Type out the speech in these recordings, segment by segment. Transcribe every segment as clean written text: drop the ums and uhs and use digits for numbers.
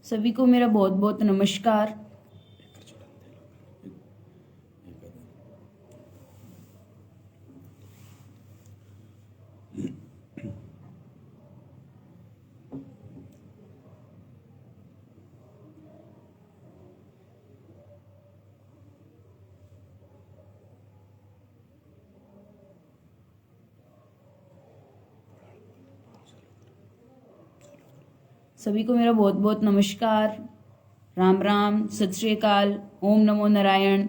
सभी को मेरा बहुत बहुत नमस्कार। सभी को मेरा बहुत बहुत नमस्कार, राम राम, सत श्री अकाल, ओम नमो नारायण।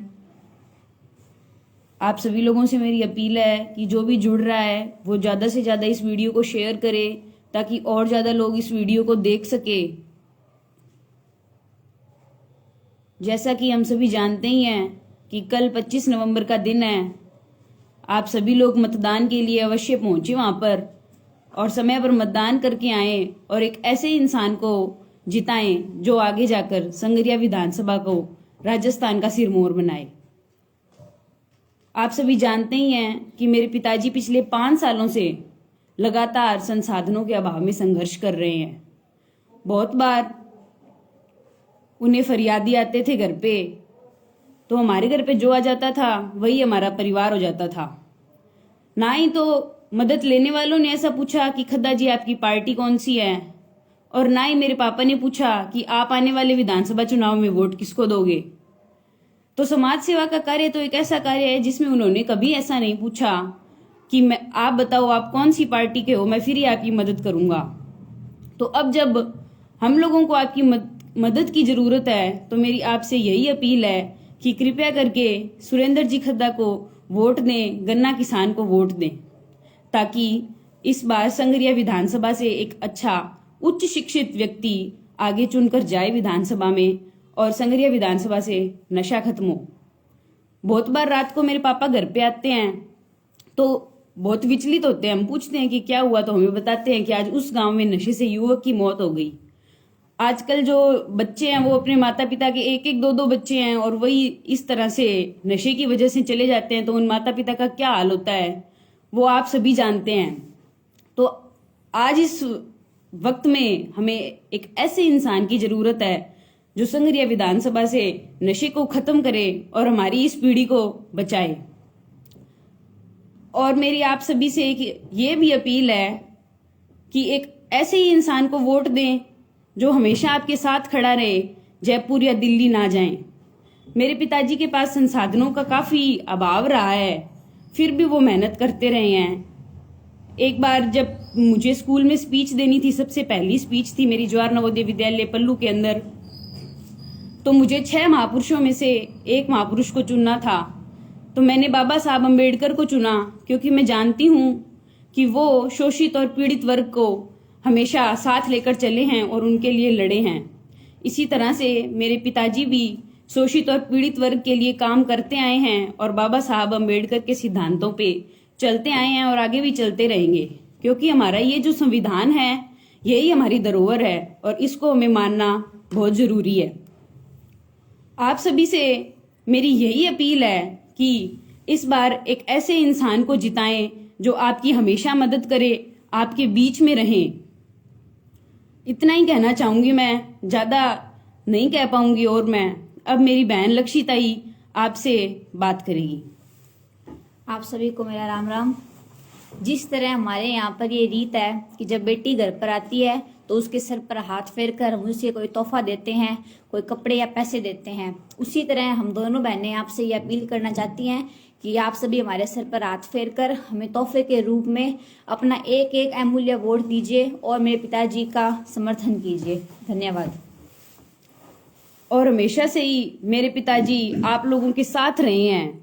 आप सभी लोगों से मेरी अपील है कि जो भी जुड़ रहा है वो ज़्यादा से ज़्यादा इस वीडियो को शेयर करे ताकि और ज़्यादा लोग इस वीडियो को देख सके। जैसा कि हम सभी जानते ही हैं कि कल 25 नवंबर का दिन है। आप सभी लोग मतदान के लिए अवश्य पहुंचे वहां पर और समय पर मतदान करके आए और एक ऐसे इंसान को जिताएं जो आगे जाकर संगरिया विधानसभा को राजस्थान का सिरमौर बनाए। आप सभी जानते ही हैं कि मेरे पिताजी पिछले 5 सालों से लगातार संसाधनों के अभाव में संघर्ष कर रहे हैं। बहुत बार उन्हें फरियादी आते थे घर पे, तो हमारे घर पे जो आ जाता था वही हमारा परिवार हो जाता था। ना ही तो मदद लेने वालों ने ऐसा पूछा कि खद्दा जी आपकी पार्टी कौन सी है, और ना ही मेरे पापा ने पूछा कि आप आने वाले विधानसभा चुनाव में वोट किसको दोगे। तो समाज सेवा का कार्य तो एक ऐसा कार्य है जिसमें उन्होंने कभी ऐसा नहीं पूछा कि मैं आप बताओ आप कौन सी पार्टी के हो, मैं फिर ही आपकी मदद करूंगा। तो अब जब हम लोगों को आपकी मदद की जरूरत है तो मेरी आपसे यही अपील है कि कृपया करके सुरेंद्र जी खद्दा को वोट दें, गन्ना किसान को वोट दें, ताकि इस बार संगरिया विधानसभा से एक अच्छा उच्च शिक्षित व्यक्ति आगे चुनकर जाए विधानसभा में और संगरिया विधानसभा से नशा खत्म हो। बहुत बार रात को मेरे पापा घर पे आते हैं तो बहुत विचलित होते हैं। हम पूछते हैं कि क्या हुआ, तो हमें बताते हैं कि आज उस गांव में नशे से युवक की मौत हो गई। आजकल जो बच्चे हैं वो अपने माता पिता के एक एक दो दो बच्चे हैं और वही इस तरह से नशे की वजह से चले जाते हैं, तो उन माता पिता का क्या हाल होता है वो आप सभी जानते हैं। तो आज इस वक्त में हमें एक ऐसे इंसान की जरूरत है जो संगरिया विधानसभा से नशे को खत्म करे और हमारी इस पीढ़ी को बचाए। और मेरी आप सभी से एक ये भी अपील है कि एक ऐसे ही इंसान को वोट दें जो हमेशा आपके साथ खड़ा रहे, जयपुर या दिल्ली ना जाएं। मेरे पिताजी के पास संसाधनों का काफी अभाव रहा है, फिर भी वो मेहनत करते रहे हैं। एक बार जब मुझे स्कूल में स्पीच देनी थी, सबसे पहली स्पीच थी मेरी जवाहर नवोदय विद्यालय पल्लू के अंदर, तो मुझे 6 महापुरुषों में से एक महापुरुष को चुनना था। तो मैंने बाबा साहब अम्बेडकर को चुना क्योंकि मैं जानती हूँ कि वो शोषित और पीड़ित वर्ग को हमेशा साथ लेकर चले हैं और उनके लिए लड़े हैं। इसी तरह से मेरे पिताजी भी शोषित और पीड़ित वर्ग के लिए काम करते आए हैं और बाबा साहब अम्बेडकर के सिद्धांतों पे चलते आए हैं और आगे भी चलते रहेंगे, क्योंकि हमारा ये जो संविधान है यही हमारी धरोहर है और इसको हमें मानना बहुत जरूरी है। आप सभी से मेरी यही अपील है कि इस बार एक ऐसे इंसान को जिताएं जो आपकी हमेशा मदद करे, आपके बीच में रहें। इतना ही कहना चाहूंगी, मैं ज्यादा नहीं कह पाऊंगी। और मैं अब मेरी बहन लक्षिता ही आपसे बात करेगी। आप सभी को मेरा राम राम। जिस तरह हमारे यहाँ पर ये रीत है कि जब बेटी घर पर आती है तो उसके सर पर हाथ फेर कर हम उसे कोई तोहफा देते हैं, कोई कपड़े या पैसे देते हैं, उसी तरह हम दोनों बहनें आपसे ये अपील करना चाहती हैं कि आप सभी हमारे सर पर हाथ फेर कर हमें तोहफे के रूप में अपना एक एक अमूल्य वोट दीजिए और मेरे पिताजी का समर्थन कीजिए। धन्यवाद। और हमेशा से ही मेरे पिताजी आप लोगों के साथ रहे हैं।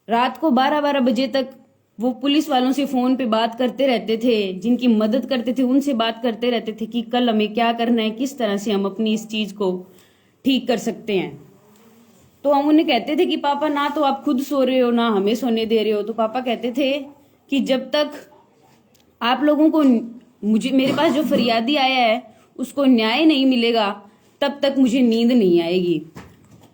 रात को 12-12 बजे तक वो पुलिस वालों से फोन पे बात करते रहते थे, जिनकी मदद करते थे उनसे बात करते रहते थे कि कल हमें क्या करना है, किस तरह से हम अपनी इस चीज को ठीक कर सकते हैं। तो हम उन्हें कहते थे कि पापा ना तो आप खुद सो रहे हो ना हमें सोने दे रहे हो। तो पापा कहते थे कि जब तक आप लोगों को मेरे पास जो फरियादी आया है उसको न्याय नहीं मिलेगा तब तक मुझे नींद नहीं आएगी।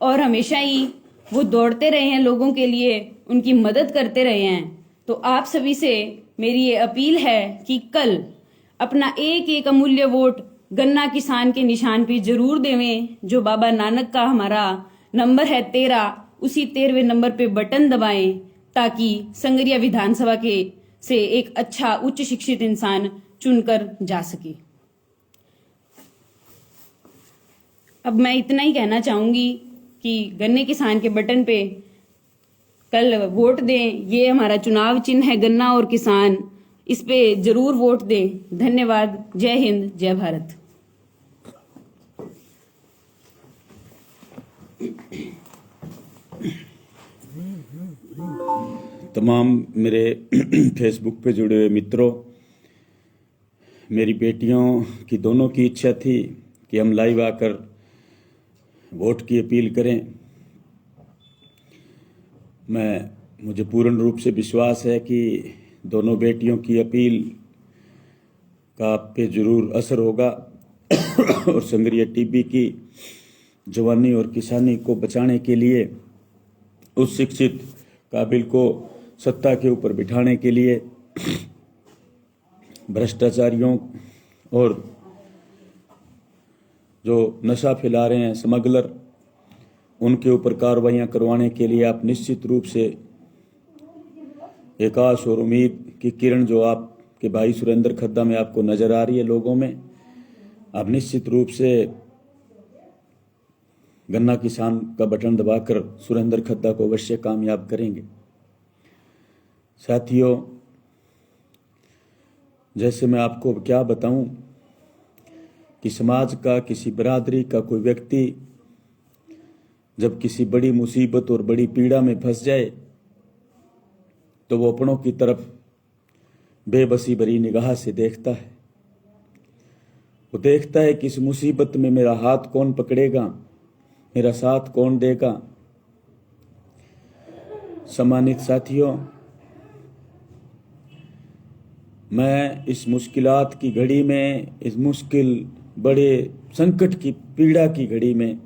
और हमेशा ही वो दौड़ते रहे हैं लोगों के लिए, उनकी मदद करते रहे हैं। तो आप सभी से मेरी ये अपील है कि कल अपना एक एक अमूल्य वोट गन्ना किसान के निशान पे जरूर देवें। जो बाबा नानक का हमारा नंबर है 13, उसी 13वें नंबर पे बटन दबाएं ताकि संगरिया विधानसभा के से एक अच्छा उच्च शिक्षित इंसान चुनकर जा सके। अब मैं इतना ही कहना चाहूंगी कि गन्ने किसान के बटन पे कल वोट दें। ये हमारा चुनाव चिन्ह है, गन्ना और किसान, इस पे जरूर वोट दें। धन्यवाद। जय हिंद, जय भारत। तमाम मेरे फेसबुक पे जुड़े हुए मित्रों, मेरी बेटियों की दोनों की इच्छा थी कि हम लाइव आकर वोट की अपील करें। मुझे पूर्ण रूप से विश्वास है कि दोनों बेटियों की अपील का आप पे जरूर असर होगा और संगरिया टीबी की जवानी और किसानी को बचाने के लिए, उस शिक्षित काबिल को सत्ता के ऊपर बिठाने के लिए भ्रष्टाचारियों और जो नशा फैला रहे हैं स्मगलर, उनके ऊपर कार्रवाइयां करवाने के लिए आप निश्चित रूप से एक आश और उम्मीद की किरण जो आपके भाई सुरेंद्र खद्दा में आपको नजर आ रही है लोगों में, आप निश्चित रूप से गन्ना किसान का बटन दबाकर सुरेंद्र खद्दा को अवश्य कामयाब करेंगे। साथियों, जैसे मैं आपको क्या बताऊं कि समाज का, किसी बिरादरी का कोई व्यक्ति जब किसी बड़ी मुसीबत और बड़ी पीड़ा में फंस जाए तो वो अपनों की तरफ बेबसी भरी निगाह से देखता है। वो देखता है कि इस मुसीबत में मेरा हाथ कौन पकड़ेगा, मेरा साथ कौन देगा। सम्मानित साथियों, मैं इस मुश्किलात की घड़ी में, इस मुश्किल बड़े संकट की पीड़ा की घड़ी में,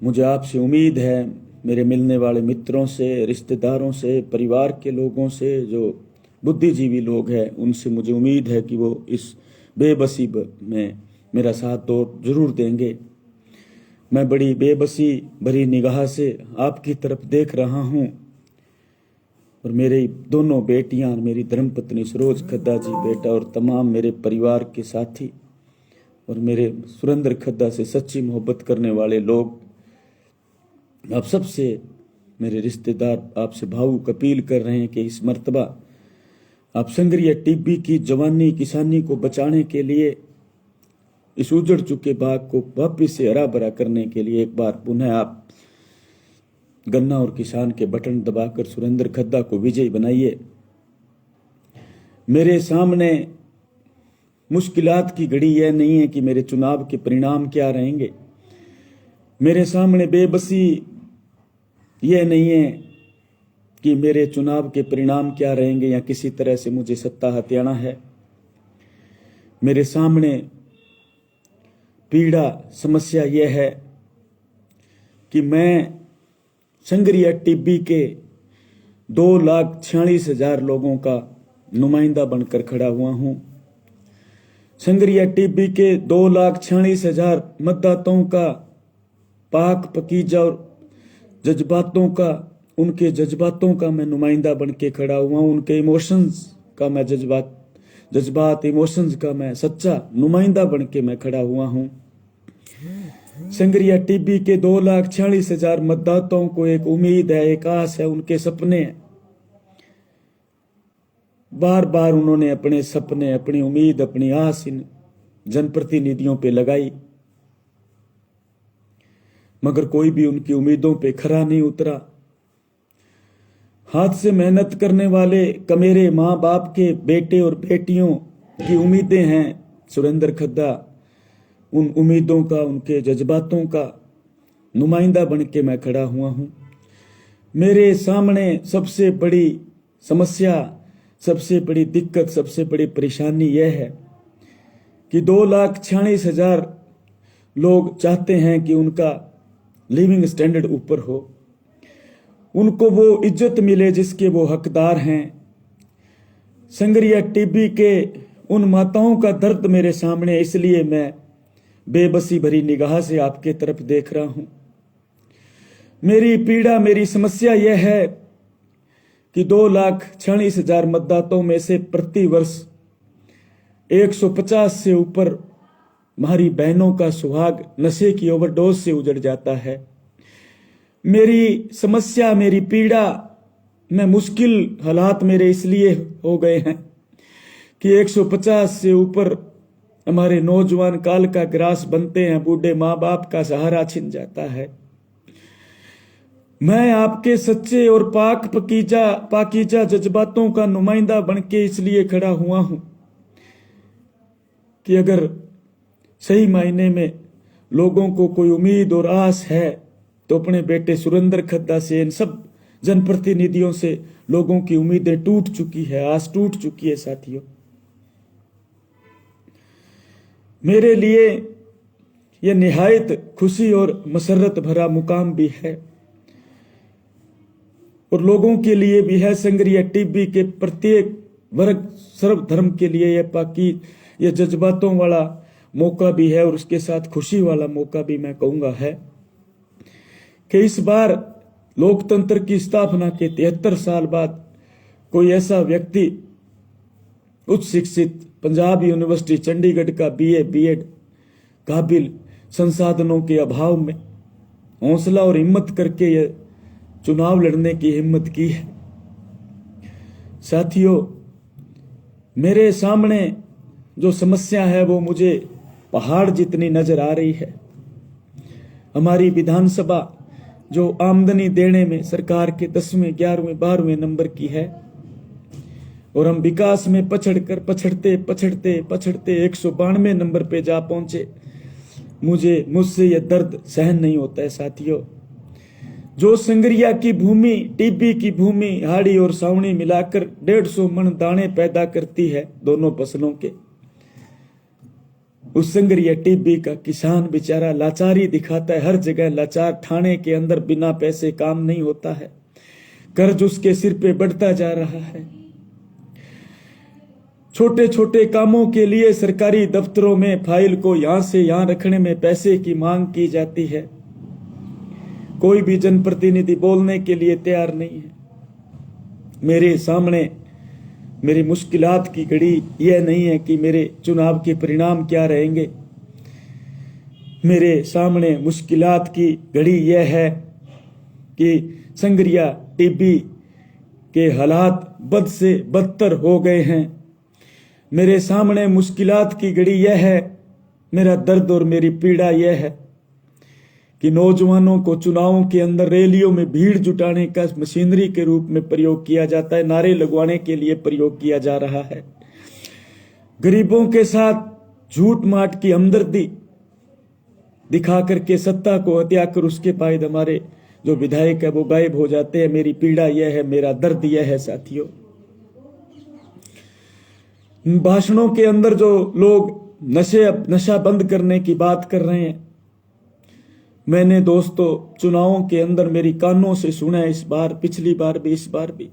मुझे आपसे उम्मीद है, मेरे मिलने वाले मित्रों से, रिश्तेदारों से, परिवार के लोगों से, जो बुद्धिजीवी लोग हैं, उनसे मुझे उम्मीद है कि वो इस बेबसी में मेरा साथ तो जरूर देंगे। मैं बड़ी बेबसी भरी निगाह से आपकी तरफ देख रहा हूं और मेरी दोनों बेटियां और मेरी धर्मपत्नी सरोज खद्दा जी बेटा और तमाम मेरे परिवार के साथी और मेरे सुरेंद्र खद्दा से सच्ची मोहब्बत करने वाले लोग, आप सबसे मेरे रिश्तेदार आपसे भावुक अपील कर रहे हैं कि इस मर्तबा आप संगरिया टीबी की जवानी किसानी को बचाने के लिए, इस उजड़ चुके बाग को वापिस से हरा भरा करने के लिए एक बार पुनः आप गन्ना और किसान के बटन दबाकर सुरेंद्र खद्दा को विजयी बनाइए। मेरे सामने मुश्किलात की घड़ी यह नहीं है कि मेरे चुनाव के परिणाम क्या रहेंगे। मेरे सामने बेबसी यह नहीं है कि मेरे चुनाव के परिणाम क्या रहेंगे या किसी तरह से मुझे सत्ता हथियाना है। मेरे सामने पीड़ा समस्या यह है कि मैं संगरिया टीबी के 2,46,000 लोगों का नुमाइंदा बनकर खड़ा हुआ हूं। संगरिया टीबी के 2,46,000 मतदाताओं का पाक पकीजा और जज्बातों का, उनके जज्बातों का मैं नुमाइंदा बन के खड़ा हुआ हूं। उनके इमोशंस का मैं जज्बात इमोशंस का मैं सच्चा नुमाइंदा बन के मैं खड़ा हुआ हूं। संगरिया टीबी के 2,46,000 मतदाताओं को एक उम्मीद है, एक आस है, उनके सपने हैं। बार बार उन्होंने अपने सपने, अपनी उम्मीद, अपनी आस इन जनप्रतिनिधियों पे लगाई, मगर कोई भी उनकी उम्मीदों पे खरा नहीं उतरा। हाथ से मेहनत करने वाले कमेरे माँ बाप के बेटे और बेटियों की उम्मीदें हैं सुरेंद्र खद्दा। उन उम्मीदों का, उनके जज्बातों का नुमाइंदा बन के मैं खड़ा हुआ हूं। मेरे सामने सबसे बड़ी समस्या, सबसे बड़ी दिक्कत, सबसे बड़ी परेशानी यह है कि 2,46,000 लोग चाहते हैं कि उनका लिविंग स्टैंडर्ड ऊपर हो, उनको वो इज्जत मिले जिसके वो हकदार हैं। संगरिया टीबी के उन माताओं का दर्द मेरे सामने है, इसलिए मैं बेबसी भरी निगाह से आपके तरफ देख रहा हूं। मेरी पीड़ा, मेरी समस्या यह है कि 2,46,000 मतदाताओं में से प्रति वर्ष 150 से ऊपर हमारी बहनों का सुहाग नशे की ओवरडोज से उजड़ जाता है। मेरी समस्या, मेरी पीड़ा में मुश्किल हालात मेरे इसलिए हो गए हैं कि 150 से ऊपर हमारे नौजवान काल का ग्रास बनते हैं, बूढ़े माँ बाप का सहारा छिन जाता है। मैं आपके सच्चे और पाकीजा जज्बातों का नुमाइंदा बनके इसलिए खड़ा हुआ हूं कि अगर सही मायने में लोगों को कोई उम्मीद और आस है तो अपने बेटे सुरेंद्र खद्दा से, इन सब जनप्रतिनिधियों से लोगों की उम्मीदें टूट चुकी है, आस टूट चुकी है। साथियों, मेरे लिए यह निहायत खुशी और मसरत भरा मुकाम भी है और लोगों के लिए भी है। संगरिया टीबी के प्रत्येक वर्ग सर्वधर्म के लिए यह जज्बातों वाला मौका भी है और उसके साथ खुशी वाला मौका भी मैं कहूंगा है कि इस बार लोकतंत्र की स्थापना के 73 साल बाद कोई ऐसा व्यक्ति उच्च शिक्षित पंजाब यूनिवर्सिटी चंडीगढ़ का BA B.Ed काबिल संसाधनों के अभाव में हौसला और हिम्मत करके यह चुनाव लड़ने की हिम्मत की है। साथियों, मेरे सामने जो समस्या है वो मुझे पहाड़ जितनी नजर आ रही है। हमारी विधानसभा जो आमदनी देने में सरकार के 10वें 11वें 12वें नंबर की है और हम विकास में पछड़ते 192वें नंबर पे जा पहुंचे। मुझसे यह दर्द सहन नहीं होता है। साथियों, जो संगरिया की भूमि, टीबी की भूमि हाड़ी और सावनी मिलाकर 150 मन दाने पैदा करती है दोनों फसलों के, उस संगरिया टीबी का किसान बेचारा लाचारी दिखाता है, हर जगह लाचार। थाने के अंदर बिना पैसे काम नहीं होता है, कर्ज उसके सिर पे बढ़ता जा रहा है। छोटे छोटे कामों के लिए सरकारी दफ्तरों में फाइल को यहां से यहां रखने में पैसे की मांग की जाती है। कोई भी जनप्रतिनिधि बोलने के लिए तैयार नहीं है। मेरे सामने मेरी मुश्किलात की घड़ी यह नहीं है कि मेरे चुनाव के परिणाम क्या रहेंगे। मेरे सामने मुश्किलात की घड़ी यह है कि संगरिया टीबी के हालात बद से बदतर हो गए हैं। मेरे सामने मुश्किलात की घड़ी यह है, मेरा दर्द और मेरी पीड़ा यह है कि नौजवानों को चुनावों के अंदर रैलियों में भीड़ जुटाने का मशीनरी के रूप में प्रयोग किया जाता है, नारे लगवाने के लिए प्रयोग किया जा रहा है। गरीबों के साथ झूठ माट की हमदर्दी दिखा करके सत्ता को हत्या कर उसके बाद हमारे जो विधायक है वो गायब हो जाते हैं। मेरी पीड़ा यह है, मेरा दर्द यह है। साथियों, भाषणों के अंदर जो लोग नशा बंद करने की बात कर रहे हैं, मैंने दोस्तों चुनावों के अंदर मेरी कानों से सुना है, इस बार, पिछली बार भी, इस बार भी,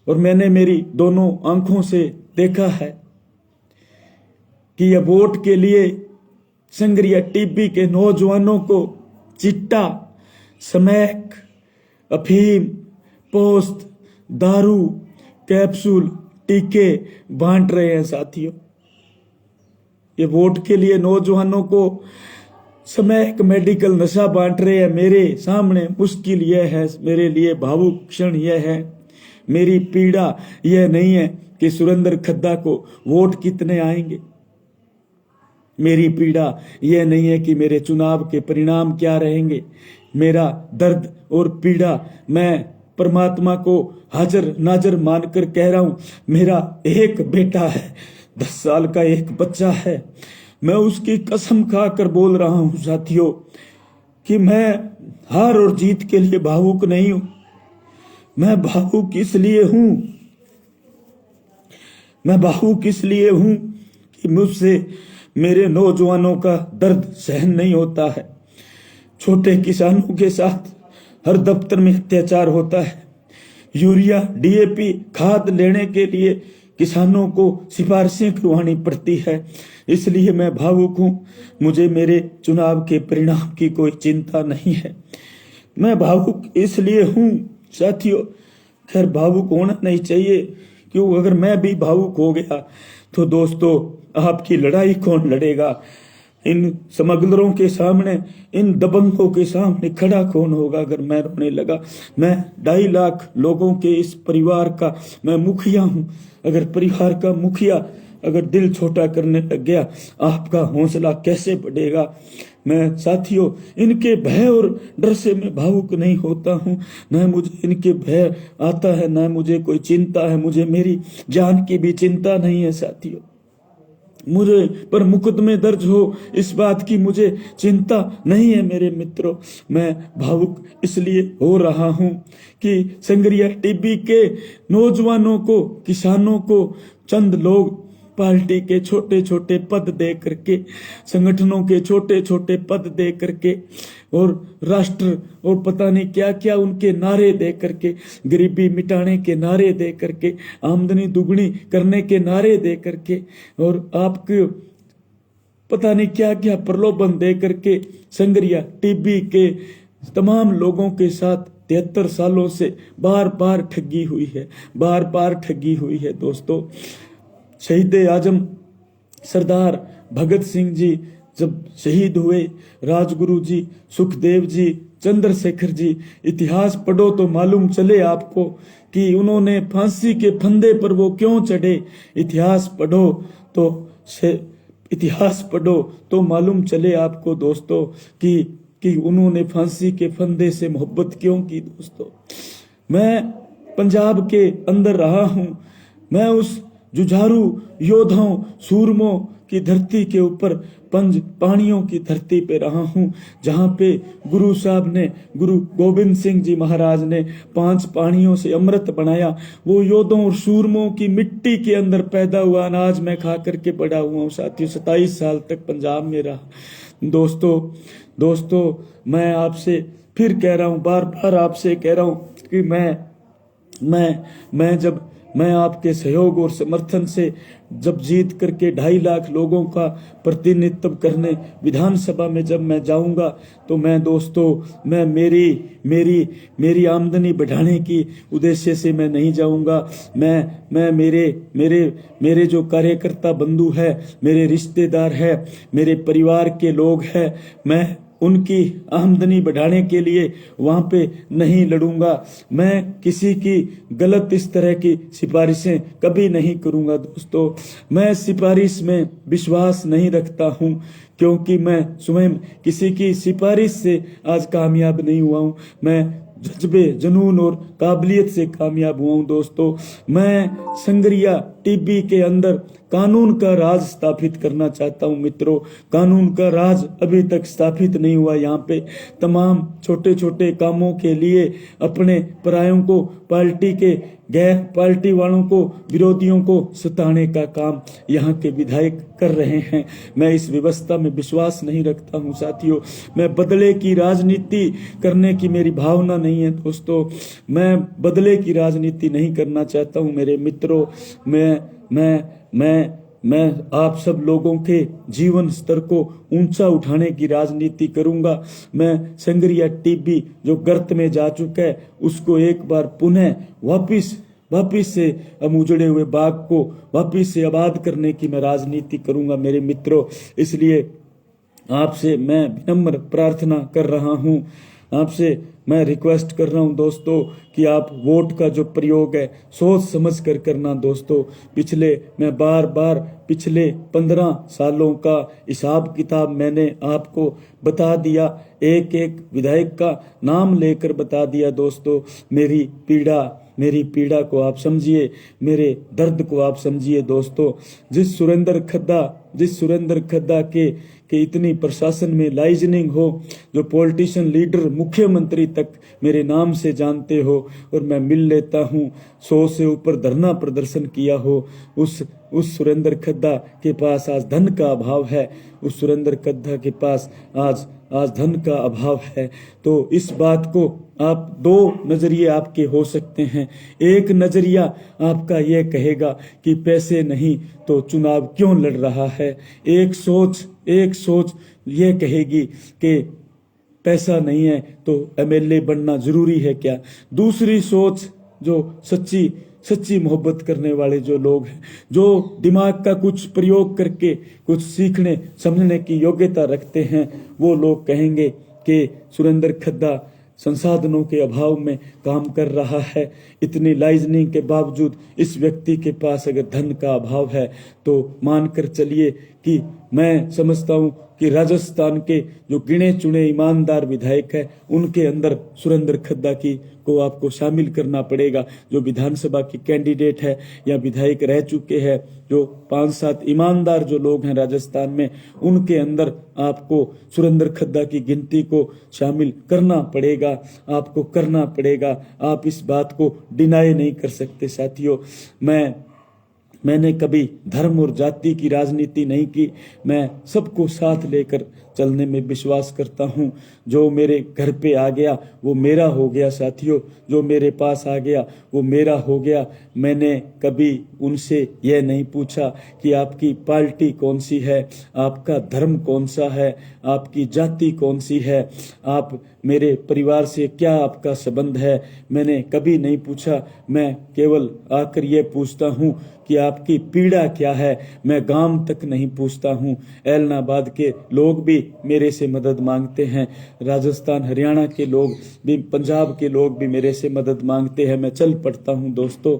और मैंने मेरी दोनों आंखों से देखा है कि यह वोट के लिए संगरिया टीबी के नौजवानों को चिट्टा, स्मैक, अफीम, पोस्त, दारू, कैप्सूल, टीके बांट रहे हैं। साथियों, ये वोट के लिए नौजवानों को स्मैक, मेडिकल नशा बांट रहे हैं। मेरे सामने मुश्किल यह है, मेरे लिए भावुक क्षण यह है, मेरी पीड़ा यह नहीं है कि सुरेंद्र खद्दा को वोट कितने आएंगे। मेरी पीड़ा यह नहीं है कि मेरे चुनाव के परिणाम क्या रहेंगे। मेरा दर्द और पीड़ा मैं परमात्मा को हाजिर नाजर मानकर कह रहा हूं। मेरा एक बेटा है, 10 साल का एक बच्चा है। मैं उसकी कसम खाकर बोल रहा हूं साथियों कि मैं हार और जीत के लिए भावुक नहीं हूं। मैं भावुक इसलिए हूं कि मुझसे मेरे नौजवानों का दर्द सहन नहीं होता है। छोटे किसानों के साथ हर दफ्तर में अत्याचार होता है। यूरिया, DAP खाद लेने के लिए किसानों को सिफारिशें करवानी पड़ती है। इसलिए मैं भावुक हूं। मुझे मेरे चुनाव के परिणाम की कोई चिंता नहीं है। मैं भावुक इसलिए हूं साथियों, खैर भावुक होना नहीं चाहिए, क्यों अगर मैं भी भावुक हो गया तो दोस्तों आपकी लड़ाई कौन लड़ेगा? इन स्मगलरों के सामने, इन दबंगों के सामने खड़ा कौन होगा? अगर मैं रोने लगा, मैं 2.5 लाख लोगों के इस परिवार का मैं मुखिया हूं। अगर परिवार का मुखिया अगर दिल छोटा करने लग गया, आपका हौसला कैसे बढ़ेगा? मैं साथियों इनके भय और डर से मैं भावुक नहीं होता हूं, न मुझे इनके भय आता है, न मुझे कोई चिंता है। मुझे मेरी जान की भी चिंता नहीं है साथियों। मुझे पर मुकदमे दर्ज हो इस बात की मुझे चिंता नहीं है मेरे मित्रों। मैं भावुक इसलिए हो रहा हूं कि संगरिया टीबी के नौजवानों को, किसानों को चंद लोग पार्टी के छोटे छोटे पद दे करके, संगठनों के छोटे छोटे पद दे करके और राष्ट्र और पता नहीं क्या क्या उनके नारे दे करके, गरीबी मिटाने के नारे दे करके, आमदनी दुगनी करने के नारे दे करके और आपके पता नहीं क्या क्या प्रलोभन दे करके संगरिया टीबी के तमाम लोगों के साथ 73 सालों से बार बार ठगी हुई है, बार बार ठगी हुई है दोस्तों। शहीद आजम सरदार भगत सिंह जी जब शहीद हुए, राजगुरु जी, सुखदेव जी, चंद्रशेखर जी, इतिहास पढ़ो तो मालूम चले आपको कि उन्होंने फांसी के फंदे पर वो क्यों चढ़े। इतिहास पढ़ो तो मालूम चले आपको दोस्तों कि उन्होंने फांसी के फंदे से मोहब्बत क्यों की। दोस्तों मैं पंजाब के अंदर रहा हूं, मैं उस जुझारू योद्धाओं सूरमों की धरती के ऊपर, पंज पानियों की धरती पे रहा हूं, जहां पे गुरु साहब ने, गुरु गोविंद सिंह जी महाराज ने 5 पानियों से अमृत बनाया। वो योद्धों और सूरमों की मिट्टी के अंदर पैदा हुआ अनाज मैं खा करके बड़ा हुआ हूं साथियों। 27 साल तक पंजाब में रहा। दोस्तों मैं आपसे फिर कह रहा हूं, बार बार आपसे कह रहा हूं कि मैं आपके सहयोग और समर्थन से जब जीत करके 2.5 लाख लोगों का प्रतिनिधित्व करने विधानसभा में जब मैं जाऊंगा तो मैं दोस्तों मैं मेरी आमदनी बढ़ाने की उद्देश्य से मैं नहीं जाऊंगा। मैं मेरे जो कार्यकर्ता बंधु है, मेरे रिश्तेदार है, मेरे परिवार के लोग हैं, मैं उनकी आमदनी बढ़ाने के लिए वहां पे नहीं लड़ूंगा। मैं किसी की गलत इस तरह की सिफारिशें कभी नहीं करूंगा दोस्तों। मैं सिफारिश में विश्वास नहीं रखता हूं, क्योंकि मैं स्वयं किसी की सिफारिश से आज कामयाब नहीं हुआ हूं। मैं जज्बे, जुनून और काबिलियत से कामयाब हुआ हूं दोस्तों। मैं संगरिया टीबी के अंदर कानून का राज स्थापित करना चाहता हूं मित्रों। कानून का राज अभी तक स्थापित नहीं हुआ। यहाँ पे तमाम छोटे छोटे कामों के लिए अपने परायों को, पार्टी के गैर पार्टी वालों को, विरोधियों को सताने का काम यहाँ के विधायक कर रहे हैं। मैं इस व्यवस्था में विश्वास नहीं रखता हूँ साथियों। मैं बदले की राजनीति करने की मेरी भावना नहीं है दोस्तों। मैं बदले की राजनीति नहीं करना चाहता हूँ मेरे मित्रों। मैं आप सब लोगों के जीवन स्तर को ऊंचा उठाने की राजनीति करूंगा। मैं संगरिया टीबी जो गर्त में जा चुका है उसको एक बार पुनः वापिस से हम उजड़े हुए बाग को वापिस से आबाद करने की मैं राजनीति करूंगा मेरे मित्रों। इसलिए आपसे मैं विनम्र प्रार्थना कर रहा हूं, आपसे मैं रिक्वेस्ट कर रहा हूं दोस्तों कि आप वोट का जो प्रयोग है सोच समझ कर करना दोस्तों। मैं बार बार पिछले 15 सालों का हिसाब किताब मैंने आपको बता दिया, एक एक विधायक का नाम लेकर बता दिया दोस्तों। मेरी पीड़ा को आप समझिए, मेरे दर्द को आप समझिए दोस्तों। जिस सुरेंद्र खद्दा के इतनी प्रशासन में लाइजनिंग हो, जो पॉलिटिशियन लीडर मुख्यमंत्री तक मेरे नाम से जानते हो और मैं मिल लेता हूँ, 100 से ऊपर धरना प्रदर्शन किया हो, उस सुरेंद्र खद्दा के पास आज धन का अभाव है। उस सुरेंद्र खद्दा के पास आज धन का अभाव है। तो इस बात को आप दो नजरिए आपके हो सकते हैं। एक नजरिया आपका यह कहेगा कि पैसे नहीं तो चुनाव क्यों लड़ रहा है। एक सोच यह कहेगी कि पैसा नहीं है तो एमएलए बनना जरूरी है क्या। दूसरी सोच जो सच्ची मोहब्बत करने वाले जो लोग हैं, जो दिमाग का कुछ प्रयोग करके कुछ सीखने समझने की योग्यता रखते हैं, वो लोग कहेंगे कि सुरेंद्र खद्दा संसाधनों के अभाव में काम कर रहा है। इतनी लाइजनिंग के बावजूद इस व्यक्ति के पास अगर धन का अभाव है तो मानकर चलिए कि मैं समझता हूं कि राजस्थान के जो गिने चुने ईमानदार विधायक है उनके अंदर सुरेंद्र खद्दा को आपको शामिल करना पड़ेगा। जो विधानसभा की कैंडिडेट है या विधायक रह चुके हैं, जो 5-7 ईमानदार जो लोग हैं राजस्थान में, उनके अंदर आपको सुरेंद्र खद्दा की गिनती को शामिल करना पड़ेगा, आपको करना पड़ेगा। आप इस बात को डिनाई नहीं कर सकते साथियों। मैंने कभी धर्म और जाति की राजनीति नहीं की। मैं सबको साथ लेकर चलने में विश्वास करता हूं। जो मेरे घर पे आ गया वो मेरा हो गया साथियों, जो मेरे पास आ गया वो मेरा हो गया। मैंने कभी उनसे यह नहीं पूछा कि आपकी पार्टी कौन सी है, आपका धर्म कौन सा है, आपकी जाति कौन सी है, आप मेरे परिवार से क्या आपका संबंध है, मैंने कभी नहीं पूछा। मैं केवल आकर यह पूछता हूं कि आपकी पीड़ा क्या है। मैं गांव तक नहीं पूछता हूं। ऐलनाबाद के लोग भी मेरे से मदद मांगते हैं, राजस्थान हरियाणा के लोग भी, पंजाब के लोग भी मेरे से मदद मांगते हैं। मैं चल पड़ता हूं दोस्तों।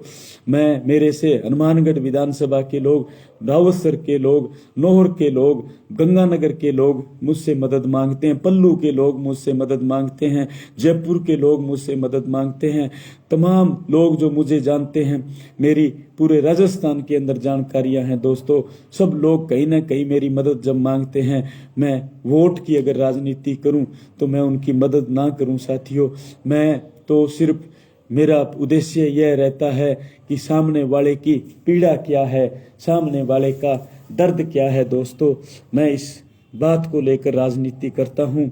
मेरे से हनुमानगढ़ विधानसभा के लोग, रावतसर के लोग, नोहर के लोग, गंगानगर के लोग मुझसे मदद मांगते हैं, पल्लू के लोग मुझसे मदद मांगते हैं, जयपुर के लोग मुझसे मदद मांगते हैं। तमाम लोग जो मुझे जानते हैं, मेरी पूरे राजस्थान के अंदर जानकारियां हैं दोस्तों, सब लोग कहीं ना कहीं मेरी मदद जब मांगते हैं, मैं वोट की अगर राजनीति करूं तो मैं उनकी मदद ना करूं साथियों। मैं तो सिर्फ मेरा उद्देश्य यह रहता है कि सामने वाले की पीड़ा क्या है, सामने वाले का दर्द क्या है दोस्तों। मैं इस बात को लेकर राजनीति करता हूं।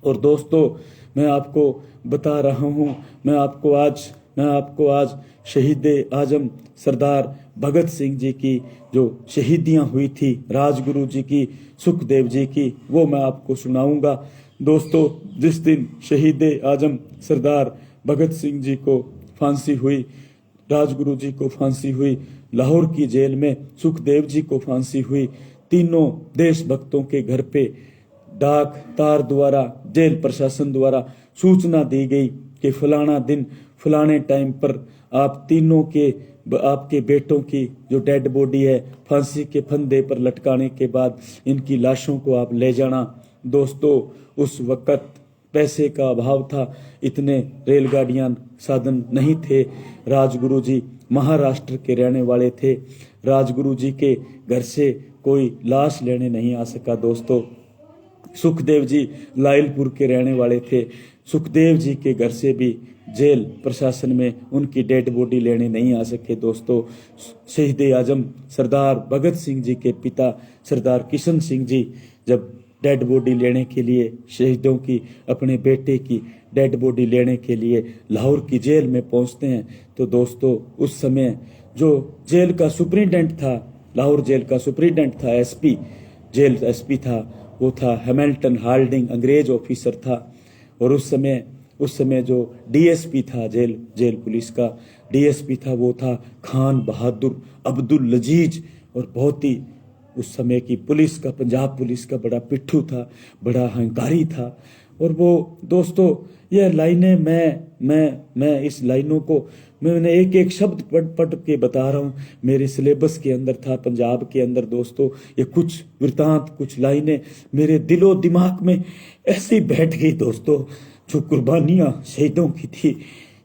और दोस्तों मैं आपको बता रहा हूं, मैं आपको आज शहीद आजम सरदार भगत सिंह जी की जो शहीदियां हुई थी, राजगुरु जी की, सुखदेव जी की, वो मैं आपको सुनाऊंगा दोस्तों। जिस दिन शहीद आजम सरदार भगत सिंह जी को फांसी हुई, राजगुरु जी को फांसी हुई, लाहौर की जेल में सुखदेव जी को फांसी हुई, तीनों देशभक्तों के घर पे डाक तार द्वारा, जेल प्रशासन द्वारा सूचना दी गई कि फलाना दिन फलाने टाइम पर आप तीनों के, आपके बेटों की जो डेड बॉडी है फांसी के फंदे पर लटकाने के बाद इनकी लाशों को आप ले जाना। दोस्तों उस वक्त पैसे का अभाव था, इतने रेलगाड़ियां साधन नहीं थे। राजगुरु जी महाराष्ट्र के रहने वाले थे, राजगुरु जी के घर से कोई लाश लेने नहीं आ सका दोस्तों। सुखदेव जी लायलपुर के रहने वाले थे, सुखदेव जी के घर से भी जेल प्रशासन में उनकी डेड बॉडी लेने नहीं आ सके दोस्तों। शहीद आजम सरदार भगत सिंह जी के पिता सरदार किशन सिंह जी जब डेड बॉडी लेने के लिए, शहीदों की, अपने बेटे की डेड बॉडी लेने के लिए लाहौर की जेल में पहुंचते हैं, तो दोस्तों उस समय जो जेल का सुप्रिंटेंडेंट था, लाहौर जेल का सुप्रिंटेंडेंट था, एसपी, जेल एसपी था, वो था हैमिल्टन हार्डिंग, अंग्रेज ऑफिसर था। और उस समय जो डीएसपी था, जेल पुलिस का डीएसपी था, वो था खान बहादुर अब्दुल लजीज। और बहुत ही उस समय की पुलिस का, पंजाब पुलिस का बड़ा पिट्ठू था, बड़ा अहंकारी था। और वो दोस्तों यह लाइनें मैं इस लाइनों को मैंने एक एक शब्द पढ़ के बता रहा हूँ। मेरे सिलेबस के अंदर था पंजाब के अंदर दोस्तों। ये कुछ वृतांत, कुछ लाइनें मेरे दिलो दिमाग में ऐसी बैठ गई दोस्तों, जो कुर्बानियां शहीदों की थी,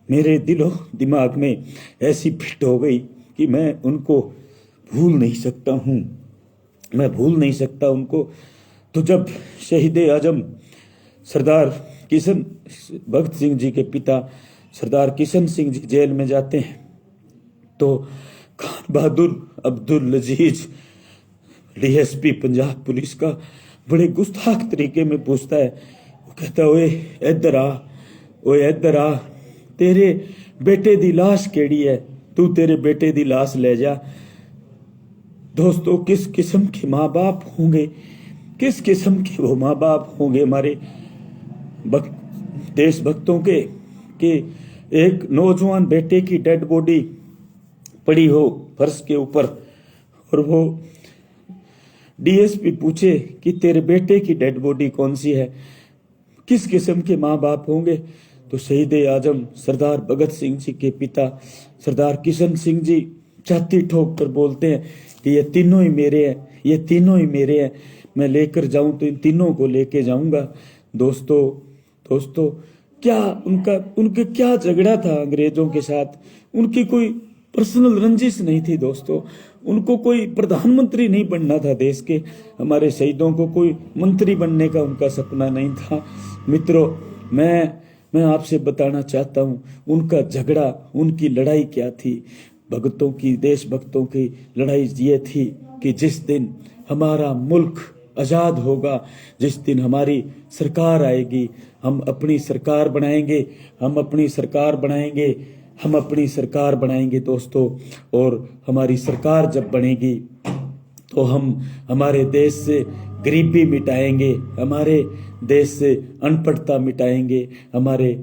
मेरे दिलो दिमाग में ऐसी फिट हो गई कि मैं उनको भूल नहीं सकता हूँ, मैं भूल नहीं सकता उनको। तो जब शहीद आजम सरदार किशन भगत सिंह जी के पिता सरदार किशन सिंह जी जेल में जाते हैं, तो खान बहादुर अब्दुल लजीज डीएसपी पंजाब पुलिस का बड़े गुस्ताख तरीके में पूछता है। वो कहता है, ओए इधर आ, ओए इधर आ, तेरे बेटे दी लाश केड़ी है, तू तेरे बेटे दी लाश ले जा। दोस्तों, किस किस्म के माँ बाप होंगे, किस किस्म के वो माँ बाप होंगे हमारे देशभक्तों के, कि एक नौजवान बेटे की डेड बॉडी पड़ी हो फर्श के ऊपर और वो डीएसपी पूछे कि तेरे बेटे की डेड बॉडी कौन सी है। किस किस्म के माँ बाप होंगे। तो शहीद आजम सरदार भगत सिंह जी के पिता सरदार किशन सिंह जी छाती ठोक कर बोलते हैं कि ये तीनों ही मेरे हैं, ये तीनों ही मेरे हैं, मैं लेकर जाऊं तो इन तीनों को लेके जाऊंगा। दोस्तों क्या उनके क्या झगड़ा था अंग्रेजों के साथ। उनकी कोई पर्सनल रंजिश नहीं थी दोस्तों, उनको कोई प्रधानमंत्री नहीं बनना था देश के। हमारे शहीदों को कोई मंत्री बनने का उनका सपना नहीं था। मित्रों, मैं आपसे बताना चाहता हूं उनका झगड़ा, उनकी लड़ाई क्या थी। भगतों की, देशभक्तों की लड़ाई ये थी कि जिस दिन हमारा मुल्क आजाद होगा, जिस दिन हमारी सरकार आएगी, हम अपनी सरकार बनाएंगे, हम अपनी सरकार बनाएंगे, हम अपनी सरकार बनाएंगे दोस्तों। और हमारी सरकार जब बनेगी तो हम हमारे देश से गरीबी मिटाएंगे, हमारे देश से अनपढ़ता मिटाएंगे, हमारे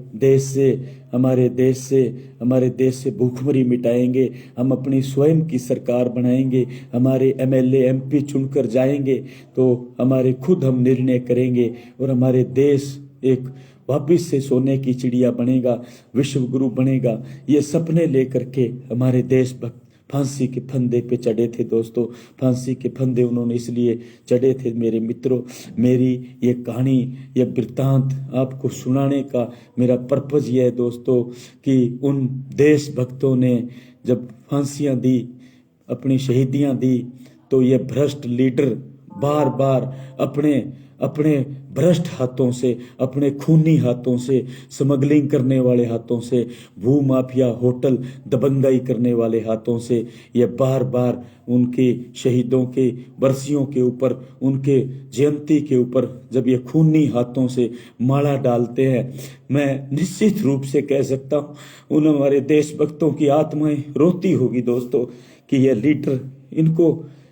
देश से भूखमरी मिटाएंगे, हम अपनी स्वयं की सरकार बनाएंगे, हमारे एमएलए एमपी चुनकर जाएंगे तो हमारे खुद हम निर्णय करेंगे और हमारे देश एक वापिस से सोने की चिड़िया बनेगा, विश्व गुरु बनेगा। ये सपने लेकर के हमारे देशभक्त फांसी के फंदे पे चढ़े थे दोस्तों। फांसी के फंदे उन्होंने इसलिए चढ़े थे मेरे मित्रों। मेरी ये कहानी, ये वृत्तांत आपको सुनाने का मेरा पर्पज ये है दोस्तों कि उन देशभक्तों ने जब फांसियां दी, अपनी शहीदियां दी, तो ये भ्रष्ट लीडर बार बार अपने भ्रष्ट हाथों से, अपने खूनी हाथों से, स्मगलिंग करने वाले हाथों से, भू माफिया, होटल दबंगाई करने वाले हाथों से ये बार बार उनके शहीदों के बरसियों के ऊपर, उनके जयंती के ऊपर जब ये खूनी हाथों से माला डालते हैं, मैं निश्चित रूप से कह सकता हूँ उन हमारे देशभक्तों की आत्माएं रोती होगी दोस्तों कि ये लीडर,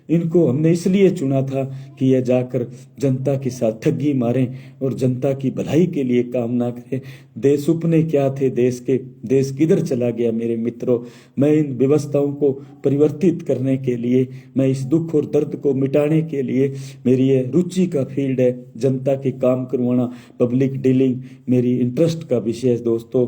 इनको हमने इसलिए चुना था कि यह जाकर जनता के साथ ठगी मारें और जनता की भलाई के लिए काम ना करें। देश सुपने क्या थे देश के, देश किधर चला गया मेरे मित्रों। मैं इन व्यवस्थाओं को परिवर्तित करने के लिए, मैं इस दुख और दर्द को मिटाने के लिए, मेरी ये रुचि का फील्ड है, जनता के काम करवाना, पब्लिक डीलिंग मेरी इंटरेस्ट का विषय है दोस्तों।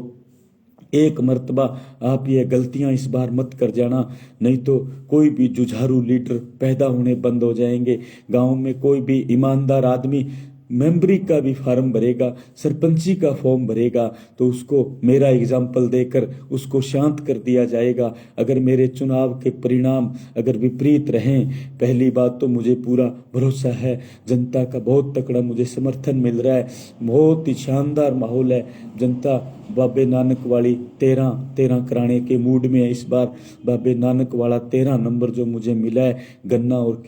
एक मर्तबा आप ये गलतियां इस बार मत कर जाना, नहीं तो कोई भी जुझारू लीडर पैदा होने बंद हो जाएंगे। गांव में कोई भी ईमानदार आदमी मेंबरी का भी फार्म भरेगा, सरपंची का फॉर्म भरेगा, तो उसको मेरा एग्जाम्पल देकर उसको शांत कर दिया जाएगा। अगर मेरे चुनाव के परिणाम अगर विपरीत रहें, पहली बात तो मुझे पूरा भरोसा है, जनता का बहुत तकड़ा मुझे समर्थन मिल रहा है, बहुत ही शानदार माहौल है। जनता बाबे नानक वाली 13 कराने के मूड में है इस बार। बाबे नानक वाला 13 नंबर जो मुझे मिला है, गन्ना और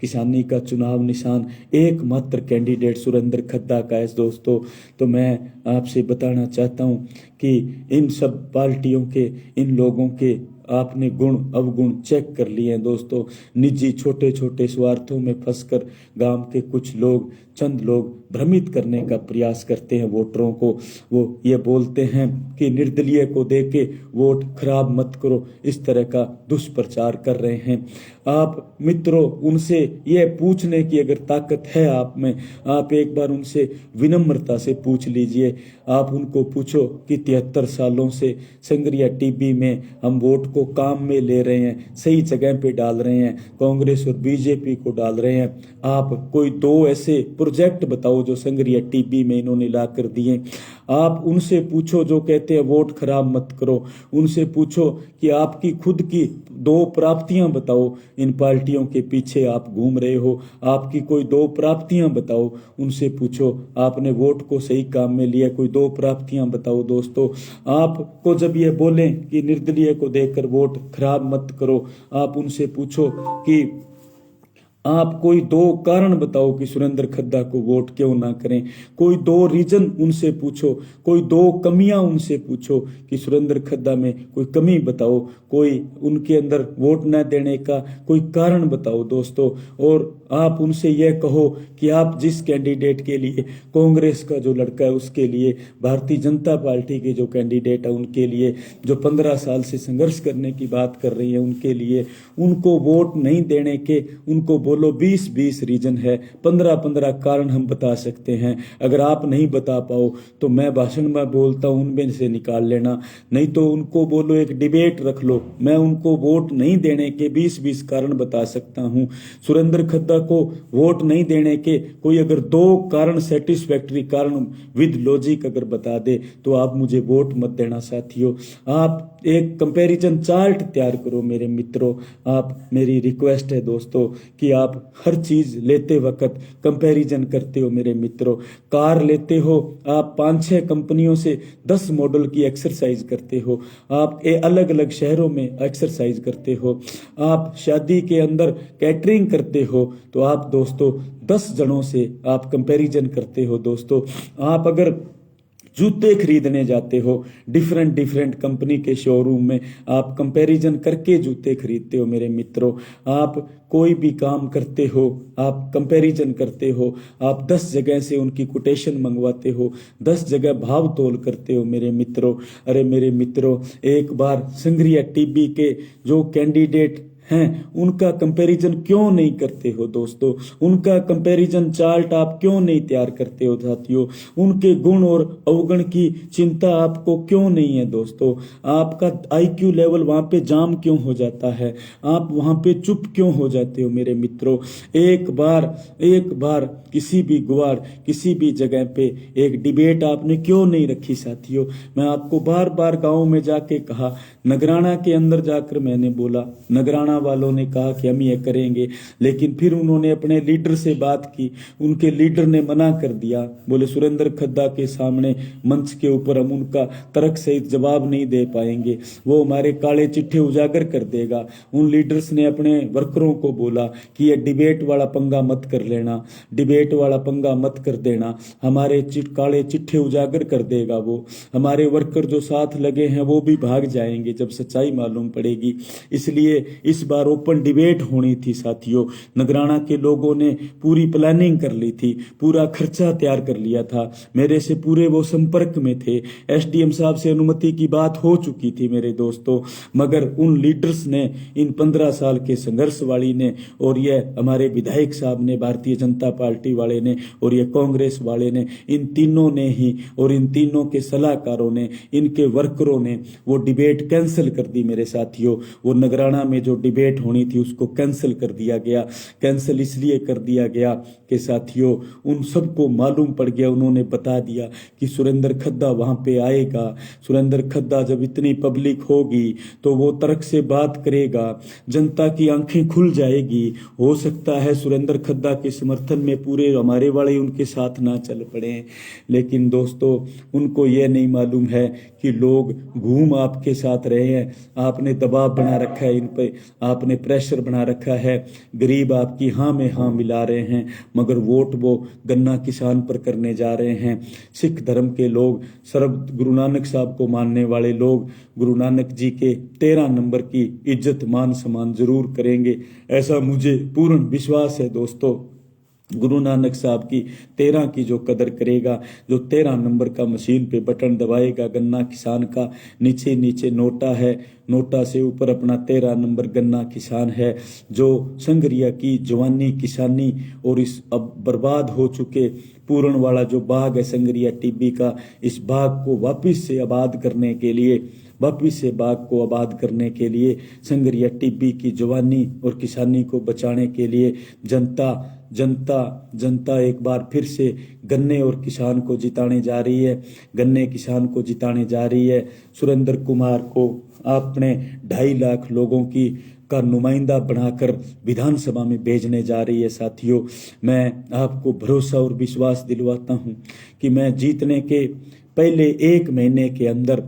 किसानी का चुनाव निशान एकमात्र कैंडिडेट सुरेंद्र खद्दा का है दोस्तों। तो मैं आपसे बताना चाहता हूं कि इन सब पार्टियों के, इन लोगों के आपने गुण अवगुण चेक कर लिए हैं दोस्तों। निजी छोटे छोटे स्वार्थों में फंसकर गांव के कुछ लोग, चंद लोग भ्रमित करने का प्रयास करते हैं वोटरों को। वो ये बोलते हैं कि निर्दलीय को देके वोट खराब मत करो, इस तरह का दुष्प्रचार कर रहे हैं। आप मित्रों, उनसे ये पूछने की अगर ताकत है आप में, आप एक बार उनसे विनम्रता से पूछ लीजिए। आप उनको पूछो कि 73 सालों से संगरिया टीबी में हम वोट को काम में ले रहे हैं, सही जगह पे डाल रहे हैं, कांग्रेस और बीजेपी को डाल रहे हैं। आप कोई 2 ऐसे प्रोजेक्ट बताओ जो संगरिया टीबी में इन्होंने ला कर दिए। आप उनसे पूछो जो कहते हैं वोट खराब मत करो, उनसे पूछो कि आपकी खुद की 2 प्राप्तियां बताओ, इन पार्टियों के पीछे आप घूम रहे हो, आपकी कोई 2 प्राप्तियां बताओ। उनसे पूछो आपने वोट को सही काम में लिया, कोई 2 प्राप्तियां बताओ दोस्तों। आपको जब ये बोलें कि निर्दलीय को देकर वोट खराब मत करो, आप उनसे पूछो कि आप कोई 2 कारण बताओ कि सुरेंद्र खद्दा को वोट क्यों ना करें। कोई 2 रीजन उनसे पूछो, कोई 2 कमियां उनसे पूछो कि सुरेंद्र खद्दा में कोई कमी बताओ, कोई उनके अंदर वोट न देने का कोई कारण बताओ दोस्तों। और आप उनसे यह कहो कि आप जिस कैंडिडेट के लिए, कांग्रेस का जो लड़का है उसके लिए, भारतीय जनता पार्टी के जो कैंडिडेट है उनके लिए, जो 15 साल से संघर्ष करने की बात कर रही है उनके लिए, उनको वोट नहीं देने के उनको बोलो 20-20 रीजन है, 15-15 कारण हम बता सकते हैं। अगर आप नहीं बता पाओ तो मैं भाषण में बोलता हूं, उनमें से निकाल लेना, नहीं तो उनको बोलो एक डिबेट रख लो, मैं उनको वोट नहीं देने के 20-20 कारण बता सकता हूं। सुरेंद्र खद्दा को वोट नहीं देने के कोई अगर 2 कारण, सेटिस्फैक्टरी कारण विद लॉजिक अगर बता दे तो आप मुझे वोट मत देना साथियों। आप एक कंपैरिजन चार्ट तैयार करो मेरे मित्रों। आप, मेरी रिक्वेस्ट है दोस्तों कि आप हर चीज लेते वक्त कंपैरिजन करते हो मेरे मित्रों। कार लेते हो आप 5-6 कंपनियों से 10 मॉडल की एक्सरसाइज करते हो, आप अलग अलग शहरों में एक्सरसाइज करते हो। आप शादी के अंदर कैटरिंग करते हो तो आप दोस्तों 10 जनों से आप कंपैरिजन करते हो दोस्तों। आप अगर जूते खरीदने जाते हो डिफरेंट कंपनी के शोरूम में, आप कंपैरिजन करके जूते खरीदते हो मेरे मित्रों। आप कोई भी काम करते हो आप कंपैरिजन करते हो, आप 10 जगह से उनकी कोटेशन मंगवाते हो, 10 जगह भाव तोल करते हो मेरे मित्रों। अरे मेरे मित्रों, एक बार संग्रिया टीबी के जो कैंडिडेट हैं उनका कंपैरिजन क्यों नहीं करते हो दोस्तों? उनका कंपैरिजन चार्ट आप क्यों नहीं तैयार करते हो साथियों? उनके गुण और अवगुण की चिंता आपको क्यों नहीं है दोस्तों? आपका आईक्यू लेवल वहां पे जाम क्यों हो जाता है? आप वहां पे चुप क्यों हो जाते हो मेरे मित्रों? एक बार किसी भी गुवाड़, किसी भी जगह पे एक डिबेट आपने क्यों नहीं रखी साथियों? मैं आपको बार बार गाँव में जाके कहा, नगराना के अंदर जाकर मैंने बोला, नगराना वालों ने कहा कि हम ये करेंगे, लेकिन फिर उन्होंने अपने लीडर से बात की, उनके लीडर ने मना कर दिया, बोले सुरेंद्र खद्दा के सामने मंच के ऊपर हम उनका तर्क सहित जवाब नहीं दे पाएंगे, वो हमारे काले चिट्ठे उजागर कर देगा। उन लीडर्स ने अपने वर्करों को बोला कि ये डिबेट वाला पंगा मत कर लेना, डिबेट वाला पंगा मत कर देना, हमारे काले चिट्ठे उजागर कर देगा वो, हमारे वर्कर जो साथ लगे हैं वो भी भाग जाएंगे जब सच्चाई मालूम पड़ेगी। इसलिए इस बार ओपन डिबेट होनी थी साथियों। नगराना के लोगों ने पूरी प्लानिंग कर ली थी, पूरा खर्चा तैयार कर लिया था, मेरे से पूरे वो संपर्क में थे, एसडीएम साहब से अनुमति की बात हो चुकी थी मेरे दोस्तों। मगर उन लीडर्स ने, इन 15 साल के संघर्ष वाली ने, और ये हमारे विधायक साहब ने, भारतीय जनता पार्टी वाले ने, और ये कांग्रेस वाले ने, इन तीनों ने ही, और इन तीनों के सलाहकारों ने, इनके वर्करों ने वो डिबेट कैंसिल कर दी मेरे साथियों। वो नगराना में जो डिबेट होनी थी उसको कैंसिल कर दिया गया। कैंसिल इसलिए कर दिया गया कि साथियों उन सबको मालूम पड़ गया, उन्होंने बता दिया कि सुरेंद्र खद्दा वहां पे आएगा, सुरेंद्र खद्दा जब इतनी पब्लिक होगी तो वो तर्क से बात करेगा, जनता की आंखें खुल जाएगी। हो सकता है सुरेंद्र खद्दा के समर्थन में पूरे हमारे वाले उनके साथ ना चल पड़े, लेकिन दोस्तों उनको यह नहीं मालूम है कि लोग घूम आपके साथ रहे हैं, आपने दबाव बना रखा है इन पे, आपने प्रेशर बना रखा है, गरीब आपकी हाँ में हाँ मिला रहे हैं, मगर वोट वो गन्ना किसान पर करने जा रहे हैं। सिख धर्म के लोग, सर्व गुरु नानक साहब को मानने वाले लोग गुरु नानक जी के 13 नंबर की इज्जत मान सम्मान जरूर करेंगे, ऐसा मुझे पूर्ण विश्वास है दोस्तों। गुरु नानक साहब की 13 की जो कदर करेगा, जो 13 नंबर का मशीन पे बटन दबाएगा गन्ना किसान का, नीचे नीचे नोटा है, नोटा से ऊपर अपना 13 नंबर गन्ना किसान है, जो संग्रिया की जवानी किसानी और इस अब बर्बाद हो चुके पूर्ण वाला जो बाग है संग्रिया टीबी का, इस बाग को वापिस से आबाद करने के लिए, वापिस से बाग को आबाद करने के लिए, संग्रिया टीबी की जवानी और किसानी को बचाने के लिए जनता एक बार फिर से गन्ने और किसान को जिताने जा रही है, गन्ने किसान को जिताने जा रही है। सुरेंद्र कुमार को आपने 2.5 लाख लोगों की का नुमाइंदा बनाकर विधानसभा में भेजने जा रही है साथियों। मैं आपको भरोसा और विश्वास दिलवाता हूं कि मैं जीतने के पहले 1 महीने के अंदर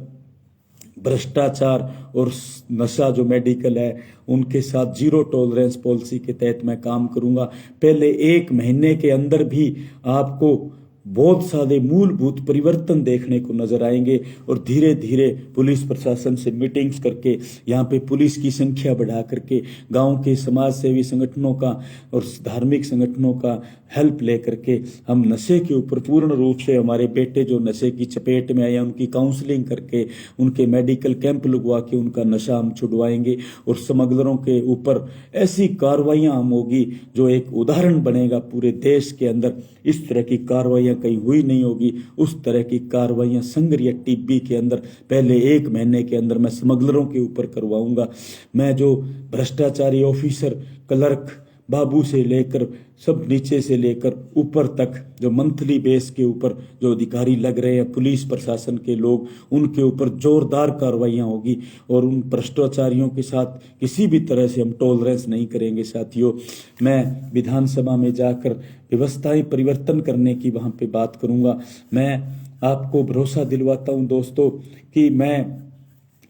भ्रष्टाचार और नशा जो मेडिकल है उनके साथ जीरो टॉलरेंस पॉलिसी के तहत मैं काम करूंगा। पहले 1 महीने के अंदर भी आपको बहुत सारे मूलभूत परिवर्तन देखने को नजर आएंगे और धीरे धीरे पुलिस प्रशासन से मीटिंग्स करके यहाँ पे पुलिस की संख्या बढ़ा करके गांव के समाज सेवी संगठनों का और धार्मिक संगठनों का हेल्प लेकर के हम नशे के ऊपर पूर्ण रूप से हमारे बेटे जो नशे की चपेट में आए उनकी काउंसलिंग करके उनके मेडिकल कैंप लगवा के उनका नशा हम छुड़वाएंगे और स्मगलरों के ऊपर ऐसी कार्रवाइयां हम होगी जो एक उदाहरण बनेगा पूरे देश के अंदर। इस तरह की कार्रवाइयां कहीं हुई नहीं होगी, उस तरह की कार्रवाइयां संगरिया टिब्बी के अंदर पहले 1 महीने के अंदर मैं स्मगलरों के ऊपर करवाऊंगा। मैं जो भ्रष्टाचारी ऑफिसर, क्लर्क, बाबू से लेकर सब नीचे से लेकर ऊपर तक जो मंथली बेस के ऊपर जो अधिकारी लग रहे हैं पुलिस प्रशासन के लोग, उनके ऊपर जोरदार कार्रवाइयां होगी और उन भ्रष्टाचारियों के साथ किसी भी तरह से हम टॉलरेंस नहीं करेंगे। साथियों, मैं विधानसभा में जाकर व्यवस्थाएं परिवर्तन करने की वहां पे बात करूंगा। मैं आपको भरोसा दिलवाता हूं दोस्तों कि मैं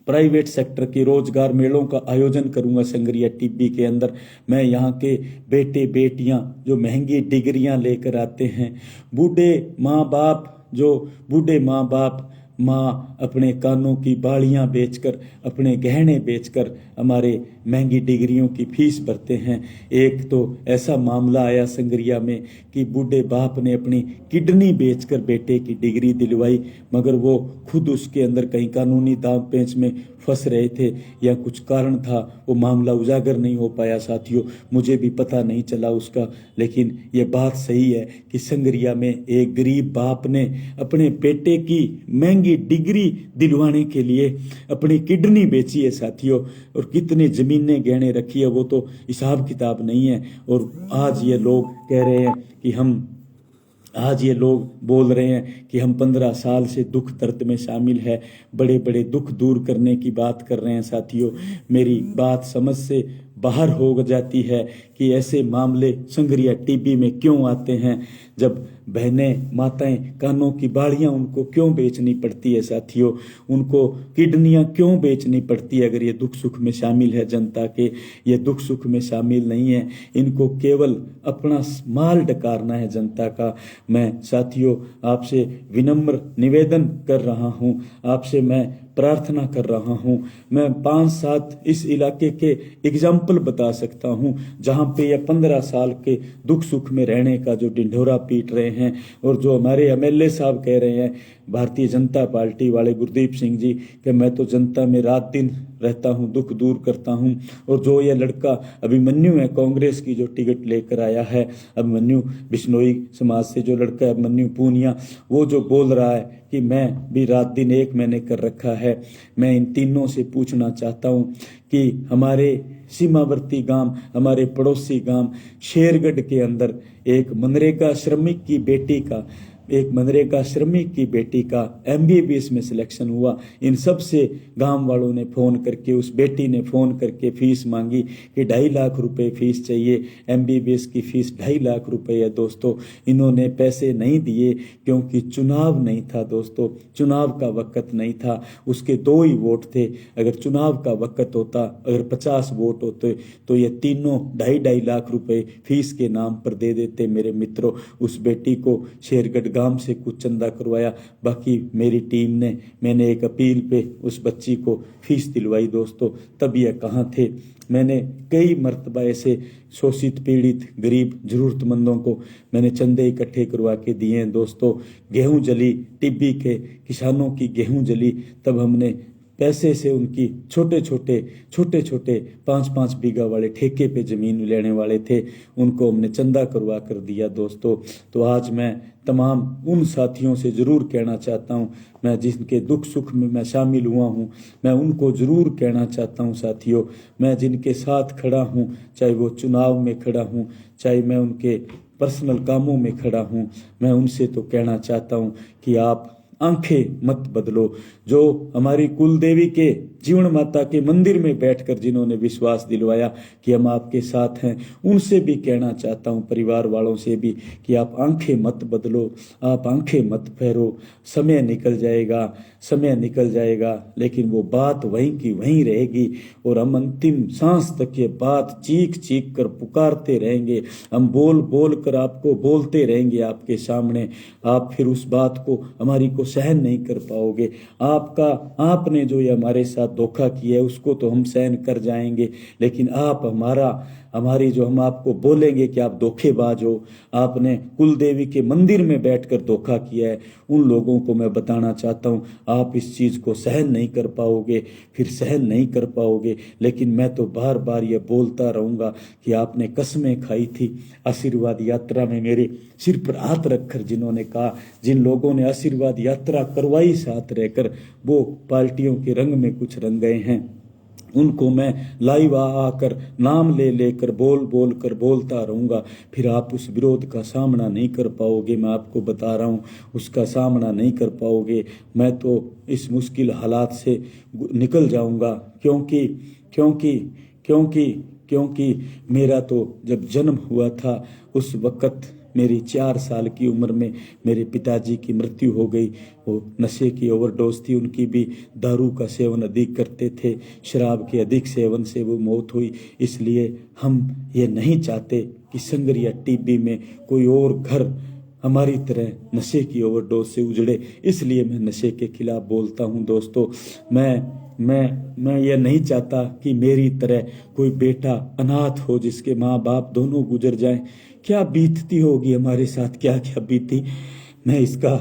प्राइवेट सेक्टर के रोजगार मेलों का आयोजन करूंगा संगरिया टिब्बी के अंदर। मैं यहाँ के बेटे बेटियां जो महंगी डिग्रियां लेकर आते हैं, बूढ़े माँ बाप माँ अपने कानों की बालियां बेचकर, अपने गहने बेचकर हमारे महंगी डिग्रियों की फीस भरते हैं। एक तो ऐसा मामला आया संगरिया में कि बूढ़े बाप ने अपनी किडनी बेचकर बेटे की डिग्री दिलवाई, मगर वो खुद उसके अंदर कहीं कानूनी दांव पेंच में फंस रहे थे या कुछ कारण था, वो मामला उजागर नहीं हो पाया। साथियों, मुझे भी पता नहीं चला उसका, लेकिन ये बात सही है कि संगरिया में एक गरीब बाप ने अपने बेटे की महंगी डिग्री दिलवाने के लिए अपनी किडनी बेची है साथियों, और कितने जमीनें गहने रखी है वो तो हिसाब किताब नहीं है। और आज ये लोग कह रहे हैं कि आज ये लोग बोल रहे हैं कि हम 15 साल से दुख दर्द में शामिल है, बड़े बड़े दुख दूर करने की बात कर रहे हैं। साथियों, मेरी बात समझ से बाहर हो जाती है कि ऐसे मामले संगरिया टिब्बी में क्यों आते हैं, जब बहनें माताएं कानों की बाड़ियां उनको क्यों बेचनी पड़ती है। साथियों, उनको किडनियां क्यों बेचनी पड़ती है अगर ये दुख सुख में शामिल है जनता के? ये दुख सुख में शामिल नहीं है, इनको केवल अपना माल डकारना है जनता का। मैं साथियों आपसे विनम्र निवेदन कर रहा हूं, आपसे मैं प्रार्थना कर रहा हूं। मैं 5-7 इस इलाके के एग्जाम्पल बता सकता हूं जहां पे ये 15 साल के दुख सुख में रहने का जो ढिंढोरा पीट रहे हैं, और जो हमारे एमएलए साहब कह रहे हैं भारतीय जनता पार्टी वाले गुरदीप सिंह जी कि मैं तो जनता में रात दिन रहता हूं, दुख दूर करता हूं। और जो ये लड़का अभिमन्यु है कांग्रेस की जो टिकट लेकर आया है, अभिमन्यु बिश्नोई समाज से जो लड़का है अभिमन्यु पूनिया, वो जो बोल रहा है कि मैं भी रात दिन एक मैंने कर रखा है। मैं इन तीनों से पूछना चाहता हूं कि हमारे सीमावर्ती गांव, हमारे पड़ोसी गांव शेरगढ़ के अंदर एक मनरेगा श्रमिक की बेटी का एमबीबीएस में सिलेक्शन हुआ। इन सब से गांव वालों ने फोन करके, उस बेटी ने फोन करके फीस मांगी कि 2.5 लाख रुपए फीस चाहिए। एमबीबीएस की फीस 2.5 लाख रुपए है दोस्तों। इन्होंने पैसे नहीं दिए क्योंकि चुनाव नहीं था दोस्तों, चुनाव का वक्त नहीं था। उसके 2 ही वोट थे। अगर चुनाव का वक्त होता, अगर 50 वोट होते तो ये तीनों 2.5 लाख रुपए फीस के नाम पर दे देते। मेरे मित्रों, उस बेटी को शेरगढ़ गांव से कुछ चंदा करवाया, बाकी मेरी टीम ने, मैंने एक अपील पे उस बच्ची को फीस दिलवाई दोस्तों। तब ये कहाँ थे? मैंने कई मर्तबा ऐसे शोषित पीड़ित गरीब जरूरतमंदों को मैंने चंदे इकट्ठे करवा के दिए हैं दोस्तों। गेहूं जली, टिब्बी के किसानों की गेहूं जली, तब हमने पैसे से उनकी छोटे छोटे 5-5 बीघा वाले ठेके पे जमीन लेने वाले थे, उनको हमने चंदा करवा कर दिया दोस्तों। तो आज मैं तमाम उन साथियों से जरूर कहना चाहता हूं, मैं जिनके दुख सुख में मैं शामिल हुआ हूं, मैं उनको जरूर कहना चाहता हूं साथियों, मैं जिनके साथ खड़ा हूं, चाहे वो चुनाव में खड़ा हूं, चाहे मैं उनके पर्सनल कामों में खड़ा हूं, मैं उनसे तो कहना चाहता हूं कि आप आंखें मत बदलो। जो हमारी कुल देवी के जीवन माता के मंदिर में बैठकर जिन्होंने विश्वास दिलवाया कि हम आपके साथ हैं, उनसे भी कहना चाहता हूं, परिवार वालों से भी, कि आप आंखें मत बदलो, आप आंखें मत फेरो। समय निकल जाएगा, समय निकल जाएगा, लेकिन वो बात वहीं की वहीं रहेगी और हम अंतिम सांस तक ये बात चीख चीख कर पुकारते रहेंगे। हम बोल बोल कर आपको बोलते रहेंगे आपके सामने। आप फिर उस बात को हमारी को सहन नहीं कर पाओगे। आपने जो ये हमारे साथ धोखा किया है उसको तो हम सहन कर जाएंगे, लेकिन आप हमारी जो हम आपको बोलेंगे कि आप धोखेबाज हो, आपने कुल देवी के मंदिर में बैठकर धोखा किया है, उन लोगों को मैं बताना चाहता हूं आप इस चीज को सहन नहीं कर पाओगे, फिर सहन नहीं कर पाओगे। लेकिन मैं तो बार बार ये बोलता रहूंगा कि आपने कसमें खाई थी आशीर्वाद यात्रा में मेरे सिर पर हाथ रखकर, जिन्होंने कहा, जिन लोगों ने आशीर्वाद यात्रा करवाई साथ रहकर, वो पार्टियों के रंग में कुछ रंग गए हैं, उनको मैं लाइव आकर नाम ले लेकर बोल बोल कर बोलता रहूंगा। फिर आप उस विरोध का सामना नहीं कर पाओगे, मैं आपको बता रहा हूं, उसका सामना नहीं कर पाओगे। मैं तो इस मुश्किल हालात से निकल जाऊंगा, क्योंकि क्योंकि क्योंकि क्योंकि मेरा तो जब जन्म हुआ था उस वक़्त मेरी 4 साल की उम्र में मेरे पिताजी की मृत्यु हो गई। वो नशे की ओवरडोज थी, उनकी भी दारू का सेवन अधिक करते थे, शराब के अधिक सेवन से वो मौत हुई। इसलिए हम ये नहीं चाहते कि संगरिया टीबी में कोई और घर हमारी तरह नशे की ओवरडोज से उजड़े, इसलिए मैं नशे के खिलाफ बोलता हूँ। दोस्तों, मैं ये नहीं चाहता कि मेरी तरह कोई बेटा अनाथ हो जिसके माँ बाप दोनों गुजर जाएं। क्या बीतती होगी हमारे साथ, क्या क्या बीती, मैं इसका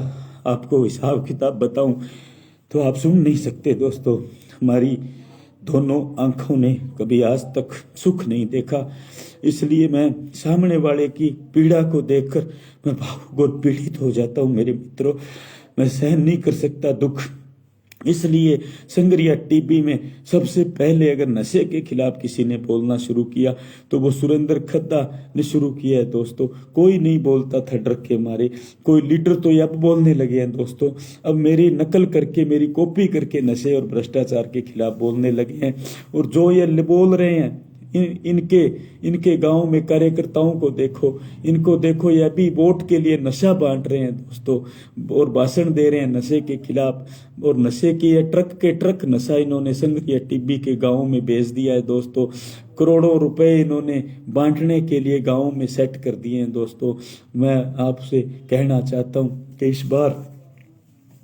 आपको हिसाब किताब बताऊं तो आप सुन नहीं सकते। दोस्तों, हमारी दोनों आंखों ने कभी आज तक सुख नहीं देखा, इसलिए मैं सामने वाले की पीड़ा को देखकर मैं बहुत पीड़ित हो जाता हूं। मेरे मित्रों, मैं सहन नहीं कर सकता दुख, इसलिए संगरिया टीबी में सबसे पहले अगर नशे के खिलाफ किसी ने बोलना शुरू किया तो वो सुरेंद्र खद्दा ने शुरू किया है। दोस्तों, कोई नहीं बोलता था डर के मारे, कोई लीडर तो अब बोलने लगे हैं। दोस्तों, अब मेरी नकल करके, मेरी कॉपी करके नशे और भ्रष्टाचार के खिलाफ बोलने लगे हैं। और जो ये बोल रहे हैं, इनके गांव में कार्यकर्ताओं को देखो, इनको देखो, ये अभी वोट के लिए नशा बांट रहे हैं दोस्तों, और भाषण दे रहे हैं नशे के खिलाफ। और नशे की ये ट्रक के ट्रक नशा इन्होंने संगरिया टीबी के गांव में बेच दिया है। दोस्तों, करोड़ों रुपए इन्होंने बांटने के लिए गांव में सेट कर दिए हैं। दोस्तों, मैं आपसे कहना चाहता हूं कि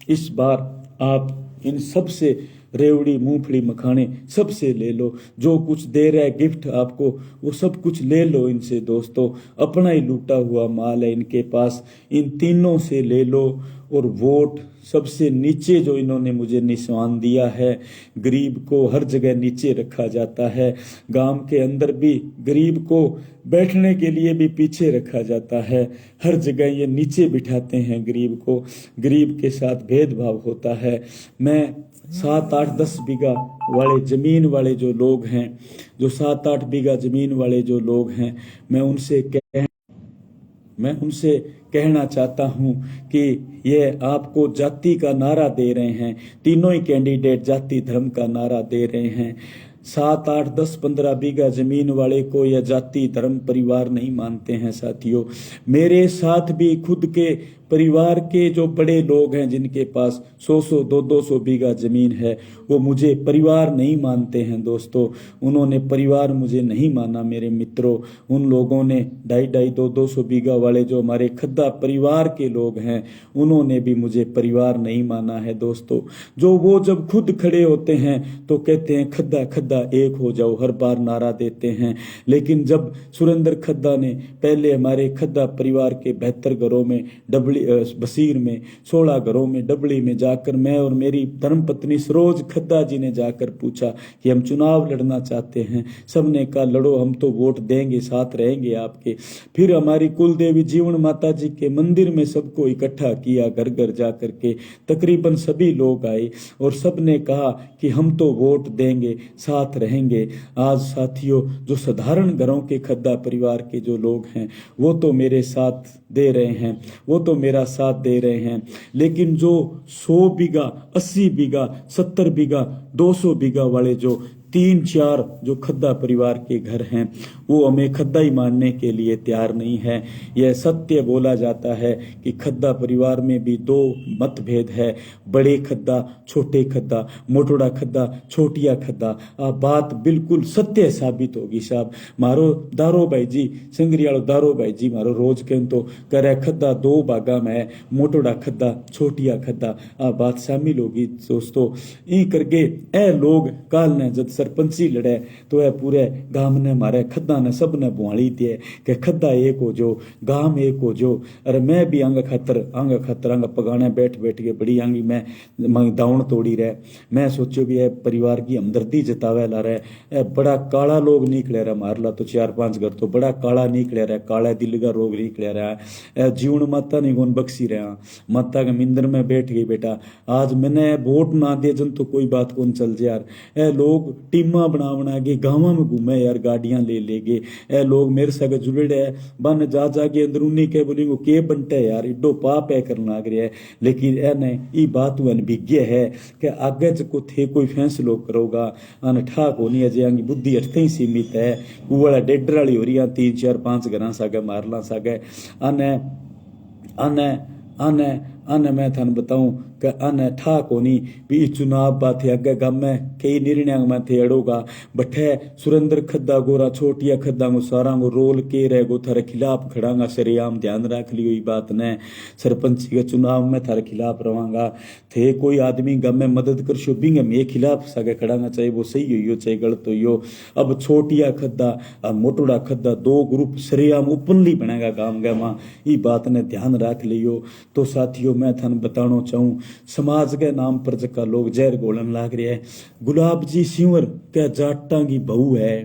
इस बार आप इन सबसे रेवड़ी, मूंगफली, मखाने सबसे ले लो, जो कुछ दे रहा है गिफ्ट आपको, वो सब कुछ ले लो इनसे। दोस्तों, अपना ही लूटा हुआ माल है इनके पास, इन तीनों से ले लो। और वोट सबसे नीचे जो इन्होंने मुझे निशान दिया है, गरीब को हर जगह नीचे रखा जाता है, गांव के अंदर भी गरीब को बैठने के लिए भी पीछे रखा जाता है, हर जगह ये नीचे बिठाते हैं गरीब को, गरीब के साथ भेदभाव होता है। मैं 7, 8, 10 बीघा वाले जमीन वाले जो लोग हैं, जो 7, 8 बीघा जमीन वाले जो लोग हैं, मैं उनसे कहना चाहता हूं कि ये आपको जाति का नारा दे रहे हैं, तीनों ही कैंडिडेट जाति धर्म का नारा दे रहे हैं। 7, 8, 10, 15 बीघा जमीन वाले को यह जाति धर्म परिवार नहीं मानते हैं। साथियों, मेरे साथ भी खुद के परिवार के जो बड़े लोग हैं, जिनके पास 100-100, 200-200 बीघा जमीन है, वो मुझे परिवार नहीं मानते हैं। दोस्तों, उन्होंने परिवार मुझे नहीं माना। मेरे मित्रों, उन लोगों ने 250, 200 बीघा वाले जो हमारे खद्दा परिवार के लोग हैं, उन्होंने भी मुझे परिवार नहीं माना है। दोस्तों, जो वो जब खुद खड़े होते हैं तो कहते हैं खद्दा खद्दा एक हो जाओ, हर बार नारा देते हैं। लेकिन जब सुरेंद्र खद्दा ने पहले हमारे खद्दा परिवार के 72 घरों में बसीर में 16 घरों में डबली में जाकर मैं और मेरी धर्मपत्नी सरोज खद्दा जी ने जाकर पूछा कि हम चुनाव लड़ना चाहते हैं, सबने कहा लड़ो, हम तो वोट देंगे, साथ रहेंगे आपके। फिर हमारी कुल देवी जीवन माता जी के मंदिर में सबको इकट्ठा किया, घर घर जाकर के तकरीबन सभी लोग आए और सबने कहा कि हम तो वोट देंगे, साथ साथ रहेंगे। आज साथियों, जो साधारण घरों के खद्दा परिवार के जो लोग हैं वो तो मेरे साथ दे रहे हैं, वो तो मेरा साथ दे रहे हैं, लेकिन जो 100 बीघा, 80 बीघा, 70 बीघा, 200 बीघा वाले जो 3-4 जो खद्दा परिवार के घर हैं वो हमें खद्दा ही मानने के लिए तैयार नहीं है। यह सत्य बोला जाता है कि खद्दा परिवार में भी 2 मतभेद है, बड़े खद्दा, छोटे खद्दा, मोटोड़ा खद्दा, छोटिया खद्दा। आ बात बिल्कुल सत्य साबित होगी साहब। मारो दारो भाई जी, संगरियालो दारो भाई जी मारो रोज कहन तो करे खद्दा 2 भागा में, मोटोड़ा खद्दा, छोटिया खद्दा। आ बात शामिल होगी दोस्तों। ई करके ए लोग काल ने जब सरपंची लड़े तो यह पूरे गांव ने मारे खद्दा ने सब ने बुआली दिए कि खद्दा एक हो जो, गांव एक हो जो। अरे मैं भी अंग खतर पगाने बैठ के बड़ी आंगी मैं दाउन तोड़ी रहे। मैं सोचो भी परिवार की हमदर्दी जतावे ला रहे। बड़ा काला लोग निकले रहा मारला तो 4-5 घर तो बड़ा काला निकले रहा, काला दिल का रोग निकले रहा। जीवन माता ने गुण बख्शी रहा, माता के मिंदर में बैठ गई बेटा। आज मैंने वोट ना दे जन तो कोई बात कौन चल जाए यार। ए लोग टीमा बना के गाँव में घूमे यार, गाड़ियां ले गए। ए लोग मेरे संग जुड़े है, बन जा के अंदरूनी के बोलेंगे के बनते यार, इड्डो पाप है करना लग रहा है। लेकिन ए ने ई बात अनभिज्ञ है कि आगे को थे कोई फैसलो करोगा अन ठाक होनी है जे बुद्धि अटते ही सीमित है। कुआला डेडर वाली हो रही 3-4-5 घर सागे मारला सागे अने अने अने अने मैं थान बताऊं कि अने ठाक होनी भी चुनाव बात अगे गम में कई निर्णय में थे अड़ोगा बठे सुरेंद्र खद्दा गोरा छोटिया खद्दा गो सारा गो रोल के रह गो थारे खिलाफ खड़ांगा सरेआम ध्यान रख लियो। बात ने सरपंच के चुनाव में थारे खिलाफ रवांगा थे कोई आदमी गम में मदद कर शो बिंग में खिलाफ सगे खड़ांगा, चाहे वो सही हो चाहे गलत हो। अब छोटिया खद्दा मोटोड़ा खद्दा 2 ग्रुप सरेआम ओपनली बनेगा गांव गे मां, ई बात ने ध्यान रख लियो। तो साथियों मैं थान बताना चाहूं समाज के नाम पर जका लोग जहर घोलन लाग रहे हैं। गुलाब जी सिंवर क्या जाटां की बहू है,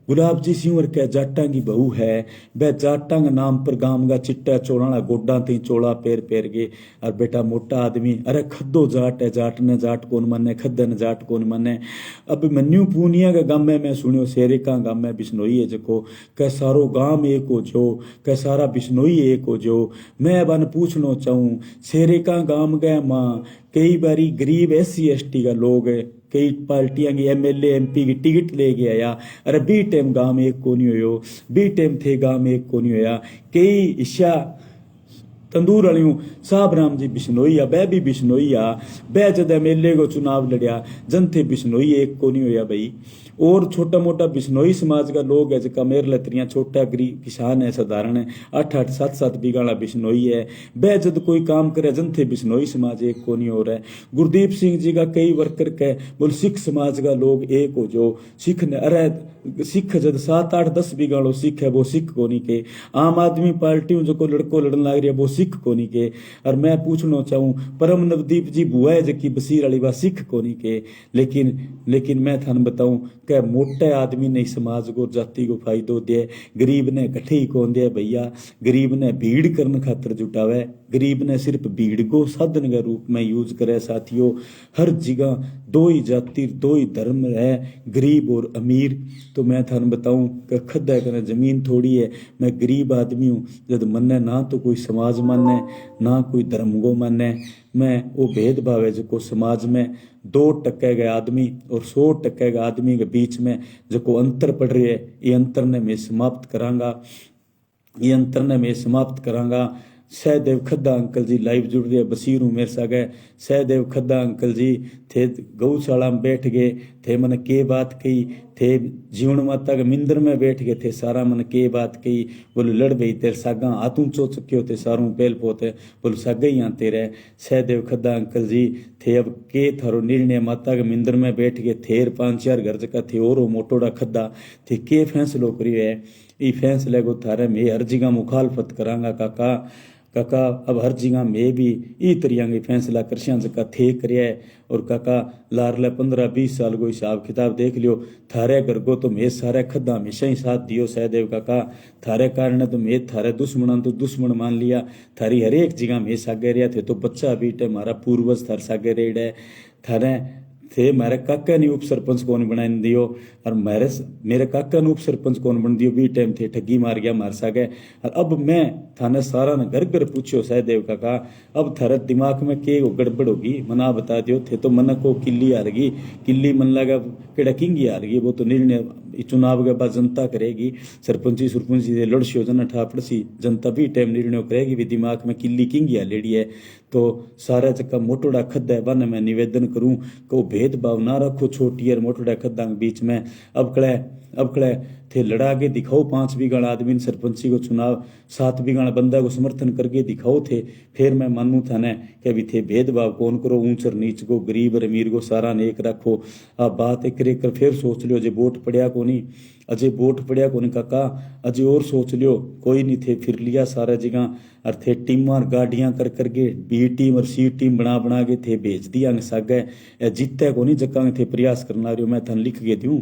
गुलाब जी सिंवर क्या जाटां की बहू है। वह जाटां के नाम पर गांव का चिट्टा चोड़ा गोडा ती चोड़ा पैर गए। और बेटा मोटा आदमी अरे खद्दो जाट है, जाट ने जाट कौन माने, खद्दे ने जाट कौन माने। अब मन्यू पूनिया के गांव में मैं सुनियो शेरे का गांव में बिश्नोई है जको कै सारो गांव एक हो जो, कै सारा बिश्नोई एक हो जो। मैं बन पूछना चाहूँ शेरे का गांव गए माँ कई बारी गरीब SC ST का लोग है, कई पार्टियां की MLA MP की टिकट ले गया या अरे बी टाइम गांव में एक को नहीं होयो, बी टाइम थे गांव में एक को नहीं होया। कई ईशा तंदूर वालियों साहब राम जी बिश्नोई बै भी बिश्नोई बै जद MLA को चुनाव लड़िया जन थे बिश्नोई एक को नहीं होया भाई। और छोटा मोटा बिश्नोई समाज का लोग है जका मेर लतरियां छोटा गरीब किसान है साधारण है 8-8 7-7 बीघा वाला बिश्नोई है। बै जद कोई काम करे जन थे बिश्नोई समाज एक को नहीं हो रहा है। गुरदीप सिंह जी का कई वर्कर कह बोल सिख समाज का लोग एक हो जो, सिख ने अरे सिख जद 7-8-10 बीघा वालों सिख है वो सिख को नहीं के। आम आदमी पार्टी जो लड़को लड़न लग रही है वो सिख को नहीं के। और मैं पूछना चाहूँ परम नवदीप जी बुआ है जकी बसीर वाली बा सिख को नहीं के। लेकिन मैं थान बताऊं कि मोटे आदमी ने समाज को जाति को फायदो दे, गरीब ने कट्ठे ही कौन दे भैया। गरीब ने भीड़ करने खातर जुटावे, गरीब ने सिर्फ भीड़ को साधन के रूप में यूज करे। साथियों हर जगह 2 ही जाति 2 ही धर्म है, गरीब और अमीर। तो मैं थान बताऊं कि खद्दा करने जमीन थोड़ी है। मैं गरीब आदमी हूँ, जब मन्ने ना तो कोई समाज माने ना कोई धर्म को माने। मैं वो भेदभाव है जो समाज में 2% के आदमी और 100% के आदमी के बीच में जो अंतर पड़ रही है, ये अंतर ने मैं समाप्त करांगा, ये अंतर ने मैं समाप्त करांगा। सहदेव खद्दा अंकल जी लाइव जुड़ रहे बसीर हूँ मेरे साथ गए। सहदेव खद्दा अंकल जी थे गौशाला में बैठ गए थे, मन के बात कही थे, जीवन माता के मिंदर में बैठ गए थे, सारा मन के बात कही। बोले लड़ गई तेरे सागा हाथ ऊंचो चुके होते सारू पेल पोते, बोले सागा ही आते रहे। सहदेव खद्दा अंकल जी थे अब के थारो निर्णय माता के मिंदर में बैठ गए थे, 5-4 घर जगह थे और मोटोड़ा खद्दा थे के फैसलो करियो है। ई फैसले को थारे में हर जगह मुखालफत करांगा काका। अब हर जगह में भी ई तरिया की फैसला करशिया जका थे करिया है। और काका लारले 15-20 साल को हिसाब किताब देख लियो, थारे घर को तो मैं सारे खद्दा हमेशा ही साथ दियो सहदेव काका। थारे कारण तो मैं थारे दुश्मन तो दुश्मन मान लिया, थारी हर एक जगह में सागे रहा थे। तो बच्चा बीटे हमारा पूर्वज थार सागे रेड़ है। थारे थे मेरे काका ने उप सरपंच कौन बना दियो और मेरे काका ने उप सरपंच कौन बन दियो बी टाइम थे ठगी मार गया मार सके। और अब मैं थाने सारा ने घर घर पूछो सहदेव काका अब थारे दिमाग में के गड़बड़ होगी मना बता दियो थे तो मन को किल्ली हारगी किल्ली मन लगा केड़ा किंगी हारगी वो तो निर्णय चुनाव के बाद जनता करेगी सरपंची सुरपंची से लड़सी जना ठापड़सी जनता भी टाइम निर्णय करेगी भी दिमाग में किल्ली किंगी हालेड़ी है। तो सारा चक्का मोटोड़ा खद्दा है बन मैं निवेदन करूं को भेदभाव ना रखो छोटी और मोटोड़ा खद्दा के बीच में। अब कड़े थे लड़ा के दिखाओ 5 बीघा आदमी सरपंची को चुनाव 7 बीघा बंदा को समर्थन करके दिखाओ थे फिर मैं मानू था ने कि भी थे भेदभाव कौन करो ऊंच और नीच को गरीब और अमीर को सारा ने एक रखो। आप बात एक कर फिर सोच लियो जे वोट पड़िया को नहीं अजय वोट पड़िया को नहीं काका अजय और सोच लियो कोई नहीं थे फिर लिया सारा जगह और थे टीम और गाड़ियां कर करके बी टीम और सी टीम बना के थे भेज दिया सागे जीते को नहीं जगह थे प्रयास करना रही मैं थन लिख के दूं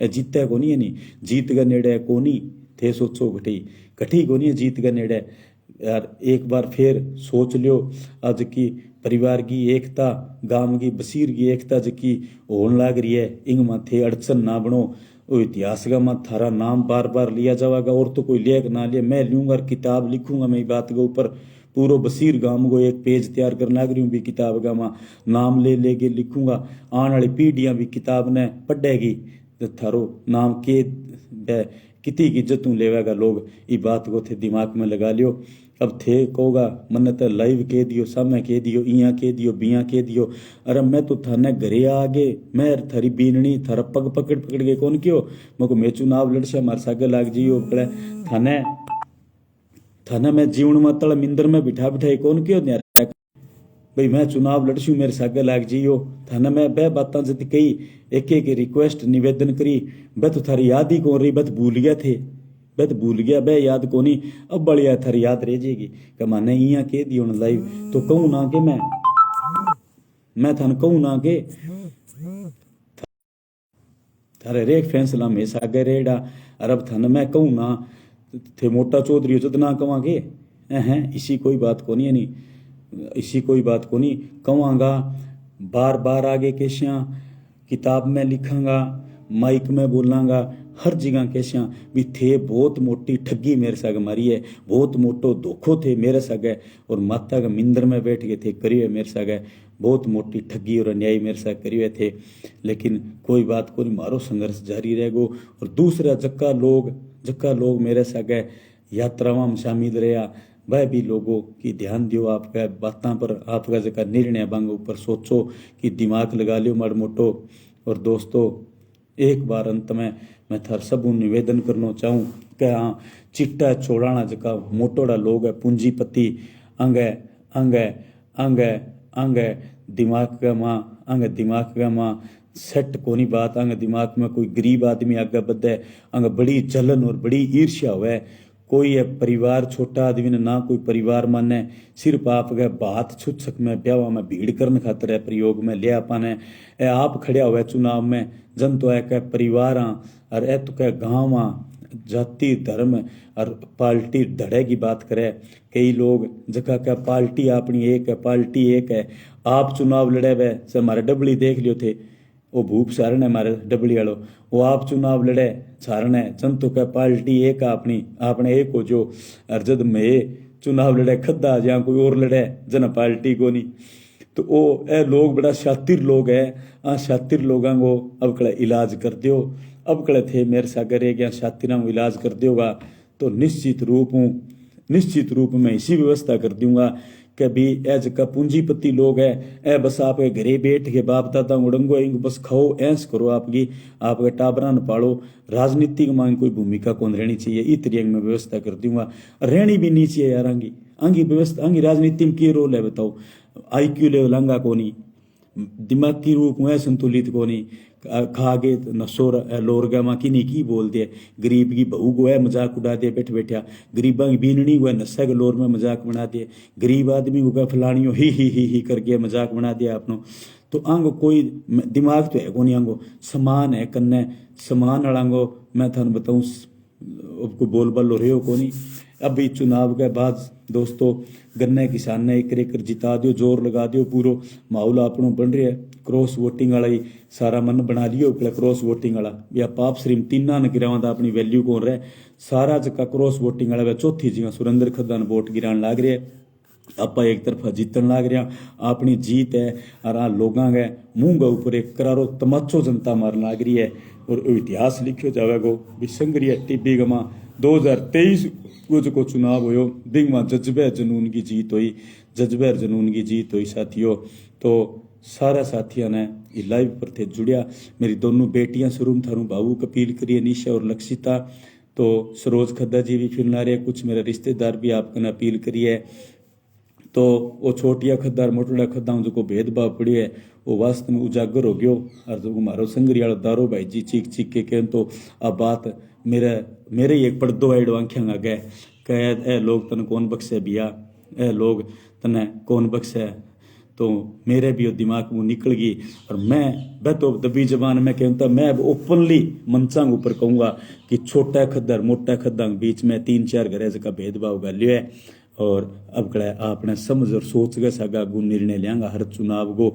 जीते को नहीं जीत का नेड़े को नहीं थे सोचो घटी को नहीं जीत का नेड़े यार एक बार फिर सोच लियो आज की परिवार की एकता गांव की बसीर की एकता जकी होने लग रही है इंग माथे अड़चन ना बनो वो इतिहास का मत थारा नाम बार बार लिया जाएगा और तो कोई लेख ना लिया मैं लूंगा और किताब लिखूंगा मैं बात के ऊपर पूरा बसीर गांव को एक पेज तैयार करना लग रही हूँ भी किताब का मैं नाम ले के लिखूंगा आने वाली पीढ़ियां भी किताब ने पढ़ेगी तो थारो नाम के कितनी इज्जत लेवेगा लोग ये बात को थे दिमाग में लगा लियो। अब थे कहोगा मन तो लाइव कह दियो सामने कह दियो इया कह दियो बिया कह दियो अरे मैं तो थाने घरे आगे मैं थारी बीननी थारा पग पकड़ के कौन क्यों मको मैं चुनाव लड़सा मार सागे लाग जियो थाने मैं जीवन में तल मिंदर में बिठा कौन क्यों भाई मैं चुनाव लड़सू मेरे सागे लाग जियो थाने मैं बह बात जब कही एक रिक्वेस्ट निवेदन करी बह तो थारी याद ही कौन रही बह भूल गया थे बह भूल गया बह याद को नहीं अब बढ़िया थारी याद रह जाएगी कि माने इया कह दियो लाइव तो कहूँ ना के मैं थान कहूँ ना के थारे रेख फैसला में सागे रेड़ा अरब थान मैं कहूँ ना थे मोटा चौधरी जद ना कवांगे हैं इसी कोई बात को नहीं इसी कोई बात को नहीं कहूँगा बार बार आगे कैसियाँ किताब में लिखांगा माइक में बोलांगा हर जगह कैसियाँ भी थे बहुत मोटी ठगी मेरे साग मारी है बहुत मोटो धोखो थे मेरे साग और माता का मिंदर में बैठ गए थे करिए मेरे साग बहुत मोटी ठगी और अन्याय मेरे साथ करिए थे लेकिन कोई बात को नहीं मारो संघर्ष जारी रहेगो। और दूसरा जक्का लोग मेरे साग यात्राओं में शामिल रहा वह भी लोगों की ध्यान दियो आपका बातों पर आपका जगह निर्णय बांग ऊपर सोचो कि दिमाग लगा लियो माड़ मोटो। और दोस्तों एक बार अंत में मैं थार सबू निवेदन करना चाहूँ कि हाँ चिट्टा चोड़ाना जका मोटोड़ा लोग है पूंजीपति अंग दिमाग का माँ सेट कोनी बात अंग दिमाग में कोई गरीब आदमी आगे बढ़े अंग बड़ी जलन और बड़ी ईर्ष्या हुए कोई है परिवार छोटा आदमी ने ना कोई परिवार माने सिर्फ आप गए बात छुट सक में ब्याह में भीड़ करने खातर है प्रयोग में ले पाने ए आप खड़िया हुआ चुनाव में जन तो है कह परिवार और ए तो कह गाँव जाति धर्म और पार्टी धड़े की बात करे कई लोग जगह क्या पार्टी अपनी एक है आप चुनाव लड़े वे सर हमारे डबली देख लियो थे वो भूप सारण है हमारे डबली वालों वो आप चुनाव लड़े सारण है जंतु का पार्टी एक अपनी आपने एक हो जो अर्जद में चुनाव लड़े खद्दा जहाँ कोई और लड़े जन पार्टी को नहीं तो वो ए लोग बड़ा शातिर लोग है शातिर लोगों को अब कड़ा इलाज कर दियो अब कड़े थे मेरे सागर एक शातिरा में इलाज कर दियोगा तो निश्चित रूप में इसी व्यवस्था कर दूंगा कि भी ए जगह पूंजीपति लोग है ए बस आप घरे बैठ के बाप दादा उड़ंगो इंग बस खाओ ऐस करो आपके टाबरा न पालो राजनीतिक मांग कोई भूमिका कौन रहनी चाहिए इस तरीके में व्यवस्था कर दूंगा रहनी भी नहीं चाहिए यार आंगी व्यवस्था आंगी राजनीति में क्या रोल है बताओ IQ लेवल अंगा को नहीं दिमागी रूप में संतुलित को नहीं खागे नशो लोरगा माँ की नहीं की बोल दिए गरीब की बहू को है मजाक उड़ा दिया बैठा गरीबा की बीननी को है नशा के लोर में मजाक बना दिए गरीब आदमी को कह फलानियों ही करके मजाक बना दिया आपनो तो आंगो कोई दिमाग तो है को नहीं आंगो समान है कन्ने समान अड़ांगो मैं थान बताऊँ कोई बोल बल रहे हो को नहीं अभी चुनाव के बाद दोस्तों गन्ने किसान ने एक जिता दियो, जोर लगा दियो, पूरो माहौल अपनों बन रहा है। क्रॉस वोटिंग वाला ही सारा मन बना लियो, क्रॉस वोटिंग वाला या पाप श्रीम तीना ने गिरावा दा अपनी वैल्यू कौन रहा सारा जगह क्रॉस वोटिंग वाला चौथी जगह सुरेंद्र खद्दा ने वोट गिरान लाग रहे है। आप एक तरफा जीतन लाग रहा, अपनी जीत है और आ लोगों के मुंह के ऊपर एक करारो तमाचो जनता मारन लाग रही है। और इतिहास लिखियो जावेगो भी संग्रिया टीबी गमा 2023 को चुनाव होयो बिंग वहां जज्बे जुनून की जीत हुई, जज्बे जुनून की जीत हुई साथियों। तो सारा साथियों ने लाइव पर थे जुड़िया, मेरी दोनों बेटियां शुरू थारू भावू अपील करिए, निशा और लक्षिता। तो सरोज खद्दा जी भी फिर रहे, कुछ मेरे रिश्तेदार भी आपने अपील करी है। तो वो छोटिया खद्दा और मोटड़ा खद्दा जो भेदभाव पड़ी है वो वास्तव में उजागर हो गयो। और जो मारो संगरी वाला दारो भाई जी चीख चीख के कहन तो अब बात मेरे ही एक पर्दो आइडो आंखें आ गए कह ए लोग तन कौन बख्शे बिया, ए लोग तने कौन बख्शे। तो मेरे भी दिमाग में निकल गई और मैं तो दबी जबान में कहता मैं अब ओपनली मंचांग ऊपर कहूँगा कि छोटा खद्दर मोटा खद्दा बीच में 3-4 घरे का भेदभाव गालियो है। और अब कड़ा आपने समझ और सोच गए सगा गु निर्णय लियांगा हर चुनाव को,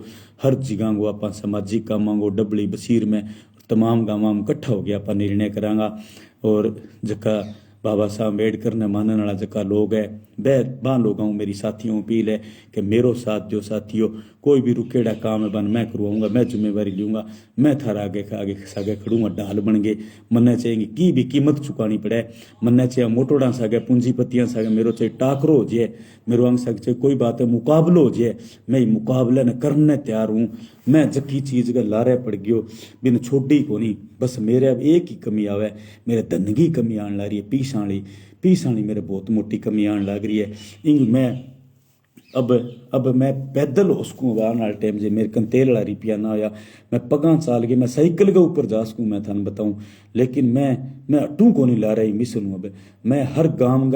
हर जगह को आप सामाजिक कामों को डबली बसीर में तमाम गाँव में इकट्ठा हो गया आप निर्णय करांगा। और जका बाबा साहब अम्बेडकर ने मानने वाला जका लोग है बह लोगों मेरी साथियों अपील है कि मेरो साथ दो साथियों, कोई भी रुकेड़ा काम है बन मैं करवाऊंगा, मैं जिम्मेवारी लूँगा, मैं थारा आगे सागे खड़ूंगा, ढाल बन गए। मन्ने चाहिए की भी कीमत चुकानी पड़े, मन्ने चाहिए मोटोड़ा सागे पूंजीपतियाँ सागे मेरो चाहिए टाकरो हो जाए, मेरो अंग सागे चाहिए कोई बात है मुकाबलो हो जाए, मैं मुकाबले न करने तैयार हूँ। मैं जकी चीज़ का लारे पड़ गयो बिन छोड़ी को नहीं, बस मेरे अब एक ही कमी आवे, मेरे धन की कमी आने लग रही है, पीसाणी मेरे बहुत मोटी कमी आने लग रही है। इंग मैं अब मैं पैदल उसको आने वाले टाइम से मेरे कन तेल वाला रिपिया ना होया, मैं पगा चाल के मैं साइकिल के ऊपर जा सकूँ मैं थान बताऊँ, लेकिन मैं अटू को नहीं ला रही मिशन हूँ। अब मैं हर गांव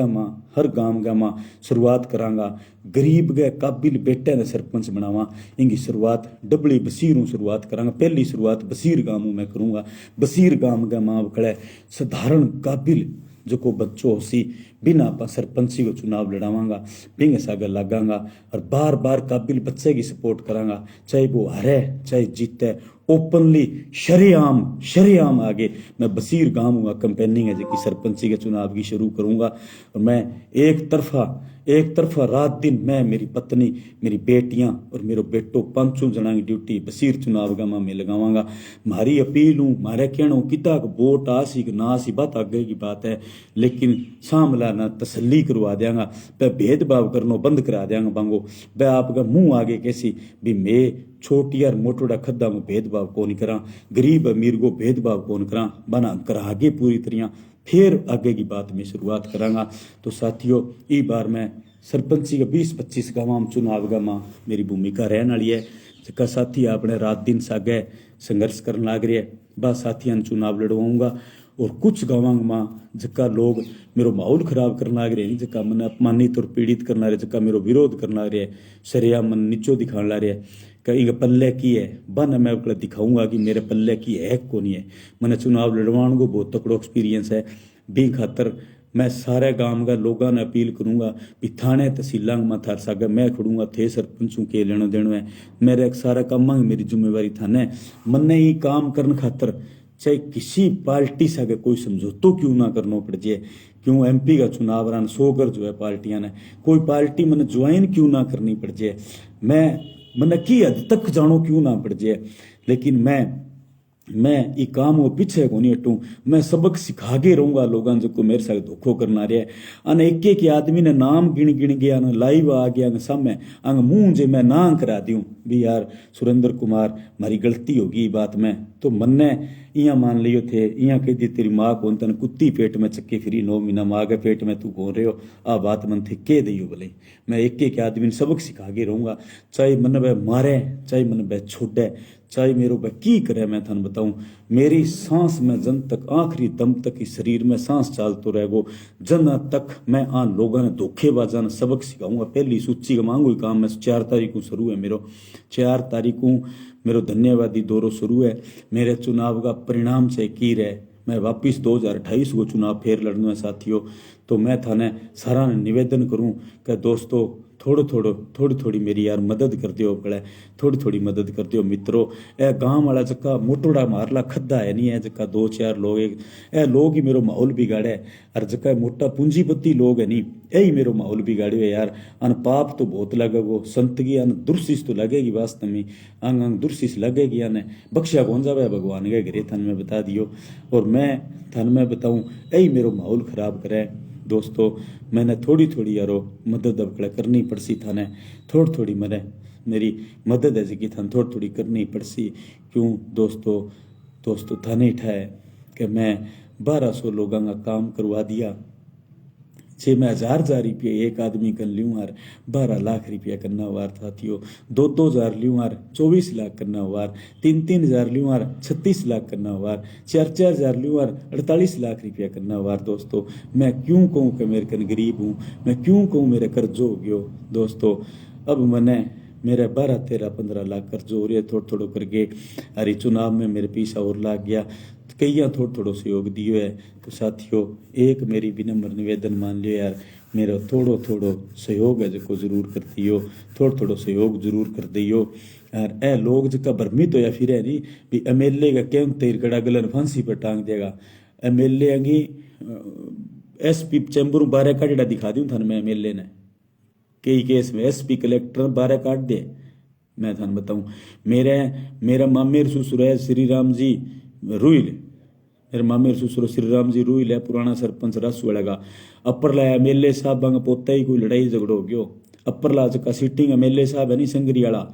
गा माँ शुरुआत करांगा, गरीब गए काबिल बेटे ने सरपंच बनावा, इनकी शुरुआत डबली बसीर शुरुआत करांगा। पहली शुरुआत बसीर गाँव में करूँगा, बसीर गाँव का माँ खड़े साधारण काबिल जो को बच्चों होसी बिना आप सरपंची को चुनाव लड़ावांगा, बिंग सागर लगांगा और बार बार काबिल बच्चे की सपोर्ट करांगा, चाहे वो हारे चाहे जीते, ओपनली शरेआम आगे मैं बसीर गाँव कंपेनिंग है जो सरपंची के चुनाव की शुरू करूंगा। और मैं एक तरफा रात दिन मैं मेरी पत्नी मेरी बेटियां और मेरे बेटो 5 जना की ड्यूटी बसीर चुनाव गामा में लगावांगा। मारी अपील हूँ मारे कहना किता वोट आसी कि ना आसी बात आगे की बात है, लेकिन सामला ना तसल्ली करवा देंगा, वह भेदभाव करना बंद करा देंगा बांगो, वह आपका मुंह आगे कैसी भी मैं छोटी और मोटोड़ा खद्दा में भेदभाव कौन करा, गरीब अमीर को भेदभाव कौन करा, बना कर आगे पूरी तरह फिर आगे की बात में शुरुआत करांगा। तो साथियों ई बार मैं सरपंची का 20-25 गाँव चुनाव गाँव मेरी भूमिका रहने वाली है। जका साथी आपने रात दिन सागे संघर्ष करने लग रहे बस साथियों चुनाव लड़वाऊंगा। और कुछ गाँव में जका लोग मेरो माहौल खराब करना लग रहे, जका मन अपमानित और पीड़ित करना रहे, जका मेरो विरोध करना लग रहे, सरिया मन नीचो दिखाने लग रहे, कहीं पल्ले की है बन मैं उकला दिखाऊंगा कि मेरे पल्ले की है को नहीं है। मैंने चुनाव लड़वाने को बहुत तकड़ो एक्सपीरियंस है, भी खातर मैं सारे गांव का लोगों ने अपील करूंगा कि थाने तहसीलों में थार सागर मैं खड़ूंगा, थे सरपंचों के लेना देना है, मेरे सारा काम मेरी जिम्मेवारी थाने मन्ने ही काम करने खातर चाहे किसी पार्टी से कोई समझौतो क्यों ना करना पड़ जाए, क्यों एमपी का चुनाव रान 100 कर जो है पार्टियां ने कोई पार्टी मैंने ज्वाइन क्यों ना करनी पड़ जाए, मैंने की हद तक जानो क्यों ना पड़ जाए, लेकिन मैं ये काम वो पीछे को नहीं हटूं, मैं सबक सिखा के रहूंगा लोगों जो को मेरे साथ धोखो करना रहा है। अन एक आदमी ने नाम गिन गया न लाइव आ गया सामने अंग मुंह जे मैं ना करा दूं भी यार सुरेंद्र कुमार मारी गलती होगी बात में, तो मन्ने इं मान लियो थे इं कह दी तेरी माँ कौन तन कुत्ती पेट में चक्के फिरी 9 महीना माँ के पेट में तू कौन रहे हो, आ बात मन थे कह दियो भले। मैं एक आदमी ने सबक सिखा के रहूंगा, चाहे मन वह मारे चाहे मन वह छोड़े चाहे मेरो वह की करे, मैं थान बताऊं मेरी सांस में जन तक आखिरी दम तक इस शरीर में सांस चालतो रहेगो, जन तक मैं आन लोगों ने धोखेबाजा ने सबक सिखाऊंगा। पहली सूची का मांगू काम में 4 तारीख को शुरू है मेरो, 4 तारीख को मेरो धन्यवादी दौरो शुरू है। मेरे चुनाव का परिणाम से की रहे मैं वापिस 2028 को चुनाव फेर लड़ना है साथियों। तो मैं थाने सारा ने निवेदन करूं कि दोस्तों थोड़ी थोड़ी मेरी यार मदद कर दियो पड़े, थोड़ी मदद कर दियो मित्रों। ए गांव वाला जक्का मोटोड़ा मारला खद्दा है नहीं है, जक्का 2-4 लोग ए लोग ही मेरो माहौल बिगाड़े, और जक्का मोटा पूंजीपति लोग है नहीं, यही मेरो माहौल बिगाड़े है यार। अन पाप तो बहुत लगेगो, संतगी अन दुर्शिस तो लगेगी, वास्तव में अंग अंग दुर्शिस लगेगी, अन बख्शा कौन जावे भगवान के घरे, थन में बता दियो। और मैं थन में बताऊं यही मेरो माहौल खराब करे दोस्तों। मैंने थोड़ी यारो मदद अब करनी पड़सी, थाने थोड़ी मेरी मदद है जी थाने थोड़ी करनी पड़सी। क्यों दोस्तों थाने ठाए कि मैं 1200 लोगों का काम करवा दिया, 6 में 1000 रुपये एक आदमी कर लूँ यार, 12 लाख रुपया करना वार था थियो, 2-2 लूँ यार, 24 लाख करना वार, 3-3 लूँ यार, 36 लाख करना वार, 4-4 लूँ यार, 48 लाख रुपया करना वार। दोस्तों मैं क्यों कहूँ कि मेरे कन गरीब हूँ, मैं क्यों कहूँ मेरे कर्जो हो गयो दोस्तों। अब मैंने मेरे 12-13-15 लाख कर्जो हो रहे थोड़ो करके, अरे चुनाव में मेरे पीछा और लाग गया, कई थोड़ो सहयोग दियो है। तो साथियों एक मेरी विनम्र निवेदन मान लियो यार, मेरा थोड़ो सहयोग है जो जरूर कर दियो, थोड़ो सहयोग जरूर कर दियो यार। ए लोग जका भ्रमित होया फिर है नहीं भी एमएलए का केम तेर कड़ा गलन फांसी पर टांग देगा, एमएलए आगे एसपी चैम्बर 12 काटा दिखा दूं थाने में, एमएलए ने कई केस में एसपी कलेक्टर 12 काट दे। मैं थाने बताऊं मेरा मामेर ससुर है श्री राम जी रूइल, मेरे मामेर ससुर श्री राम जी रूइल है, पुराना सरपंच रासूवाड़ा का। अपर ला एमएलए साहब बांग पोता ही कोई लड़ाई झगड़ो हो गयो, अपर ला का सीटिंग एमएलए साहब है नहीं संगरियाला,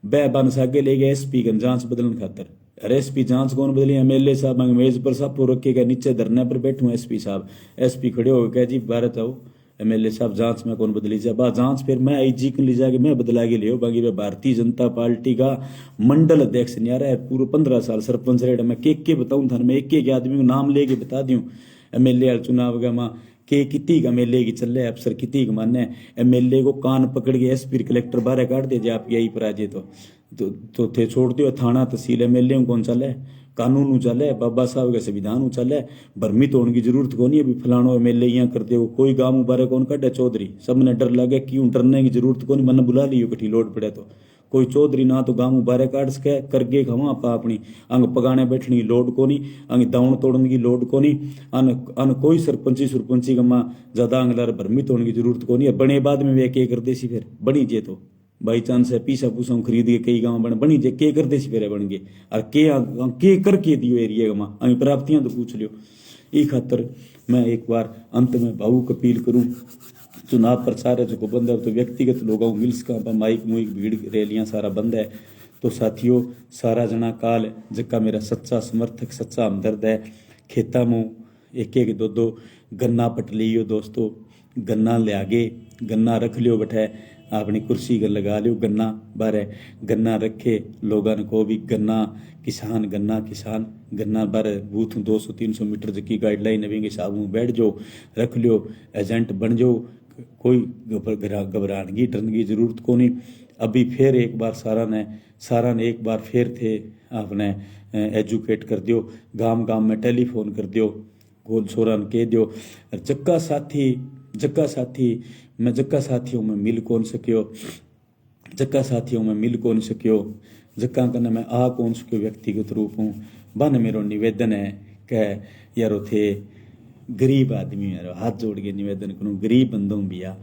बह बन सागे ले गए एसपी का जांच बदलन खातर। अरे एसपी जांच कौन बदली, एमएलए साहब बांग मेज पर साहब रखे का नीचे धरने पर बैठू एसपी साहब, एसपी खड़े हो गए जी भारत आओ एमएलए साहब जांच में कौन बदली जा, बा जांच फिर मैं आईजी को ले जाके मैं बदला के लियो। बाकी भारतीय जनता पार्टी का मंडल अध्यक्ष नहीं आ रहा है, पूरे 15 साल सरपंच रहे, मैं के बताऊं था, मैं एक आदमी को नाम लेके बता दूं। एमएलए चुनाव का मां के किती का एमएलए की चल रहे अफसर किती का माने, एमएलए को कान पकड़ के एसपी कलेक्टर 12 काट दे जे आप यही पर आ जाए तो थे छोड़ दियो। थाना तहसील एमएलए कौन चले, कानून चले, बाबा साहब के संविधान चले, भ्रमित होने की जरूरत को नहीं। अभी फलानो एमएलए यहाँ करते हो, कोई गांव मुबारक कौन काटे चौधरी, सबने डर लगे, क्यों डरने की जरूरत को नहीं, मन बुला लियो कठी लोड पड़े तो कोई चौधरी ना तो गांव मुबारक काट सके करके खवा आपा अपनी अंग पगाने बैठने की लोड को नहीं, अंग दाउन तोड़ने की लोड को नहीं, अन कोई सरपंची का माँ ज्यादा अंगलार भ्रमित होने की जरूरत को नहीं है। बने बाद में वे के कर देसी फिर बनी जे तो बाई चांस है पीसा पूसा खरीद के कई गांव बनी जे के कर देसी फिर बन गए और के करके दियो एरिया का माँ अंग प्राप्तियां तो पूछ लियो। ई खातर मैं एक बार अंत में भावुक अपील करूं, चुनाव प्रचार है जो बंद है तो व्यक्तिगत लोगों मिल्स का माइक मुइक भीड़ रैलियां सारा बंद है। तो साथियों सारा जना काल जक्का मेरा सच्चा समर्थक सच्चा हमदर्द है, खेता मुँह एक 2-2 गन्ना पट लियो दोस्तों, गन्ना ले आगे गन्ना रख लियो बैठे अपनी कुर्सी का लगा लियो, गन्ना बारे गन्ना रखे लोगों को भी गन्ना किसान गन्ना बारे बूथ 200-300 मीटर जकी गाइडलाइन नवी हिसाब में बैठ जाओ, रख लियो एजेंट बन जाओ, कोई घबराने डरने की जरूरत को नहीं। अभी फिर एक बार सारा ने एक बार फिर थे आपने एजुकेट कर दियो, गांव में टेलीफोन कर दियो, गोल छोरान कह दियो, जक्का साथी मैं जक्का साथियों में मिल कौन सकियो, जक्का कने मैं आ कौन सकियो व्यक्तिगत रूप हूँ। बन मेरो निवेदन है कि यारो थे गरीब आदमी यारो हाथ जोड़ के निवेदन करूँ, गरीब बंदों भैया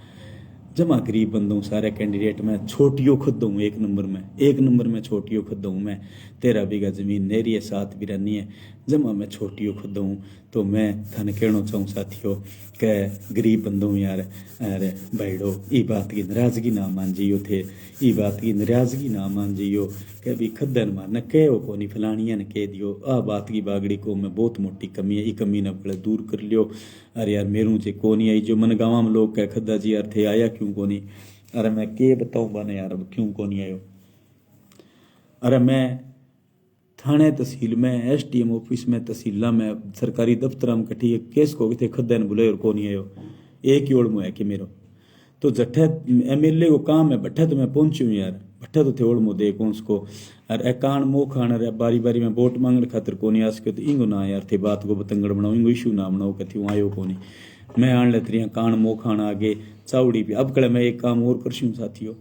जमा गरीब बंदों सारे कैंडिडेट में छोटियों खुद हूँ, एक नंबर में छोटियों खुद हूँ मैं, 13 बीघा जमीन नेरी है, 7 बिरानी है, जमा मैं छोटियों खुद हूँ। तो मैं थाने कहना चाहूँ साथियों के गरीब बंदों यार अरे भाईडो ई बात की नाराजगी ना मान जियो थे, ई बात की नाराजगी ना मान जियो कि भी खद्दन मारना कहो को नहीं फलानिया ने कह दियो, आ बात की बागड़ी को मैं बहुत मोटी कमी है, ई कमी ना पड़े दूर कर लियो। अरे यार मेरू से को नहीं आई जो मन गाँव में लोग कह खद्दा जी यार थे आया क्यों को नहीं, अरे मैं के बताऊँ बने यार अब क्यों को नहीं आयो। अरे मैं थाने तहसील में एसडीएम ऑफिस में तहसीला में सरकारी दफ्तर में कठी केस को थे खद्दे ने बुलाए और को नहीं आयो, एक ही ओड़ में है कि मेरो तो जट्ठे एमएलए को काम है बट्ठे तो मैं पहुंची हूँ यार, बट्ठे तो थे ओड़ मो दे कौन को अरे कान मोह खान अरे बारी में वोट मांगने खातिर को नहीं आ सके तो इंगो ना यार थे बात को बतंगड़ बनाओ, इंगो इशू ना बनाओ कथी आयो को नहीं। मैं आन लतरियाँ कान मुँह खाना आगे चावड़ी भी। अब कल मैं एक काम और करशूँ साथियों,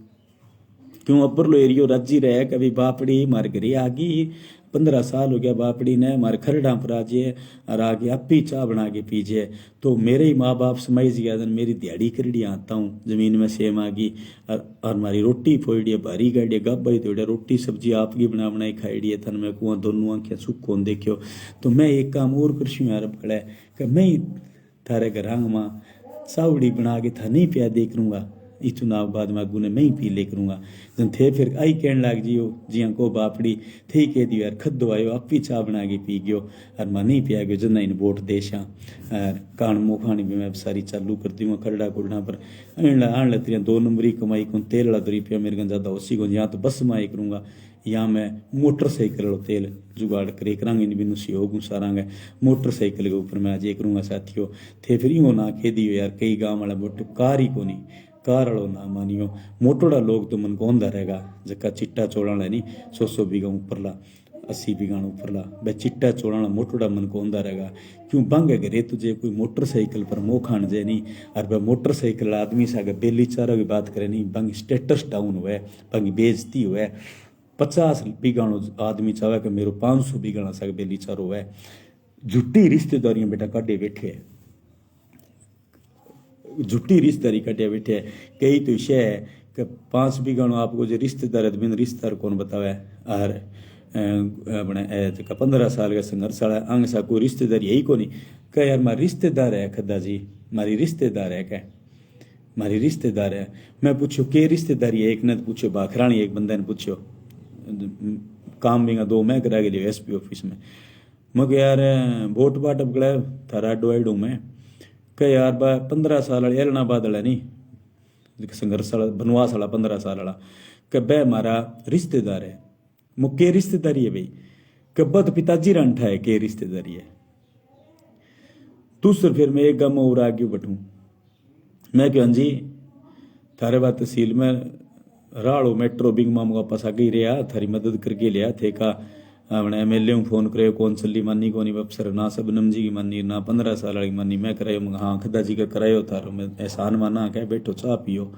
क्यों अपर लो एरियो राजी रहे कभी बापड़ी मार घरे आ गई 15 साल हो गया बापड़ी ने मारे खरड़ा पर आ जाए और आगे आप ही चाह बना के पीजिए। तो मेरे ही माँ बाप समझ गया मेरी दिहाड़ी करड़ी आता हूँ जमीन में सेम आ गई और हमारी रोटी फोड़ी है भारी गाड़ी गब्बाई तोड़े रोटी सब्जी आपकी बना बनाई खाई है थन में कुआं दोनों आंखें सुख कौन देखियो। तो मैं एक काम और करशूँ यार अब खड़ा कि मैं ही थारे घर माँ चावड़ी बना के था नहीं पिया देख लूँगा इस चुनाव बाद में अगू ने मैं ही पी ले करूँगा। जन थे फिर आई कहने लाग जियो जिया को बापड़ी थे कह दियो यार खदो आयो आप ही चाह बना के पी गयो और मैं नहीं पिया गयो जना इन वोट देशा और कान मुँह खानी भी मैं सारी चालू कर दूँगा खरड़ा कुरड़ा पर आन लतरियाँ 2 नंबरी कमाई को तेल वाला 2 रुपया मेरे को ज़्यादा उसी को यहाँ तो बस में करूँगा या मैं मोटरसाइकिल वाला तेल जुगाड़ करे करांगे नहीं बिनु सहयोग सारांगे मोटरसाइकिल के ऊपर मैं आज ये करूँगा साथियों। थे फिर यूँ ना कह दियो यार कई गाँव वाला बोट कार ही को नहीं कार वालों ना मानियो मोटोड़ा लोग तो मन को औंधा रहेगा जक्का चिट्टा चोड़ाना नहीं 100 बीघा ऊपरला 80 बीघा ऊपरला भाई चिट्टा चोड़ाना मोटोड़ा मन को औंधा रहेगा। क्यों बंगे घरे तुझे कोई मोटरसाइकिल पर मोह खान जाए नहीं और वह मोटरसाइकिल आदमी से आगे बेली चारा की बात करे नहीं बंग स्टेटस डाउन हुए बंग बेइज्जती हुए 50 बीघा आदमी चाहे कि मेरे 500 बीघा सा बेली चारो हुए। झूठी रिश्तेदारियां बेटा काटे बैठे है झूठी रिश्तेदारी कटे बैठे है। कई तो विषय है कि 5 बीघा आपको जो रिश्तेदार है बिन रिश्तेदार कौन बतावे और अपने 15 साल का संघर्ष वाला अंग सा कोई रिश्तेदार यही को नहीं कह यार मारी रिश्तेदार है खद्दा जी मारी रिश्तेदार है क्या मारी रिश्तेदार है। मैं पूछो के रिश्तेदारी है एक ने पूछो बाखरानी एक बंदा ने पूछो काम भी 2 मैं करा के लिए SP ऑफिस में मैं यार वोट बाट अब गड़ा थारा डोइड हूँ मैं कह यार 15 साल वाले एलना बाद वाला नहीं संघर्ष वाला बनवास वाला 15 साल वाला कह बह हमारा रिश्तेदार है मुख्य रिश्तेदारी है भाई कब्बा तो पिताजी रंठा है के रिश्तेदारी है दूसर फिर मैं एक गम और आगे बैठूं मैं क्यों जी थारे बात तहसील में राड़ो मेट्रो बिंग मामू का पास आगे ही रहा थारी मदद करके लिया थे का अपने MLA फोन करे कौन चली मानी कौन अफसर ना सबनम जी की मानी ना 15 साल वाली मानी मैं करायो हाँ खदा जी का करायो थारो मैं एहसान माना कह बैठो चाह पियो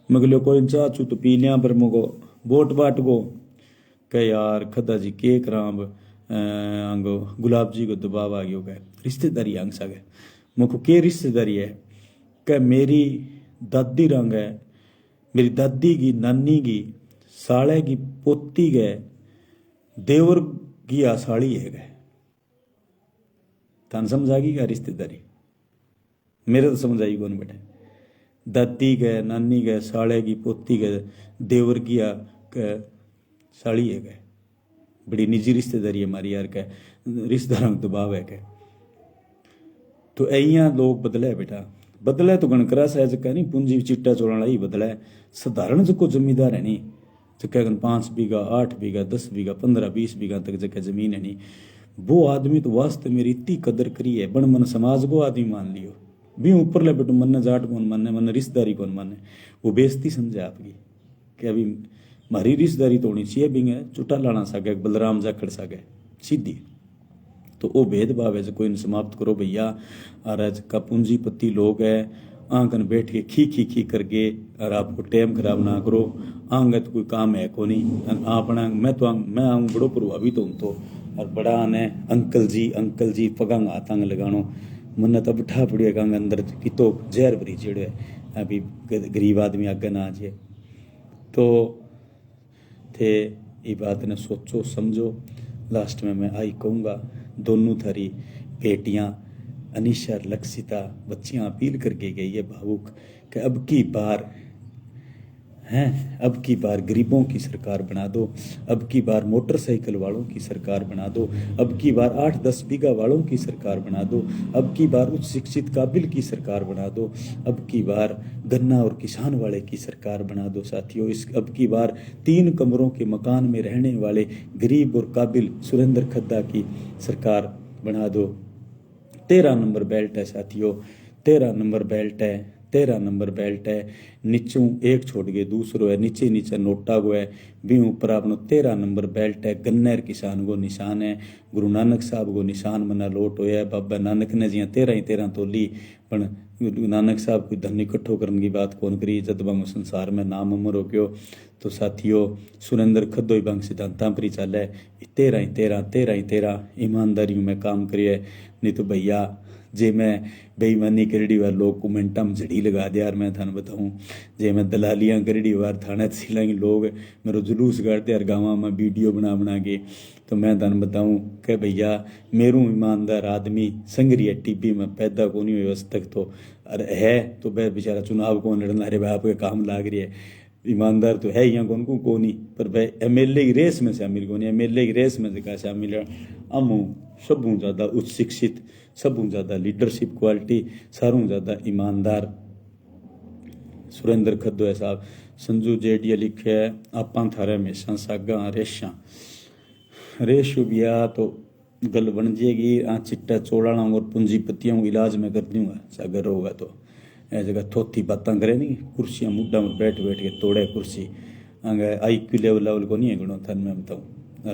मगलो कोई चाह चू तो पी लिया पर मुगो वोट बाट गो कह यार खदा जी के कराम अंगो गुलाब जी को दबाव आ गयो गए रिश्तेदारी अंग सा गए मुझको के रिश्तेदारी है कह मेरी दादी रंग है मेरी दादी की नानी की साले की पोती गए देवर की आसाड़ी है गए थान समझ आ गई क्या रिश्तेदारी मेरे तो समझ आई कौन बेटे दादी गए नानी गए साले की पोती गए देवर की साड़ी है गए बड़ी निजी रिश्तेदारी है हमारी यार क्या रिश्तेदारों का दबाव है क्या। तो ऐया लोग बदले बेटा बदले तो गणकरा सहज का नहीं पूंजी चिट्टा चोड़ना ही बदला है साधारण जो को जमींदार है नहीं जगह 5 बीघा 8 बीघा 10 बीघा 15-20 बीघा तक जगह जमीन है नहीं वो आदमी तो वास्तव मेरी इतनी कदर करी है बन मन समाज को आदमी मान लियो भी ऊपर ले बेटो मन जाट कौन माने मन रिश्तेदारी कौन माने वो बेइज्जती समझे आपकी कि अभी हमारी रिश्तेदारी तो होनी चाहिए भी है चुटा लाना सके बलराम जाखड़ सके सीधी तो वो भेदभाव है जो कोई समाप्त करो भैया। और आज का पूंजीपति लोग है आंगन बैठ के खी करके और आपको टाइम खराब ना करो आंगे तो कोई काम है को नहीं अपना मैं आऊँ बड़ो प्रभावित हूँ तो और बड़ा ने अंकल जी पगांग आतंग लगानो मन तो बिठा पड़िया गांग अंदर की तो जहर भरी चिड़ है अभी गरीब आदमी आगे ना आ जाए तो थे ये बात ने सोचो समझो। लास्ट में मैं आई कहूँगा दोनों थारी बेटियां अनिशा और लक्षिता बच्चियां अपील करके गई है भावुक कि अब की बार गरीबों की सरकार बना दो अब की बार मोटरसाइकिल वालों की सरकार बना दो अब की बार 8-10 बीघा वालों की सरकार बना दो अब की बार उच्च शिक्षित काबिल की सरकार बना दो अब की बार गन्ना और किसान वाले की सरकार बना दो साथियों। इस अब की बार 3 कमरों के मकान में रहने वाले गरीब और काबिल सुरेंद्र खद्दा की सरकार बना दो। 13 नंबर बेल्ट है साथियों 13 नंबर बेल्ट है नीचों एक छोड़ के दूसरो है नीचे नोटा गो है भी ऊपर आपनो 13 नंबर बेल्ट है गन्नेर किसान को निशान है गुरु नानक साहब को निशान मना लोट होया बाबा नानक ने जिया 13 तोली पण गुरु नानक साहब कोई धन इकट्ठो करने की बात कौन करी, जद बंग संसार में नाम अमर हो गयो। तो साथियों सुरेंद्र खद्दो ही बंग सिद्धांतां पर ही चल है, तेरह ही तेरह ईमानदारी में काम करिए। नहीं तो भैया जे मैं बेईमानी करी वार लोग कमेंटा में झड़ी लगा दे यार, मैं थाने बताऊँ जे मैं दलालियाँ करी वार थाने सिलाएंगे लोग मेरे जुलूस गाड़ते यार गाँव में वीडियो बना के। तो मैं थाने बताऊँ कि भैया मेरू ईमानदार आदमी संगरी टीबी में पैदा को नहीं हुई आज तक, तो अरे है तो वह बेचारा चुनाव कौन लड़ना, अरे भाई आपके काम लाग रही है, ईमानदार तो है ही यहाँ कौन नहीं, पर भाई एमएलए की रेस में शामिल कौन, एमएलए की रेस में से शामिल है हम सबू ज़्यादा उच्च शिक्षित, सबू ज़्यादा लीडरशिप क्वालिटी, सारों ज़्यादा ईमानदार सुरेंद्र खद्दो है साहब। संजू जेडिया लिखे है आपां थारे हमेशा सागा रेश बिया तो गल बन जाएगी, चिट्टा चोलाना और पूंजीपतियों को इलाज में कर दूंगा सागर होगा। तो ऐ जगह थोथी बातें करे नहीं, कुर्सियाँ मुड्डा में बैठ के तोड़े कुर्सी, आगे IQ लेवल को नहीं है गुणों थान में बताऊँ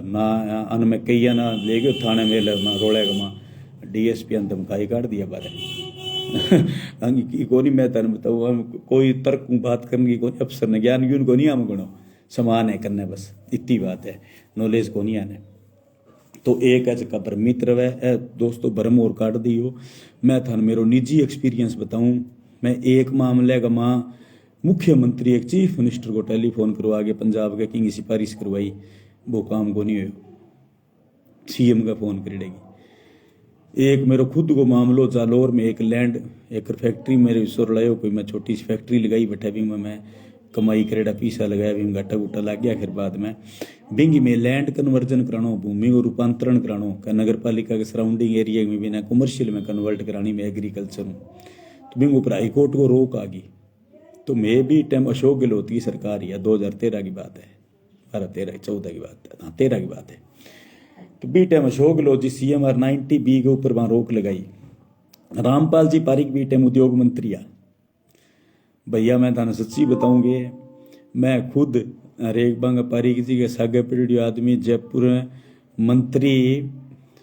ना, अन में कई ना ले गयो थाने में रोले गमा DSP अंतम काई काट दिया बारे को नहीं, मैं तन बताऊँ हम कोई तर्क बात करने की कोई अफसर ने ज्ञान यून को नहीं हम गुणों समान है करने, बस इतनी बात है, नॉलेज को नहीं आने। तो एक है जगह भ्रम मित्र है दोस्तों, भ्रम और काट दी हो। मैं थान मेरो निजी एक्सपीरियंस बताऊं, मैं एक मामले का माँ मुख्यमंत्री एक चीफ मिनिस्टर को टेलीफोन करवा के पंजाब के किंग सिफारिश करवाई, वो काम को नहीं हो, CM का फोन कर देगी। एक मेरो खुद को मामलो जालोर में एक लैंड एक फैक्ट्री मेरे विश्वर लायो, कोई मैं छोटी सी फैक्ट्री लगाई बैठा भी मैं कमाई करेड़ा पीसा लगाया भी घाटा गुटा लग गया। फिर बाद में बिंगी में लैंड कन्वर्जन करानो, भूमि को रूपांतरण करानो, नगर पालिका के सराउंडिंग एरिया में भी ना कमर्शियल में कन्वर्ट करानी में एग्रीकल्चर में, तो बिंग ऊपर हाईकोर्ट को रोक आ गई। तो मैं भी टाइम अशोक गहलोत की सरकार या 2013 की बात है, 14 की बात है, हाँ 13 की बात है। तो B time Ashok Gehlot ji CMR 90B के ऊपर वहाँ रोक लगाई। रामपाल जी पारिक बी टाइम उद्योग मंत्री आ। भैया मैं थाने सच्ची बताऊंगे, मैं खुद रेख बंग पारिक जी के सागे पीढ़ी आदमी, जयपुर मंत्री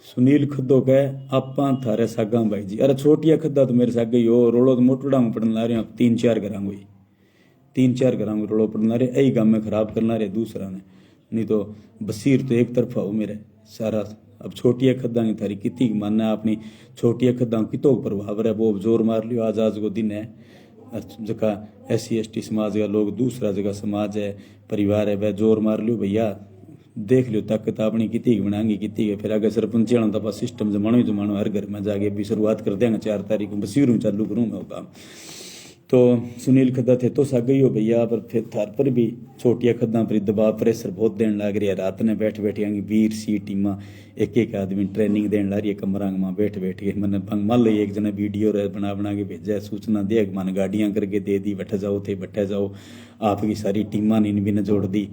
सुनील खद्दो के आपा थारे सागा भाई जी, अरे छोटिया खद्दा तो मेरे सागे हो, रोलो तो मोटड़ा में पड़न ला रहे, 3-4 घरां को 3-4 घरां को रोलो पड़न ला रहे, यही गांव में खराब करना रहे दूसरा ने, नहीं तो बसीर तो एक तरफा हो मेरे सारा। अब छोटिया खद्दा की थारी कितनी मानना अपनी छोटिया खद्दा कितो प्रभाव है, वो जोर मार लियो। आज को दिन है जगह SC ST समाज का लोग, दूसरा जगह समाज है परिवार है, वह जोर मार लियो भैया, देख लियो ताकत अपनी कितनी बनाएंगी कितनी है। फिर आगे सरपंच दफा सिस्टम जमानो हर घर में जाके भी शुरुआत कर देंगे 4 तारीख को, बसीरू चालू करूँ मैं वो काम। तो सुनील खद्दा थे तो साग ही हो भैया, पर फिर थार पर भी छोटिया खद्दा पर दबाव प्रेशर बहुत देने लग रही है। रात ने बैठ आएंगी 20 टीमा, एक आदमी ट्रेनिंग देने ला रही है कमरा में बैठ के। मैंने मान लो एक जना वीडियो बना के भेजा है, सूचना दे मन गाड़ियाँ करके दे दी, बैठे जाओ आपकी सारी टीमा ने भी न जोड़ दी।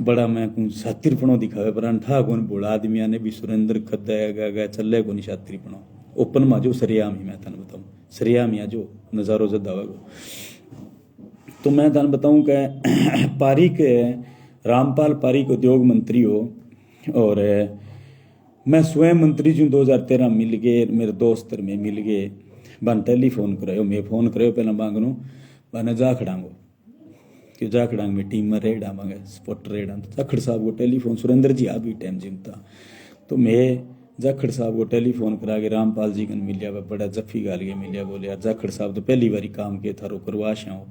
बड़ा मैं शातिरपणों दिखावे पर ठा कौन बोला आदमिया ने भी सुरेंद्र खद्दा चले को नहीं शातिरपणों ओपन में जो सरियाम ही मैं थाने बताऊँ, सरियाम ही जो नज़ारो जद आवेगो। तो मैं थाने बताऊँ कि पारिक रामपाल पारिक उद्योग मंत्री हो, और मैं स्वयं मंत्री जी 2013 मिल गए, मेरे दोस्त में मिल गए, बन टेलीफोन करायो, मैं फोन करायो पहला मांगनू बने जा खड़ांगो कि जा खड़ांग में टीम में रेड़ा मांगे स्पॉट रेड़ा। तो जाखड़ साहब को टेलीफोन सुरेंद्र जी आ भी टाइम जिमता, तो मैं जाखड़ साहब को टेलीफोन करा के रामपाल जी कन मिलिया, बड़ा जफ्फी गाल के मिलिया, बोले यार जाखड़ साहब तो पहली बारी काम के थारो करवाश हो।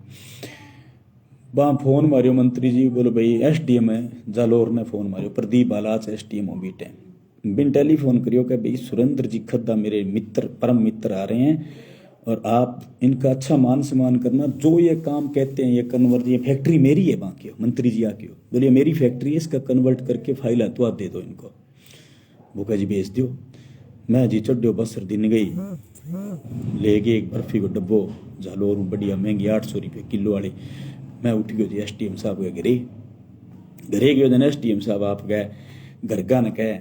वहाँ फोन मारियो मंत्री जी, बोलो भाई SDM है जालोर ने फोन मारियो, प्रदीप बालाच SDM हो भी टाइम बिन टेलीफोन करियो कि भाई सुरेंद्र जी खद्दा मेरे मित्र परम मित्र आ रहे हैं, और आप इनका अच्छा मान सम्मान करना, जो ये काम कहते हैं ये कन्वर्ट, ये फैक्ट्री मेरी है बाकी मंत्री जी आके बोलिए मेरी फैक्ट्री है, इसका कन्वर्ट करके फाइल तो आप दे दो इनको। वो कह जी भेज दो। मैं जी चढ़ो बसर दिन गई ले गए एक बर्फी को डब्बो जालोर बढ़िया महंगी 800 रुपये किलो वाली। मैं उठ गयो जी SDM साहब के घरे गयो जन SDM साहब आप गए घर का न कहे,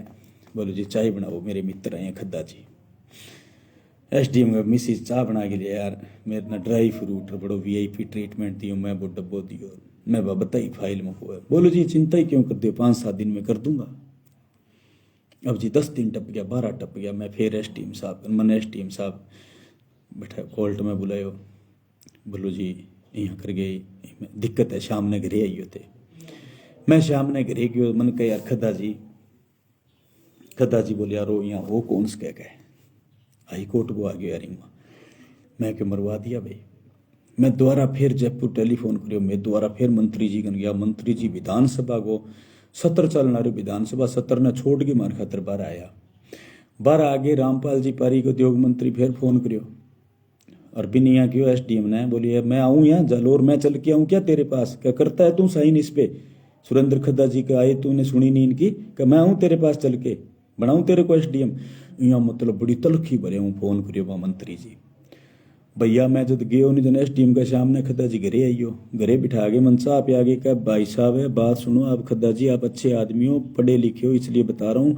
बोलो जी चाय बनाओ, मेरे मित्र हैं खद्दा जी। SDM का मिसिस चाय बना के लिए यार मेरे ना ड्राई फ्रूट बड़ो VIP ट्रीटमेंट दियो, मैं वो डब्बो दियो, मैं बताई फाइल में को है। बोलो जी चिंता ही क्यों कर दो, 5-7 दिन में कर दूंगा। अब जी 10 दिन टप गया, 12 टप गया, मैं फिर SDM साहब मैंने SDM साहब बैठा कोर्ट में बुलायो, बोलो जी यहाँ कर गए, दिक्कत है, शाम ने घरे आई होते। मैं शाम ने घरे गयो, मन कह यार खद्दा जी बोले यार वो यहाँ वो कौन से कह गए, हाई कोर्ट को आ गया यार। मैं के मरवा दिया भाई। मैं दोबारा फिर जयपुर टेलीफोन करियो, मैं दोबारा फिर मंत्री जी कन गया। मंत्री जी विधानसभा को सत्र चलना रही, विधानसभा सत्र ने छोड़ के मार खातर बाहर आया। बाहर आगे रामपाल जी पारी को उद्योग मंत्री फिर फोन करियो और बिनिया क्यों एसडीएम ने बोलिए मैं आऊँ यहाँ जालोर, मैं चल के आऊँ क्या तेरे पास, क्या करता है तू साइन इस पे। सुरेंद्र खद्दा जी का आए, तूने सुनी नहीं इनकी, कि मैं आऊँ तेरे पास चल के बनाऊँ तेरे को एसडीएम। यहाँ मतलब बड़ी तलखी भरे हूँ, फोन करियो वहाँ मंत्री जी। भैया मैं जब गयो नहीं जन एसडीएम का सामने, खद्दा जी घरे आइयो, घरे बिठा के मनसा आप आगे का भाई साहब है बात सुनो आप, खद्दा जी आप अच्छे आदमी हो, पढ़े लिखे हो, इसलिए बता रहा हूँ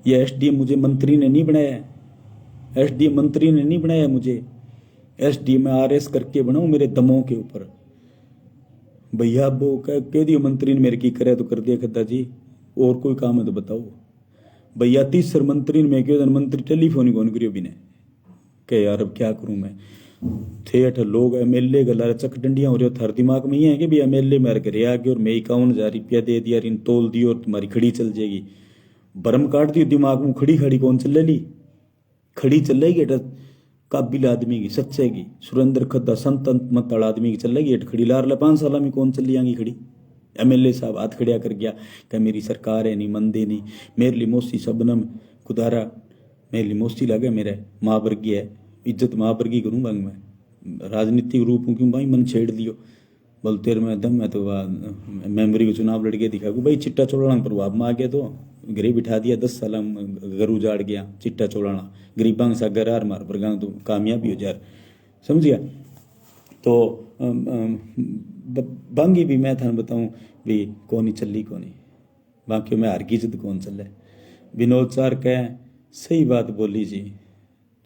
ये एसडीएम मुझे मंत्री ने नहीं बनाया, एसडीएम मंत्री ने नहीं बनाया मुझे, एसडीएम में आरएस करके बनाऊं मेरे दमों के ऊपर। भैया वो कह दियो मंत्री ने मेरे की करे तो कर दिया खद्दा जी, और कोई काम है तो बताओ। भैया तीसर मंत्री ने मैं क्यों मंत्री टेलीफोन ही कौन करियो बिने, कह यार अब क्या करूं मैं। थे अठ लोग एमएलए गला चक डंडियां हो रहे हो, थार दिमाग में ये है कि भी एमएलए मेरे घरे आ गए और मैं 51,000 रुपया दे दिया, इन तोल दियो और तुम्हारी खड़ी चल जाएगी। भरम काट दियो दिमाग में, खड़ी कौन चल ली, खड़ी चलेगी काबिल आदमी की, सच्चे की, सुरेंद्र खद्दा संत मतल आदमी की चलेगी एट खड़ी। लार 5 साल में कौन चली आएंगी खड़ी। एमएलए साहब हाथ खड़िया कर गया कि मेरी सरकार है नहीं, मंदे नहीं, मेरे लिए मोसी सबनम खुदारा, मेरे लिए मोसी लगे, मेरे माँ वर्गी है, इज्जत माँ वर्गी करूँ भाई मैं, राजनीतिक रूप हूँ क्यों भाई मन छेड़ दियो। बोल तेरे में दम है तो मेमोरी को चुनाव लड़ के दिखा भाई, चिट्टा चोड़ाना प्रभाव में आ गया तो घरे बिठा दिया, 10 साल घर उजाड़ गया, चिट्टा चोड़ाना गरीबा के साथ घर मार पर तो कामयाबी हो जा, समझ गया। तो बांगी भी मैं थाने बताऊं भी कौन चली कौन, बाकी में हार की जिद कौन चले। विनोद चार कह सही बात बोली जी,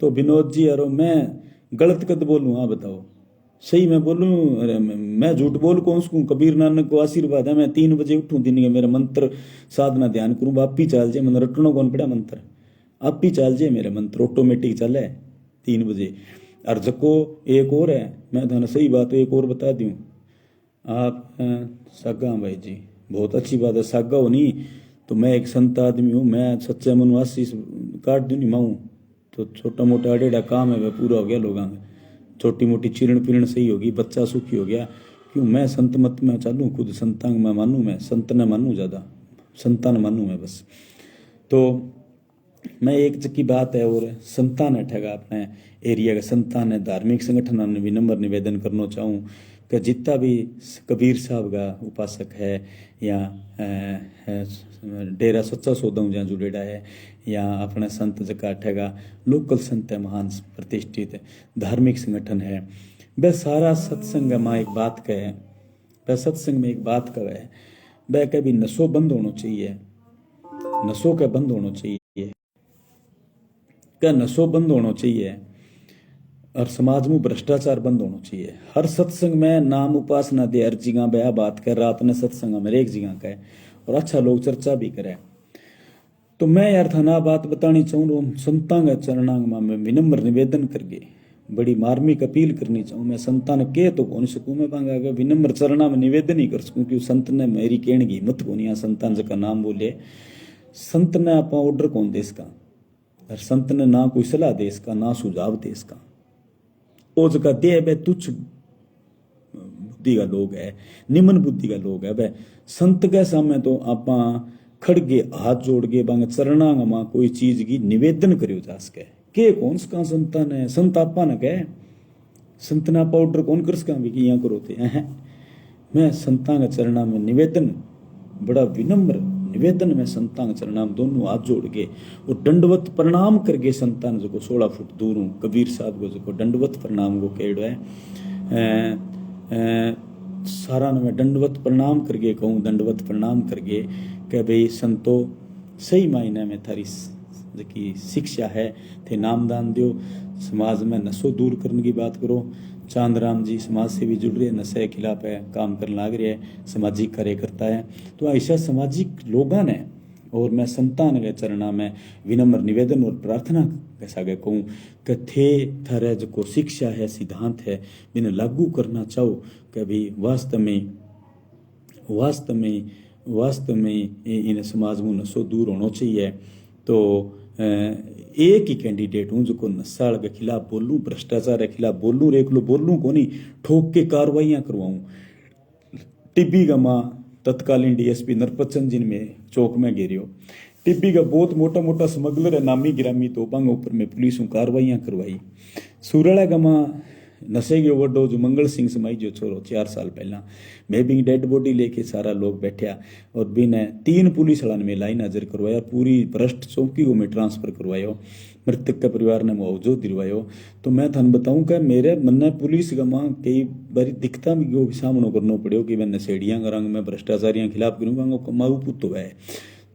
तो विनोद जी यारो मैं गलत कद बोलूँ, हाँ बताओ सही मैं बोलूँ, अरे मैं झूठ बोल कौन सकूँ। कबीर नानक को आशीर्वाद है, मैं 3 बजे उठूँ दिन के, मेरा मंत्र साधना ध्यान करूँ, आप ही चाल जाए, मन रटनो कौन पड़ा मंत्र, आप ही चाल जाए मेरे मंत्र ऑटोमेटिक चले 3 बजे। और जको एक और है, मैं थाना सही बात एक और बता दूँ, आप सागा भाई जी बहुत अच्छी बात है, सागा हो नहीं तो मैं एक संत आदमी हूँ, मैं सच्चे मन आशीष काट दूँ नहीं माऊँ तो छोटा मोटा अडेड़ा काम है वह पूरा हो गया, लोगों का छोटी मोटी चिरण पिरण सही होगी, बच्चा सुखी हो गया। क्यों मैं संत मत में चालूँ, खुद संतांग में मानूँ, मैं संत ने मानूँ, ज़्यादा संतान मानूँ मैं बस। तो मैं एक की बात है और संतान है ठगा अपने एरिया का संतान है, धार्मिक संगठन ने भी नंबर निवेदन करना चाहूँ कि जितना भी कबीर साहब का उपासक है या डेरा सच्चा सौदा जहाँ जुड़ेड़ा है या अपने संत जका ठेगा लोकल संत है, महान प्रतिष्ठित धार्मिक संगठन है, वह सारा सत्संग माँ एक बात कहे, वह सत्संग में एक बात कहे, वह कभी नशो बंद होना चाहिए, नशो का बंद होना चाहिए, क्या नशो बंद होना चाहिए और समाज में भ्रष्टाचार बंद होना चाहिए। हर सत्संग में नाम उपासना दे, हर जगह बया बात कर, रात ने सत्संग में एक जगह का है और अच्छा लोग चर्चा भी करे। तो मैं यार थाना बात बतानी चाहूँ, संतांग चरणांग में विनम्र निवेदन करके बड़ी मार्मिक अपील करनी चाहूँ। मैं संतान के तो कौन सकूँ, मैं पांगा विनम्र चरणा में निवेदन ही कर सकूँ क्योंकि संत ने मेरी कहने की हिम्मत को नहीं, संतान जका नाम बोले, संत ने आप ऑर्डर कौन दे इसका, और संत ने ना कोई सलाह दे इसका, ना सुझाव दे इसका, ओ जगह दे बे तुच्छ बुद्धि का लोग है, निम्न बुद्धि का लोग है। वह संत के सामने तो आप खड़गे हाथ जोड़ के बांग चरणांग मां कोई चीज की निवेदन करियो जा सके के कौन सा संतान है, संत आपा न कहे, संत ना पाउडर कौन कर सका भी कि यहाँ करो थे। मैं संतां का चरणा में निवेदन, बड़ा विनम्र निवेदन में संतां का चरणा में दोनों हाथ जोड़ के और दंडवत प्रणाम करके संतान जो 16 फुट दूर हूँ कबीर साहब को जो दंडवत प्रणाम को केड़ो है, सारा ने मैं दंडवत प्रणाम करके कहूँ, दंडवत प्रणाम करके कि भाई संतो सही मायने में थारी की शिक्षा है थे नामदान दियो, समाज में नशो दूर करने की बात करो। चांदराम जी समाज से भी जुड़ रहे हैं, नशे के खिलाफ है काम करने लग रहे हैं, सामाजिक कार्यकर्ता है। तो ऐसा सामाजिक लोगों ने और मैं संतान के चरणा में विनम्र निवेदन और प्रार्थना कैसा गए कहूँ कि थे थारे जो शिक्षा है सिद्धांत है बिना लागू करना चाहो कि भी वास्तव में इन समाज में नशो दूर होना चाहिए। तो एक ही कैंडिडेट हूँ जो नशा के खिलाफ बोलूँ, भ्रष्टाचार के खिलाफ बोलूँ, रेखलो बोलूँ को नहीं, ठोक के कार्रवाइयाँ करवाऊँ। टिब्बी का माँ तत्कालीन डीएसपी नरपतचंद जी में चौक में घेरियो, टिब्बी का बहुत मोटा मोटा स्मगलर है नामी गिरामी तोपांग ऊपर में पुलिस कार्रवाइयाँ करवाई। सूरला का माँ नशे के ओवरडोज मंगल सिंह समाई जो छोरो 4 साल पहला मैं भी डेड बॉडी लेके सारा लोग बैठा और बिना 3 पुलिस वाला में लाइन हाजिर करवाया, पूरी भ्रष्ट चौकी को में ट्रांसफर करवायो, मृतक के परिवार ने मुआवजो दिलवायो। तो मैं थान बताऊं कि मेरे मन ने पुलिस का माँ कई बारी दिखता भी सामना करना पड़ो कि मैं नशेड़ियाँ का रंग में भ्रष्टाचारियों के खिलाफ करूँगा कमाऊ पुतो है,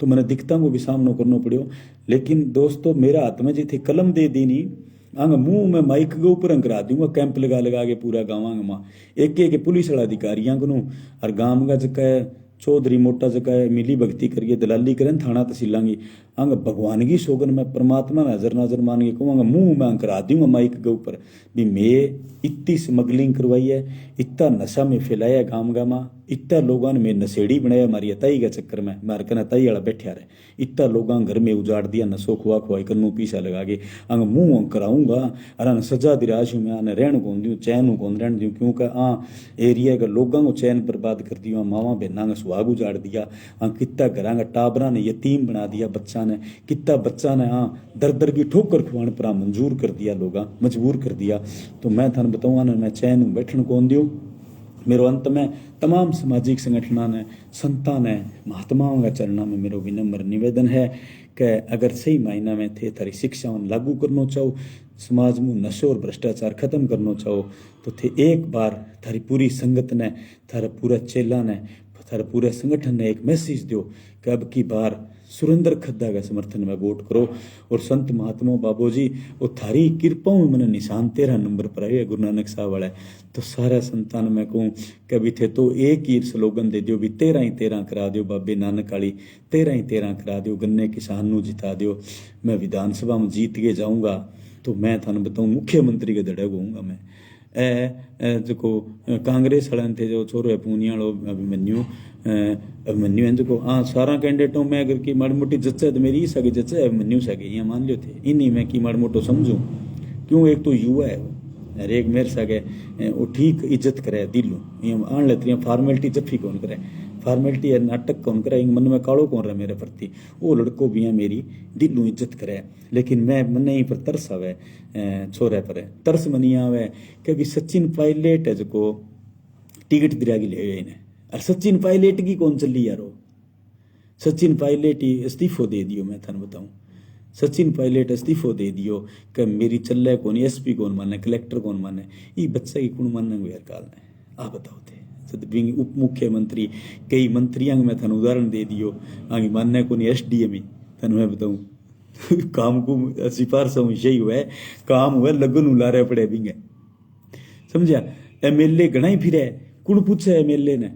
तो मैंने दिखता को भी सामना करना पड़ो। लेकिन दोस्तों मेरा हाथ में जी थे कलम दे दी नहीं आंग मुंह में माइक के ऊपर करा दूंगा, कैंप लगा लगा के पूरा गाँव माँ एक पुलिस वाला अधिकारियों को और गाँव का जगह चौधरी मोटा जगह मिली भक्ति करिए दलाली करें थाना तहसीलांगी अंग भगवान की सोगन में परमात्मा नजर नजर मान के कहूँगा मुंह में करा दूंगा माइक के ऊपर भी मैं इतनी स्मगलिंग करवाई है, इतना नशा में फैलाया गाँव गाँव, इतना लोगों ने मैं नशेड़ी बनाया हमारी अताई के चक्कर में मार कर अताई वाला बैठा रहे, इतना लोगों घर में उजाड़ दिया नशो खुआ खुआई कन्नू पीछा लगा के अंग मुंह कराऊंगा अरे सजा दिराज हूँ मैं आने रहन कौन दूँ चैन कौन रहन दूँ क्योंकि एरिया के लोगों को चैन बर्बाद कर दिया, मावा बहना का सुहाग उजाड़ दिया, कितना घर का टाबरा ने यतीम बना दिया, बच्चा ने कितना बच्चा ने दर दर की ठोकर खुआने पर मंजूर कर दिया, लोग मजबूर कर दिया। तो मैं थाने बताऊँगा ना मैं चैन बैठन कौन दूँ। मेरो अंत में तमाम सामाजिक संगठनों ने संतान ने महात्माओं का चरणों में मेरो विनम्र निवेदन है कि अगर सही मायना में थे थारी शिक्षाओं लागू करना चाहो, समाज में नशो और भ्रष्टाचार खत्म करना चाहो तो थे एक बार थारी पूरी संगत ने थारा पूरा चेला ने थारा पूरे संगठन ने एक मैसेज दो कि अब की बार सुरेंद्र खद्दा का समर्थन में वोट करो और संत महात्मा बाबू जी और थारी कृपाओं में मैंने निशान 13 नंबर पर आए गुरु नानक साहब वाला। तो सारा संतान में कहूँ कभी थे तो एक ही स्लोगन दे दियो भी 13 ही 13 करा दियो, बाबे नानक वाली 13 ही 13 करा दियो, गन्ने किसान नू जिता दियो। मैं विधानसभा में जीत के जाऊँगा तो मैं थाने बताऊँ मुख्यमंत्री के दड़े होऊंगा मैं। जो कांग्रेस वाले थे जो छोरो है पूनिया अभिमन्यु है जो हाँ सारा कैंडिडेटों में अगर की माड़ी मोटी जच्चा तो मेरी सगे जच्चा है अभिमन्यु सगे यहाँ मान लियो थे इन्हीं में की माड़ी मोटो समझूं क्यों एक तो युवा है अरे एक मेरे सगे वो ठीक इज्जत करे दिलों यहाँ आन लेते हैं फॉर्मेलिटी जफ्फी कौन करे फॉर्मेलिटी है नाटक कौन करे मन में काड़ो कौन रहा मेरे प्रति वो लड़को भी है मेरी दिलों इज्जत करे। लेकिन मैं मन ही पर तरस आवे छोरे पर तरस मनी आवे क्योंकि सचिन पायलट है जो टिकट दिरागी ले गए और सचिन पायलट की कौन चली यार सचिन पायलट ही इस्तीफो दे दियो। मैं थाने बताऊं सचिन पायलट इस्तीफो दे दियो कि मेरी चल कौन एसपी कौन माने कलेक्टर कौन माने ये बच्चे की कौन मानने यार काल ने आप बताओ थे उप मुख्यमंत्री कई मंत्रियों मैं थाने उदाहरण दे दियो आगे मानने को नहीं एसडीएम ही थाने मैं बताऊं काम को सिफारिश यही हुआ है काम हुआ लगन उला रहे पड़े भी समझा। एमएलए घना ही फिर कौन पूछे एमएलए ने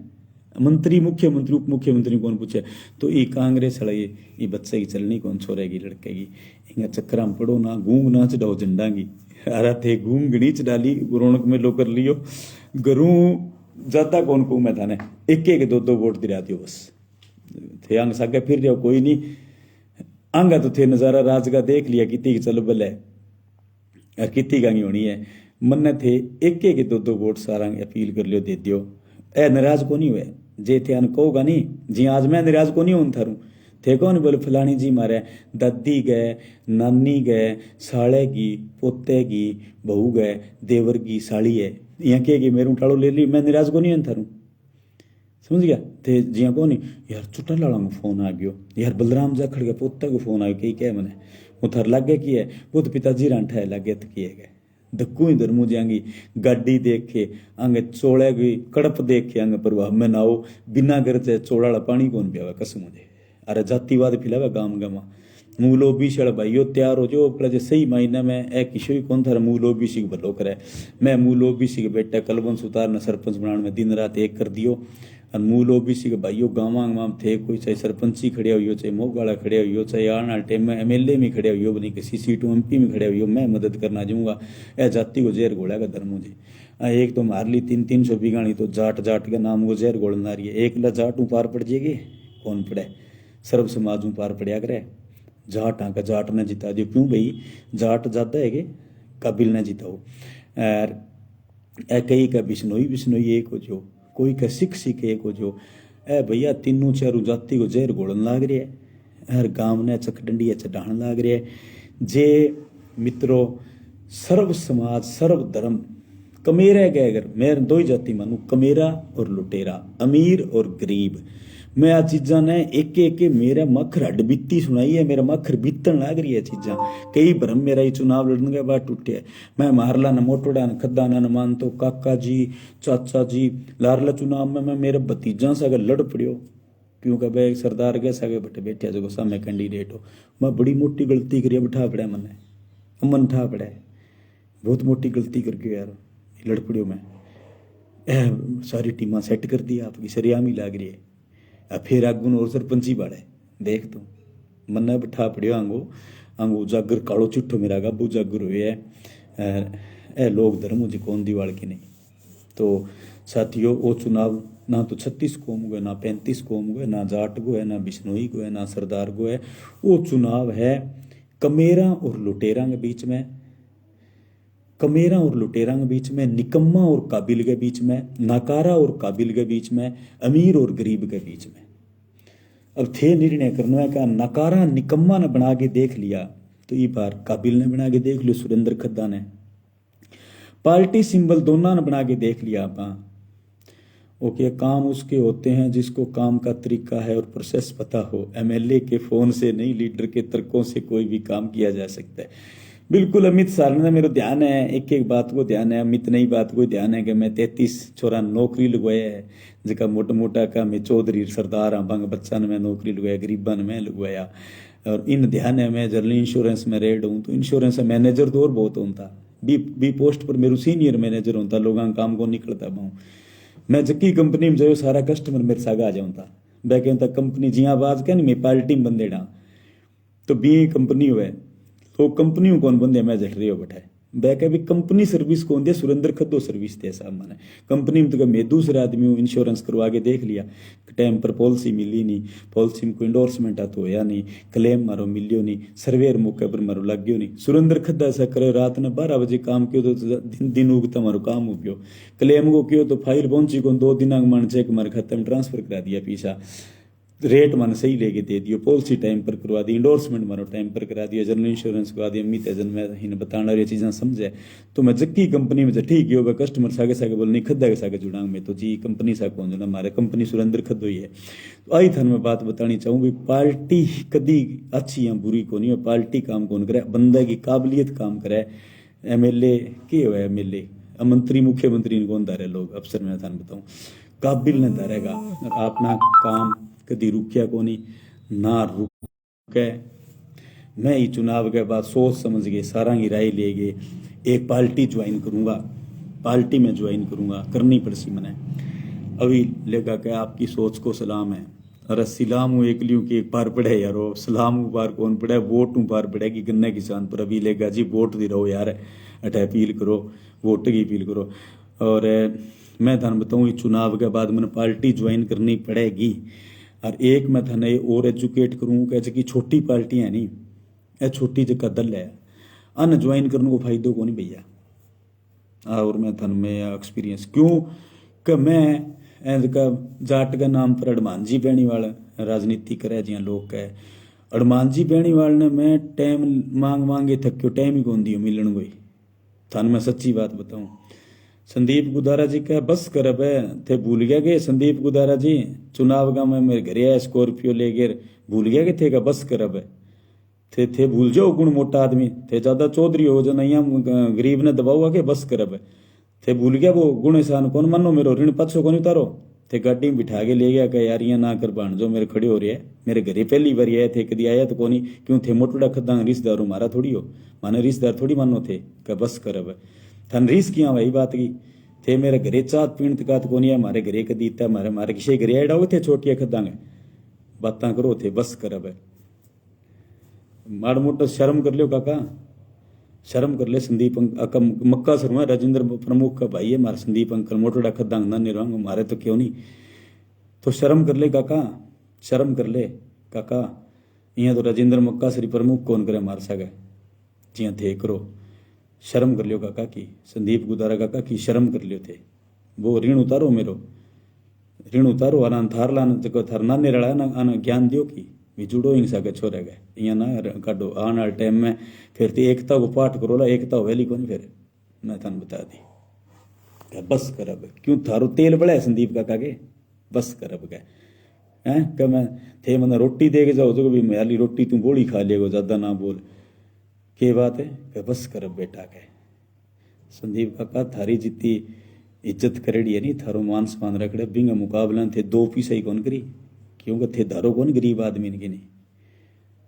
मंत्री मुख्यमंत्री उप मुख्यमंत्री कौन पूछे। तो ये कांग्रेस वाला ये बच्चे की चलनी कौन छोड़ेगी लड़के की इंगा चक्कर में पड़ो ना गूंग ना चढ़ाओ झंडा की अरे थे गूंग गणीच डाली रौनक में लो कर लियो गरू ज्यादा कौन को मैं थाने एक एक 2-2 वोट दिला दियो बस थे अंग सागे फिर रहो कोई नहीं आंगा तो थे नजारा राज का देख लिया कितनी चल बल है और कितनी गांगी होनी है मन थे एक एक 2-2 वोट सारा अपील कर लियो दे दियो ए नाराज को नहीं हुए जे थे अन कहोगा नहीं जी आज मैं नाराज को नहीं हूं थारू थे कौन बोले फलानी जी मारे दादी गए नानी गए साले की पोते की बहू गए देवर की साड़ी है यहाँ के मेरे उठाड़ो ले ली मैं नाराज को नहीं थारू समझ गया थे जिया को नहीं यार चुटा लाला को फोन आ गयो यार बलराम जाखड़ के पोता को फोन आ गया कही क्या मैंने वो थर लागे की है वो तो पिताजी रांठा है लागे तो किए गए धक्कू ही धर्मू जाएंगी गाड़ी देख के आगे चोड़े की कड़प देख के आगे प्रभाव में ना हो बिना घर से चोड़ा पानी कौन पियावा कसम मुझे अरे जातिवाद फिलावा गाँव गाँव मूलो बीस भाइयों तैयार हो जो अपने सही महीने में एक किशोरी कौन था मूलो बीसी को भलो करे मैं मूलो बीसी के बेटा कलबन सुतार ने सरपंच बनाने में दिन रात एक कर दियो और मूल ओबीसी के भाइयों गाँव में थे कोई चाहे सरपंची खड़े हुई चाहे मोगाड़ा खड़े हुई चाहे आने वाले टाइम में एमएलए में खड़े हुई बनी किसी सीटों एमपी में खड़े हुई मैं मदद करना जाऊँगा। यह जाति को जहर घोड़ा का धर्म मुझे एक तो मार ली 300 बीघानी तो जाट जाट के नाम को जहर घोलना रही है। एक ला जाट पार पड़ जाएगी कौन पड़े सर्व समाज पार पड़िया करे जाट का जाट ने जिता दियो क्यों भाई जाट ज्यादा है काबिल ने जिताओ और कई का बिश्नोई बिश्नोई एक हो जो कोई का सिख सिख एक हो जो ए भैया तीनों चारों जाति को जहर घोड़न लाग रही है हर गांव ने चकडंडिया चढ़ान लाग रही है। जे मित्रों सर्व समाज सर्व धर्म कमेरा गए अगर मैं दो ही जाति मानू कमेरा और लुटेरा अमीर और गरीब मैं आ चीजा ने एक एक मेरा मखर हड बीती सुनाई है मेरा मखर बीतन लाग रही है चीजा कई भ्रम मेरा ही चुनाव लड़ने के बाद टूटे मैं मारला न मोटोड़ा न खद्दा न मान तो काका जी चाचा जी लारला चुनाव में मैं मेरे भतीजा सा लड़ पड़ियो क्योंकि भाई सरदार कैसा के बटे बैठे जो सामने कैंडिडेट हो मैं बड़ी मोटी गलती करिए बिठा पड़ा मैंने अमन ठा पड़ा बहुत मोटी गलती करके यार लड़ पड़ियो मैं सारी टीमा सेट कर दी आपकी सरियाम ही लाग रही है फिर आगुन और सरपंची बाड़े देख तू मन्ना बिठा पड़ियो आंगो आंगो उजागर कालो चिट्ठो मेरा गाबू उजागर हुए है ए लोग धर्म मुझे कौन दीवार की नहीं। तो साथियों वो चुनाव ना तो 36 कौम को है ना 35 कौम को है ना जाट को है ना बिश्नोई को है ना सरदार को है वो चुनाव है कमेरा और लुटेरा के बीच में कमेरा और लुटेरा के बीच में निकम्मा और काबिल के बीच में नाकारा और काबिल के बीच में अमीर और गरीब के बीच में। अब थे निर्णय करना का नकारा निकम्मा ने बना के देख लिया तो ये बार काबिल ने बना के देख लिया सुरेंद्र खद्दा ने पार्टी सिंबल दोनों ने बना के देख लिया आप ओके काम उसके होते हैं जिसको काम का तरीका है और प्रोसेस पता हो एमएलए के फोन से नहीं लीडर के तर्कों से कोई भी काम किया जा सकता है। बिल्कुल अमित सालना मेरा ध्यान है एक एक बात को ध्यान है अमित नई बात को ध्यान है कि मैं 33 छोरा नौकरी लगवाया है जिका मोटा मोटा का मैं चौधरी सरदार हाँ बंग बच्चा ने मैं नौकरी लगवाया गरीबा ने मैं लगवाया और इन ध्यान है मैं जनरल इंश्योरेंस में रेड हूँ तो इंश्योरेंस मैनेजर तो और बहुत होता बी पोस्ट पर मेरे सीनियर मैनेजर होता लोगों का काम को निकलता पाऊँ मैं जक्की कंपनी में जो सारा कस्टमर मेरे साथ आ जाऊँगा वह कहता कंपनी जी आवाज क्या नहीं मैं पार्टी में बंदे डा तो बी कंपनी हुए तो कंपनी कौन बंदे मैं जट रही हो बैठा बैक भी कंपनी सर्विस कौन दिया सुरेंद्र खद्दो सर्विस थे साहब मैंने कंपनी में तो मैं दूसरे आदमी हूँ इंश्योरेंस करवा के देख लिया टाइम पर पॉलिसी मिली नहीं पॉलिसी में कोई इंडोर्समेंट आ तो होया नहीं क्लेम मारो मिलियो नहीं सर्वेयर मौके पर मारो लग गयो नहीं सुरेंद्र खद्दा ऐसा करे रात ने 12 बजे काम किया तो दिन उगता मारो काम हो गयो क्लेम को कियो तो फाइल पहुंची को 2 दिन मन चेक मारे खाते में ट्रांसफर करा दिया पीछा रेट मन सही लेके दे दियो पॉलिसी टाइम पर करवा दी इंडोर्समेंट मारो टाइम पर करा दिया जनरल इंश्योरेंस करवा दिया अमित एजन में इन बताना ये चीज़ें समझे तो मैं जक्की कंपनी में ठीक ही होगा कस्टमर सागे सागे बोल नहीं खद्दा के सागे जुड़ांग में तो जी कंपनी सा कौन जो हमारे कंपनी सुरेंद्र खद्दो ही है। तो आई थान मैं बात बतानी चाहूँ भी पार्टी कदी अच्छी या बुरी को नहीं है पार्टी काम कौन करे बंदे की काबिलियत काम करे एमएलए के हो एमएलए मंत्री मुख्यमंत्री कौन धारे लोग अफसर मैं थान बताऊँ काबिल ने धारेगा अपना काम कदी रुकिया को नहीं ना रुके मैं ही चुनाव के बाद सोच समझ के सारा की राय ले गए एक पार्टी ज्वाइन करूंगा पार्टी में ज्वाइन करूंगा करनी पड़सी मैंने अभी लेगा क्या आपकी सोच को सलाम है अरे सलाम हूँ एक लियो कि एक पार पड़े यारो सलाम हूँ पार कौन पड़े वोट हूँ पार पड़ेगी गन्ने किसान पर अभी लेगा जी वोट दी रहो यार अटे अपील करो वोट की अपील करो। और मैं थान बताऊँ चुनाव के बाद मैंने पार्टी ज्वाइन करनी पड़ेगी और एक मैं थाने और एजुकेट करूँ कि जी छोटी पार्टियाँ नहीं यह छोटी जगह दल है अन ज्वाइन करने को फायदो को नहीं भैया और मैं थान में एक्सपीरियंस क्यों कि मैं का जाट का नाम पर हनुमान जी बेणीवाल राजनीति करे जिया लोग कहे हनुमान जी बेणीवाल ने मैं टाइम मांगे थक्यो टाइम ही कौन दियो मिलन कोई थान मैं सच्ची बात बताऊँ संदीप गुदारा जी का बस कर अब थे भूल गया कि संदीप गुदारा जी चुनाव का मैं मेरे घरे आया स्कॉर्पियो ले गए भूल गया कि थे का बस कर अब थे भूल जाओ गुण मोटा आदमी थे ज्यादा चौधरी हो जो नहीं गरीब ने दबाओ के बस कर अब थे भूल गया वो गुण एहसान कौन मानो मेरो ऋण पछो कौन उतारो थे गाड़ी में बिठा के ले गया कि यार ये ना कर बाण जो मेरे खड़े हो रहे है मेरे घरे पहली बार आए थे कदी आया तो कोनी क्यों थे मोटोड़ा खद्दा रिश्तेदार हो मारा थोड़ी हो माने रिश्तेदार थोड़ी मानो थे का बस कर अब थन रीस किया भाई बात की थे मेरे घरे चात पीण तकात कोनी है, मारे घरे कदी इत्ता मारे मारे किसे घरे आड़ा थे छोटिया खदांगे बातां करो थे बस कर। अब माड़ मोटा शर्म कर लियो काका, शर्म कर ले। संदीप मक्का सर में राजेंद्र प्रमुख का भाई है मारा संदीप अंकल, मोटोड़ा खदांग ना निरंग मारे तो क्यों नहीं, तो शर्म कर ले काका, शर्म कर ले काका। यहाँ तो राजेंद्र मक्का सरी प्रमुख कौन करे मार सके, जिया थे करो शर्म कर लियो काका की। संदीप गुदारा काका की शर्म कर लियो थे। वो ऋण उतारो, मेरो ऋण उतारो। आना थार लान थार नाने रड़ा ना आना ज्ञान दियो की भी जुड़ो हिंसा के छोरे गए यहाँ ना काटो। आने वाले टाइम में फिर तो एकता को पाठ करो ला, एकता होली को नहीं फिर मैं थान बता दी। बस कर अब, क्यों थारो तेल बड़ा है संदीप काका के, बस कर अब गए हैं। क्या मैं थे मैंने रोटी दे के जाओ तो भी मेरी रोटी तू बोली खा लिएगा, ज्यादा ना बोल के बात है। क्या बस कर अब बेटा के संदीप काका, थारी जितनी इज्जत करेड़ी है नहीं, थारो मान सम्मान रखड़े बिंगा मुकाबला थे दो पीसा ही कौन करी, क्योंकि थे धारो कौन गरीब आदमी की नहीं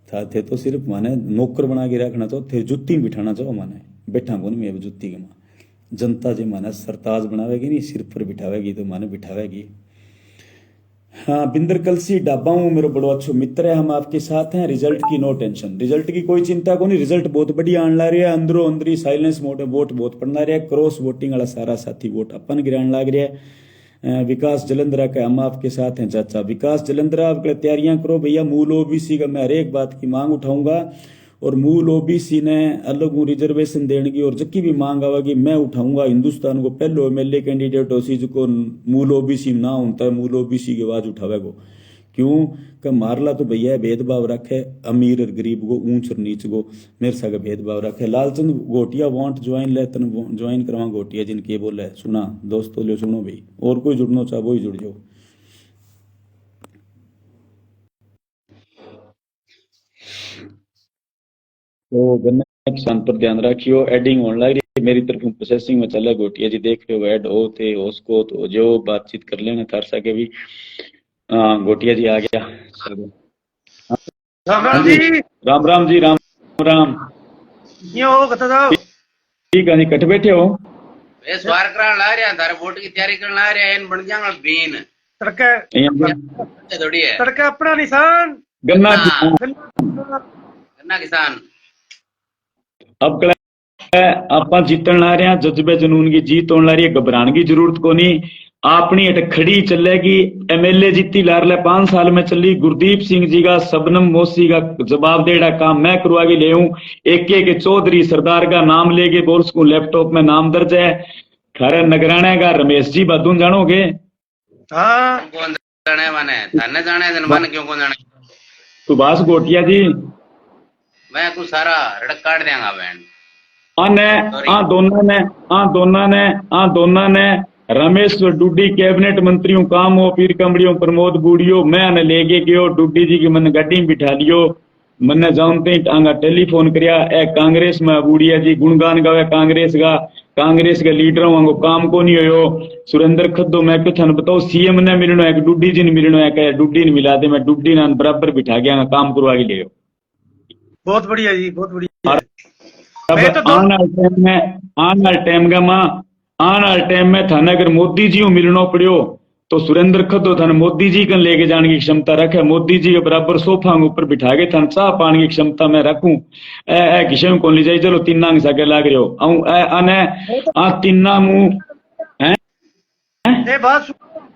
था। थे तो सिर्फ माने नौकर बना के रखना चाहो, थे जुत्ती बिठाना चाहो माने बैठा कौन मैं जुत्ती के माँ। जनता जो माने सरताज बनावेगी नहीं, सिर पर बिठावेगी तो माने बिठावेगी। हाँ बिंदर कलसी डाबा हूँ, मेरा बड़ो अच्छो मित्र है, हम आपके साथ हैं। रिजल्ट की नो टेंशन, रिजल्ट की कोई चिंता को नहीं, रिजल्ट बहुत बढ़िया आने ला रही है। अंदरों अंदरी साइलेंस मोड वोट बहुत पड़ना रहा है, क्रॉस वोटिंग वाला सारा साथी वोट अपन गिराने लग रहा है। विकास जलंधरा का हम आपके साथ हैं चाचा। विकास जलंधरा आप तैयारियां करो भैया, मूल ओबीसी का मैं हर एक बात की मांग उठाऊंगा और मूल ओबीसी ने अलग रिजर्वेशन देने की और जबकि भी मांग आवेगी मैं उठाऊंगा। हिंदुस्तान को पहलो एमएलए कैंडिडेट हो जो मूल ओबीसी ना होता है, मूल ओबीसी की आवाज उठावेगो। क्यों कि मारला तो भैया भेदभाव रखे अमीर और गरीब को, ऊंच और नीच को मेरे साथ भेदभाव रखे। लालचंद गोटिया वांट ज्वाइन ले तन ज्वाइन करवा गोटिया जिनके बोले सुना दोस्तों ले सुनो भाई, और कोई जुड़ना चाहो ही जुड़ जाओ। तो गन्ना किसान पर ध्यान रखियो, एडिंग होने लग रही है मेरी तरफ प्रोसेसिंग में चले। गोटिया जी देख रहे हो ऐड हो थे उसको तो जो बातचीत कर लेना थार सके भी। गोटिया जी आ गया। राम राम जी। राम राम जी, राम राम। क्यों हो कथा साहब? ठीक है जी, कट बैठे हो? वे सवार कराने ला रहे हैं, तारे वोट की तैयारी करने ला रहे हैं, इन बन जाएगा बीन तड़के थोड़ी है तड़के अपना निशान गन्ना गन्ना किसान। अब आप जीतन ला रहे हैं, जज्बे जुनून की जीत होने ला रही है, घबराने की जरूरत को नहीं। अपनी अट खड़ी चलेगी। एमएलए जीती लारले 5 साल में चली। गुरदीप सिंह जी का, सबनम मोसी का जवाब देड़ा काम मैं करवा के ले हूं। एक चौधरी सरदार का नाम लेके बोल उसको लैपटॉप में नाम दर्ज है। खरे नगराने का रमेश जी बदून जानोगे? हाँ कौन जाने माने थाने जाने दिन माने क्यों कौन जाने? सुभाष गोटिया जी मैं कुछ सारा रड़क काट देंगा बहन। दोनों ने रमेश डुड्डी कैबिनेट मंत्रियों काम हो पीर कमड़ियों प्रमोद बूढ़ियो मैं लेके गयो। डुड्डी जी की मन गड्डी में बिठा लियो। मन्ने जानते ही आंगा टेलीफोन करिया ए कांग्रेस में बूढ़िया जी गुणगान गावे कांग्रेस के लीडरों वांगो काम को नहीं होयो। सुरेंद्र खद्दो मैं क्यों थाने बताओ सीएम ने मिलनो है कि डुड्डी जी ने मिलनो है? कहे डुड्डी ने मिला दे, मैं डुड्डी ने बराबर बिठा गया काम करवा के लियो। बहुत बढ़िया जी, बहुत बढ़िया। अब आने वाले टाइम में थाने अगर मोदी जी को मिलनो पड़ियो तो सुरेंद्र खद्दो थाने मोदी जी को लेके जाने की क्षमता रखे। मोदी जी के बराबर सोफा ऊपर बिठा के थाने चाह पाने की क्षमता मैं रखूं। किसी को ले जाए चलो तीना सके लाग रहे हो तीना मुंह बात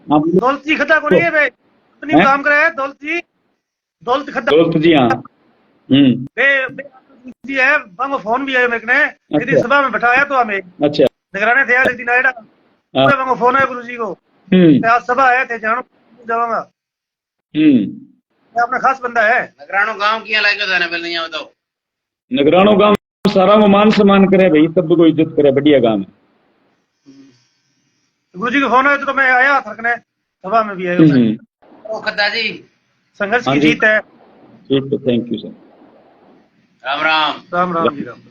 दौलती खद्दा को नहीं है भाई, अपनी काम करे है दौलत खद्दा दौलत जी। हाँ जी है, बंग फोन भी आया मेरे ने यदि सभा में बैठाया तो हमें अच्छा निगराने थे एक दिन आएगा बंग फोन है गुरु जी को आज सभा आए थे जानो जाऊंगा। अपना खास बंदा है। नगरानो गांव किया लागे था ना पहले यहाँ बताओ। नगरानो गांव सारा वो मान सम्मान करे भाई, सब को इज्जत करे, बढ़िया काम है। गुरु जी का फोन है तो मैं आया थकने सभा में भी आया। ओ खद्दा जी संघर्ष की जीत है। ठीक है, thank you sir. Ram Ram. Ram Ram ji, Ram Ram.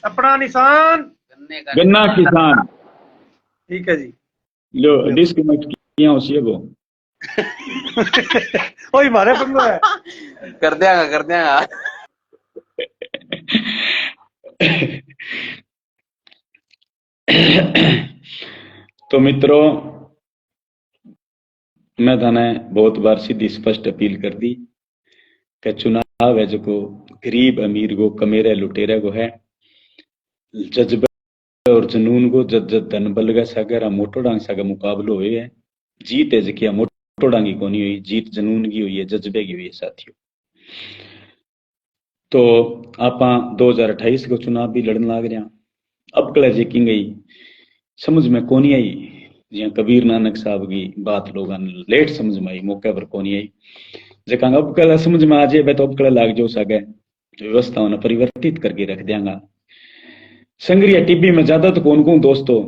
अपना निशान गन्ना किसान। ठीक है जी। लो डिस्कनेक्ट किया उसी को ओए मारे पंगो है कर देगा तो मित्रों, मैं थाने बहुत बार सीधी स्पष्ट अपील कर दी कि चुनाव है जो गरीब अमीर को, कमेरे लुटेरे को है, जज्बे और जुनून को जद जद धन बलगा सागर मोटो डांग सागा मुकाबलो हुए है। जीत है जकिया मोटो डांगी को नहीं हुई, जीत जुनून की हुई है, जज्बे की हुई है साथियों। तो आप 2028 को चुनाव भी लड़न लाग रहे, अब कल जेकी गई समझ में कोनी आई, जिया कबीर नानक साहब की बात लोगों ने लेट समझ में आई, मौके पर कोनी आई, जका अब कल समझ में आ जाए तो अब कल लाग जो सके, व्यवस्थाओं ने परिवर्तित करके रख देंगा। संग्रिया टीबी में ज्यादा तो कौन कौन दोस्तों,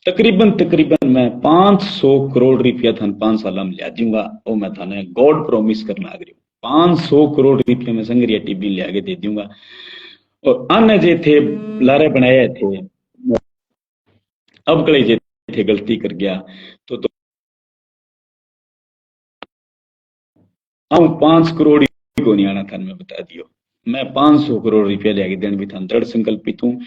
तकरीबन मैं 500 करोड़ रुपया थान 5 साल में लिया दूंगा, वो मैं थाने गॉड प्रॉमिस करना लग रही हूँ। 500 करोड़ रुपया में संग्रिया टीबी ले आगे दे दूंगा। और अन्य जे थे लारे बनाए थे, अब कले जे थे गलती कर गया तो 5 करोड़ को नहीं आना था, मैं बता दियो। मैं 500 करोड़ रुपया ले आगे देने भी था दृढ़ संकल्पित हूँ।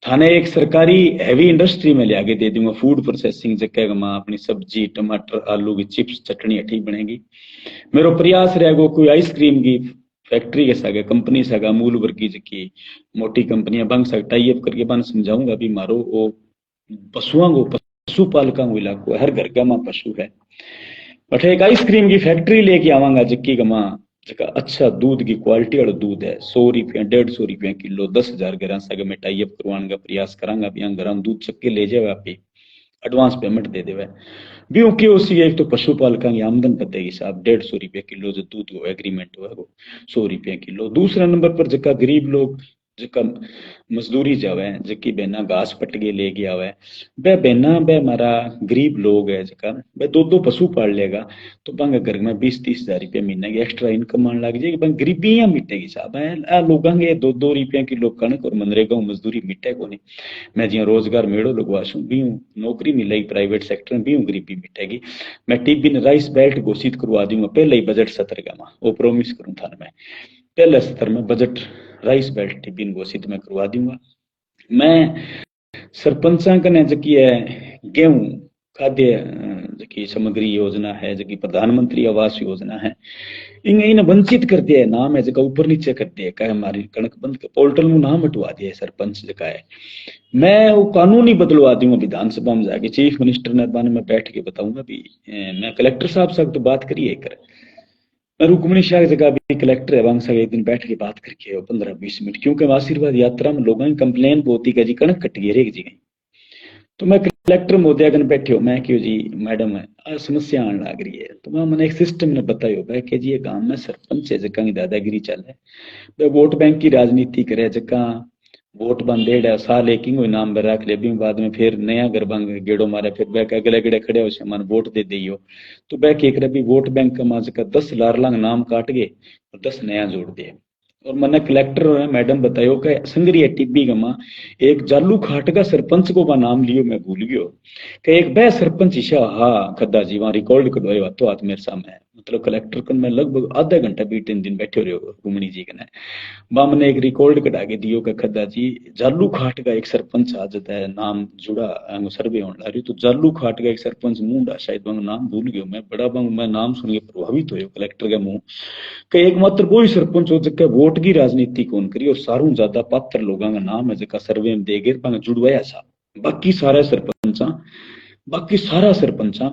थाने एक सरकारी हैवी इंडस्ट्री में ले आगे दे दूंगा, फूड प्रोसेसिंग जगह मां अपनी सब्जी टमाटर आलू की चिप्स चटनी ठीक बनेगी। मेरा प्रयास रहेगा कोई आइसक्रीम की फैक्ट्री के सागे कंपनी सागा अमूल वर्गी की मोटी कंपनियां बन सक टाई अप करके बन समझाऊंगा भी मारो वो पशुओं को, पशु पालकों को इलाको हर घर का मां पशु है, बट एक आइसक्रीम की फैक्ट्री लेके आवांगा जक्की का मां जका अच्छा दूध की क्वालिटी वाला दूध है, 100 रुपया 150 रुपया किलो 10,000 घर सागे में टाई अप करवाने का प्रयास करांगा। भी घर दूध चक्के ले जाए आप एडवांस पेमेंट दे देवे भी की उसी एक तो पशुपालका की आमदन बढ़ेगी साहब, 150 रुपया किलो जो दूध हो एग्रीमेंट हुआ वो 100 रुपया किलो। दूसरा नंबर पर जका गरीब लोग जका मजदूरी जावे, जकी बहना घास पटके लेके आवे, वह बहना वह हमारा गरीब लोग है जका वह दो पशु पाल लेगा तो बंग घर में 20-30 हजार रुपया महीने की एक्स्ट्रा इनकम आने लग जाएगी, बंग गरीबी मिटेगी साहब। लोगों के 2-2 रुपया किलो कणक और मनरेगा मजदूरी मिटे को नहीं। मैं जिया रोजगार मेड़ो लगवासू भी हूँ, नौकरी मिलेगी प्राइवेट सेक्टर में भी हूँ, गरीबी मिटेगी। मैं टीबी ने राइस बेल्ट घोषित करवा दूंगा पहले ही बजट सत्र का, वो प्रोमिस करूँ था मैं पहले सत्र में बजट राइस बेल्ट टीबी ने घोषित मैं करवा दूंगा। मैं सरपंचा कने जकी है गेहूं खाद्य जकी सामग्री योजना है, जकी प्रधानमंत्री आवास योजना है, इन वंचित कर दिया है, नाम है जका ऊपर नीचे कर दिया है, हमारी कणक बंद के पोर्टल में नाम हटवा दिया है सरपंच जका है। मैं वो कानून ही बदलवा दूंगा विधानसभा में जाके, चीफ मिनिस्टर ने बाने में बैठ के बताऊंगा भी मैं कलेक्टर साहब से तो बात करिए कर, मैं रुक्मणी शाह जगह भी कलेक्टर है वहां एक दिन बैठ के बात करके 15-20 मिनट, क्योंकि आशीर्वाद यात्रा में लोगों की कंप्लेन बहुत ही जी कणक कट गई रेग जी गई, तो मैं कलेक्टर मोदिया कन बैठे हो, मैं क्यों जी मैडम समस्या आने लग रही है, तो मैं मैंने एक सिस्टम ने बतायो भाई कि जी ये गांव में सरपंच है जगह की दादागिरी चल है, वोट बैंक की राजनीति करे, जगह वोट बंदेड़ साल एक ही नाम पर रख ले, भी बाद में फिर नया घर बंग गेड़ो मारे, फिर बैक अगले गड़े खड़े हो मन वोट दे दियो, तो बैक एक भी वोट बैंक का माज का 10 लारलांग नाम काट गए और 10 नया जोड़ दिए। और मैंने कलेक्टर मैडम बतायो कि संग्रिया टिब्बी गमा एक जालू खाट का सरपंच को बा नाम लियो, मैं भूल गयो कि एक बह सरपंच ईशा हाँ खद्दा जी वहां रिकॉर्ड करवाए तो हाथ मेरे सामने, मतलब कलेक्टर कन मैं लगभग आधा घंटा 2-3 दिन बैठे रहे घूमनी जी कने, बाम ने एक रिकॉर्ड कटा के दियो कि खद्दा जी जालू खाट का एक सरपंच आ जाता है, नाम जुड़ा सर्वे होने लगी, तो जालू खाट का एक सरपंच मुंडा शायद बंग नाम भूल गयो मैं, बड़ा बंग मैं नाम सुन के प्रभावित हो कलेक्टर के मुंह कि एकमात्र कोई सरपंच हो जगह वोट की राजनीति कौन करी और सारू ज्यादा पात्र लोगों का नाम है जगह सर्वे में दे गए बंग जुड़वाया सा, बाकी सारा सरपंचा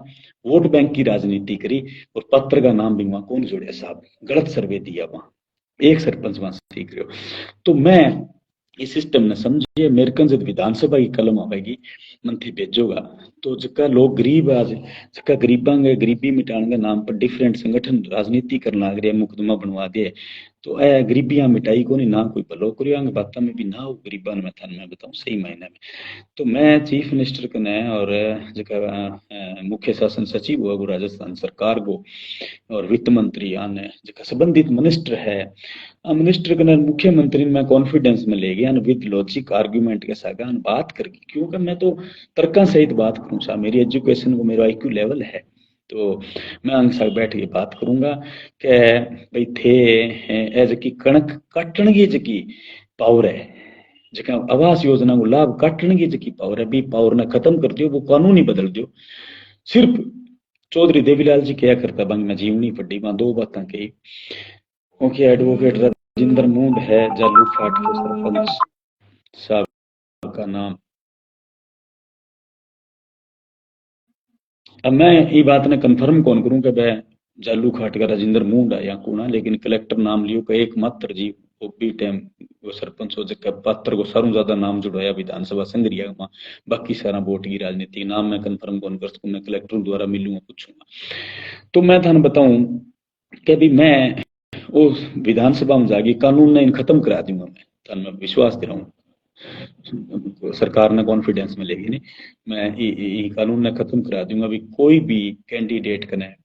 वोट बैंक की राजनीति करी और पत्र का नाम भी वहां कौन जोड़े साहब, गलत सर्वे दिया वहां, एक सरपंच वहां सीख रहे हो। तो मैं इस सिस्टम ने समझिए मेरे कन जब विधानसभा की कलम आवेगी मंत्री भेजोगा, तो जका लोग गरीब आज जका गरीबा गरीबी मिटाने के नाम पर डिफरेंट संगठन राजनीति करने लग रहे, मुकदमा बनवा दिए, तो ए गरीबियां मिटाई को नहीं ना कोई भलो करियो बातों में भी ना हो गरीबा में थान मैं बताऊं सही मायने में। तो मैं चीफ मिनिस्टर कने और जका मुख्य शासन सचिव हुआ राजस्थान सरकार को और वित्त मंत्री आने जका संबंधित मिनिस्टर है, मिनिस्टर कने मुख्यमंत्री में कॉन्फिडेंस में ले गया विद लॉजिक आर्ग्यूमेंट के साथ बात करके, क्योंकि मैं तो तर्का सहित बात करूँ सा, मेरी एजुकेशन को मेरा IQ लेवल है, तो मैं अंग साथ बैठ के बात करूंगा कि भाई थे जकी कणक काटन की जकी पावर है जका आवास योजना को लाभ काटने की जकी पावर है बी पावर ने खत्म कर दियो, वो कानून ही बदल दियो। सिर्फ चौधरी देवीलाल जी क्या करता बंग में जीवनी पड़ी वहां दो बातें कही। क्योंकि एडवोकेट राजेंद्र मूंड है जालू फाट के सरपंच साहब का नाम। अब मैं ये बात ने कंफर्म कौन करूं कि वह जालू खाट का राजेंद्र मूंड है या कौन है, लेकिन कलेक्टर नाम लियो का एकमात्र जी वो बी टाइम वो सरपंच हो जगह पात्र को सारों ज्यादा नाम जुड़ाया विधानसभा संग्रिया में, बाकी सारा वोट की राजनीति नाम मैं कंफर्म कौन कर सकूं, मैं कलेक्टर द्वारा मिलूंगा पूछूंगा। तो मैं थाने बताऊं कि अभी मैं वो विधानसभा में जाके कानून ने खत्म करा दूंगा, मैं थाने में विश्वास दे रहा हूँ, सरकार ने कॉन्फिडेंस में लेगी नहीं, मैं ये कानून ने खत्म करा दूंगा। भी कोई भी कैंडिडेट कने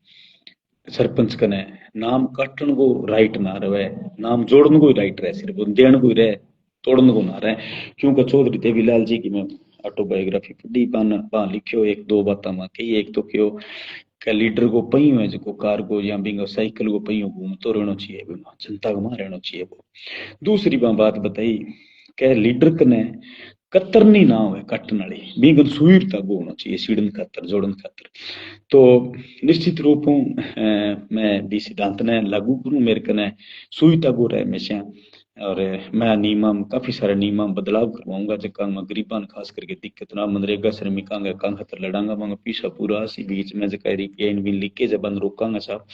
सरपंच कने नाम काटन को राइट ना रहे, नाम जोड़न को राइट रहे, सिर्फ देन को रहे, तोड़न को ना रहे। क्योंकि चौधरी देवीलाल जी की मैं ऑटोबायोग्राफी पढ़ी, पा लिखियो एक दो बात कही। एक तो क्यों क्या लीडर को पहियो है जो कार को या बिंग साइकिल को पहियो घूमतो रहना चाहिए, जनता को वहां रहना चाहिए। वो दूसरी बात बताई क्या लीडर कने कतरनी ना हो कटन वाली बिंगन सुईरता को होना चाहिए, सीड़न खातर जोड़न खातर। तो निश्चित रूप मैं भी सिद्धांत ने लागू करूं, मेरे कने सुईता को रहे हमेशा। और मैं नियम काफी सारे नियम बदलाव करवाऊंगा जगह में गरीबा खास करके दिक्कत ना, मनरेगा श्रमिका खातर लड़ांगा, मांगा पीछा पूरा सी बीच में जगह लीकेज बंद रोकांगा साहब।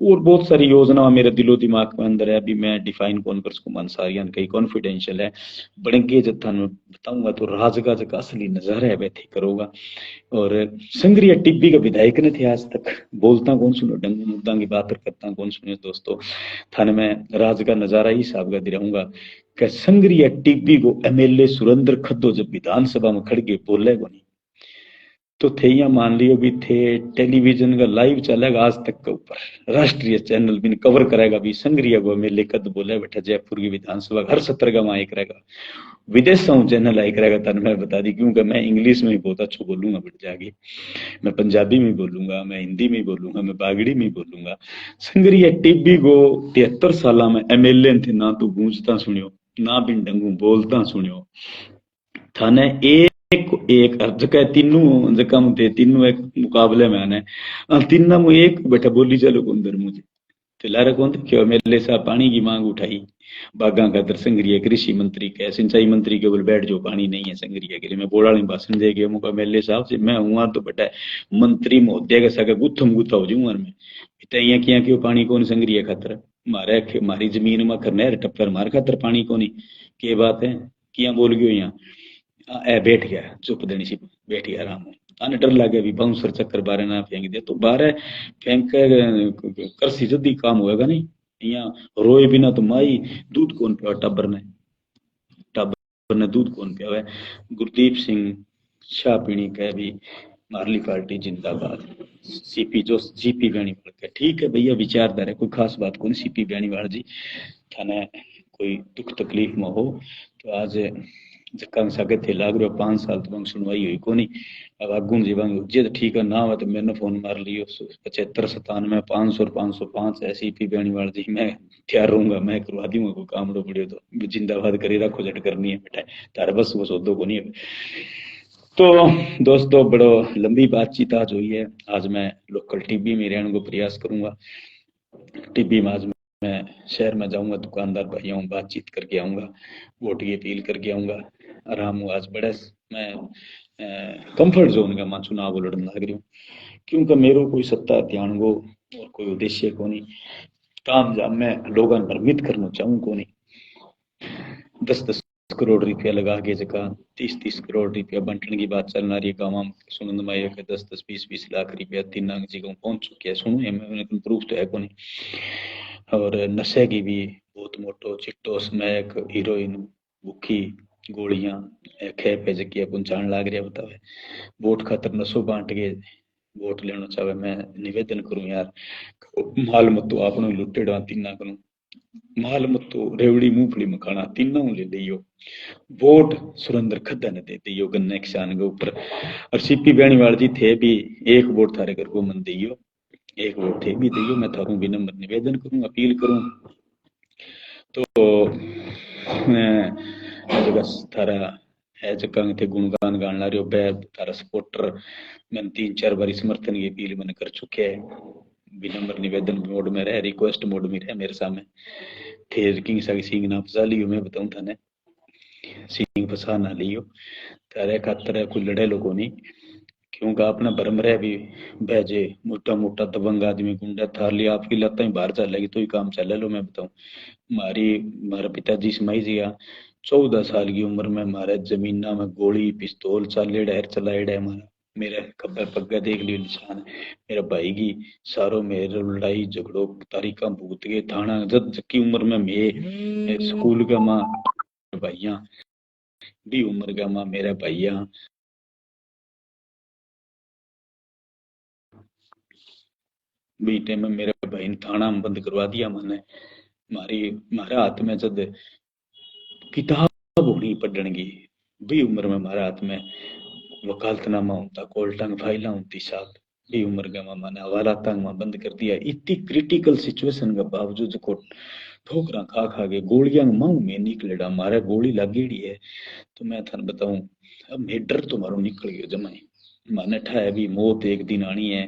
और बहुत सारी योजना मेरे दिलो दिमाग में अंदर है, अभी मैं डिफाइन कौन कर सकूं, सारियां कई कॉन्फिडेंशियल है, बड़ेंगे जब थानू बताऊंगा तो राजगा जगह असली नजारा है वैसे करूंगा। और संग्रिया टिब्बी का विधायक ने थे आज तक, बोलता कौन सुनो डंगू मुद्दा की बात करता कौन सुने दोस्तों, थाने में राज का नजारा ही साहब का दे रहूंगा कि संग्रिया टिब्बी को एमएलए सुरेंद्र खद्दो जब विधानसभा में खड़ के बोले को नहीं तो थे या मान लियो भी थे टेलीविजन का लाइव चलेगा आज तक के ऊपर, राष्ट्रीय चैनल भी कवर करेगा भी संग्रिया को एमएलए कद बोले बैठा जयपुर की विधानसभा हर सत्र का माइक रहेगा, विदेशों चैनल आई करेगा। तन मैं बता दी क्योंकि मैं इंग्लिश में ही बहुत अच्छा बोलूंगा, बैठ जाके मैं पंजाबी में बोलूंगा, मैं हिंदी में बोलूंगा, मैं बागड़ी में बोलूंगा। संग्रिया टिब्बी को 73 साल में एमएलए थे ना तो गूंजता सुनियो ना भी डंगू बोलता सुनियो, थाने एक जगह तीनों जगह मुझे तीनों एक मुकाबले में आने तीनों में एक बेटा बोली चलो अंदर मुझे लारे कौन क्यों एमएलए साहब पानी की मांग उठाई बागा का संग्रिया कृषि मंत्री के सिंचाई मंत्री के बोल बैठ जो पानी नहीं है संग्रिया के लिए, मैं बोला भाषण दे गया मुका एमएलए साहब से मैं हुआ तो बेटा मंत्री महोदय के सगा गुत्थम गुत्था हो जाऊंगा मैं इतना किया क्यों पानी कौन संग्रिया खातर मारे मारी जमीन में खरनेर टप्पर मार खातर पानी कौन के बात है किया बोल गयो यहाँ बैठ गया चुप देनी सी बैठ गया आराम आने डर लगे भी बाउंसर चक्कर बारे ना फेंक दे तो बारे फेंक कर सी जल्दी काम होएगा नहीं, यहाँ रोए बिना तो माई दूध कौन पिया टब्बर ने दूध कौन पिया है। गुरदीप सिंह शाह पीणी कह भी मारली पार्टी जिंदाबाद, सीपी जो सीपी बेनीवाल के ठीक है भैया विचारधारा कोई खास बात कौन, सीपी बेनीवाल जी थाने कोई दुख तकलीफ में हो तो आज जक्का सके थे लाग रहे 5 साल तो सुनवाई हुई को नहीं, अब आगू जीवांगे जे तो ठीक है ना हो तो मैंने फोन मार लियो 75 97 500 और 505 ऐसी पी बेनीवाल जी मैं तैयार रहूंगा, मैं करवा दूंगा कोई काम रो पड़ियो तो जिंदाबाद करी रखो जट करनी है बेटा तार बस वो सौदो को नहीं है। तो दोस्तों बड़ो लंबी बातचीत आज हुई है, आज मैं लोकल टीबी में रहने को प्रयास करूंगा, टीबी में आज मैं शहर में जाऊंगा दुकानदार भाइयों बातचीत करके आऊंगा, वोट की अपील करके आऊंगा, आराम हूँ आज बड़ा मैं कंफर्ट जोन का मैं चुनाव लड़ने लग रही हूँ क्योंकि मेरे कोई सत्ता ध्यान को और कोई उद्देश्य को नहीं, काम जाम मैं लोगों ने भ्रमित करना चाहूँ को नहीं। 10-10 करोड़ रुपया लगा के जगह 30-30 करोड़ रुपया बंटने की बात चल रही है गाँव में, सुनंद माया के 10-10 20-20 लाख रुपया 3 जगह पहुंच चुके हैं, सुनो ये प्रूफ तो है को नहीं। और नशे की भी बहुत मोटो चिट्टो स्मैक हीरोइन भूखी गोलियां खे पे जगह पहुंचाने लाग रहा बतावे, वोट खातर नशो बांट के वोट लेना चाहे, मैं निवेदन करूं यार माल मतो आपनो लुटेड़ा तीना करूं माल मतो रेवड़ी मूंगफली मखाना तीनों ले लियो, वोट सुरेंद्र खद्दा ने दे दियो गन्ने किसान के ऊपर। और सीपी बेनीवाल जी थे भी एक वोट थारे घर को मन दियो, एक वोट थे भी दियो, मैं थारू विनम्र निवेदन करूं अपील करूं। तो जगह थारा है जगह थे गुणगान गान ला रहे हो बै थारा सपोर्टर मैंने 3-4 बारी समर्थन की अपील मैंने कर चुके हैं विनम्र निवेदन मोड में रहे रिक्वेस्ट मोड में रहे मेरे सामने थे किंग सागी सिंह ना फसा लियो मैं बताऊं थाने सिंह फसा ना लियो तारे खातर कोई लड़े लोगों नहीं क्योंकि अपना भरम रहे भी बहजे मोटा मोटा दबंग आदमी गुंडा थार लिया आपकी लत्ता ही बाहर चलेगी तो ही काम चले लो मैं बताऊं हमारे पिताजी समाई जी 14 साल की उम्र में हमारे जमीना में गोली पिस्तौल चालेड़ा है चलाएड़ा है हमारा मेरे खब्बे पग्गा देख लियो निशान मेरा भाई की सारों मेरे लड़ाई झगड़ों तारीखा भूत गए थाना जब की उम्र में मैं स्कूल का माँ भाइया भी उम्र का माँ मेरा भाइया बीते में मेरे भाई ने थाना में बंद करवा दिया मैंने हमारे हाथ में जब किताब होनी पढ़ने की भी उम्र में हमारे हाथ में वकालतनामा होता कोल्टंग फाइला होती साहब भी उम्र का मैंने हवाला तंग में बंद कर दिया इतनी क्रिटिकल सिचुएशन के बावजूद को ठोकरा खा खा के गोलियां मांग में निकलेड़ा मारे गोली लगेड़ी है तो मैं थाने बताऊं अब मैं डर तो मारो निकल गयो जमाई माने है भी मौत एक दिन आनी है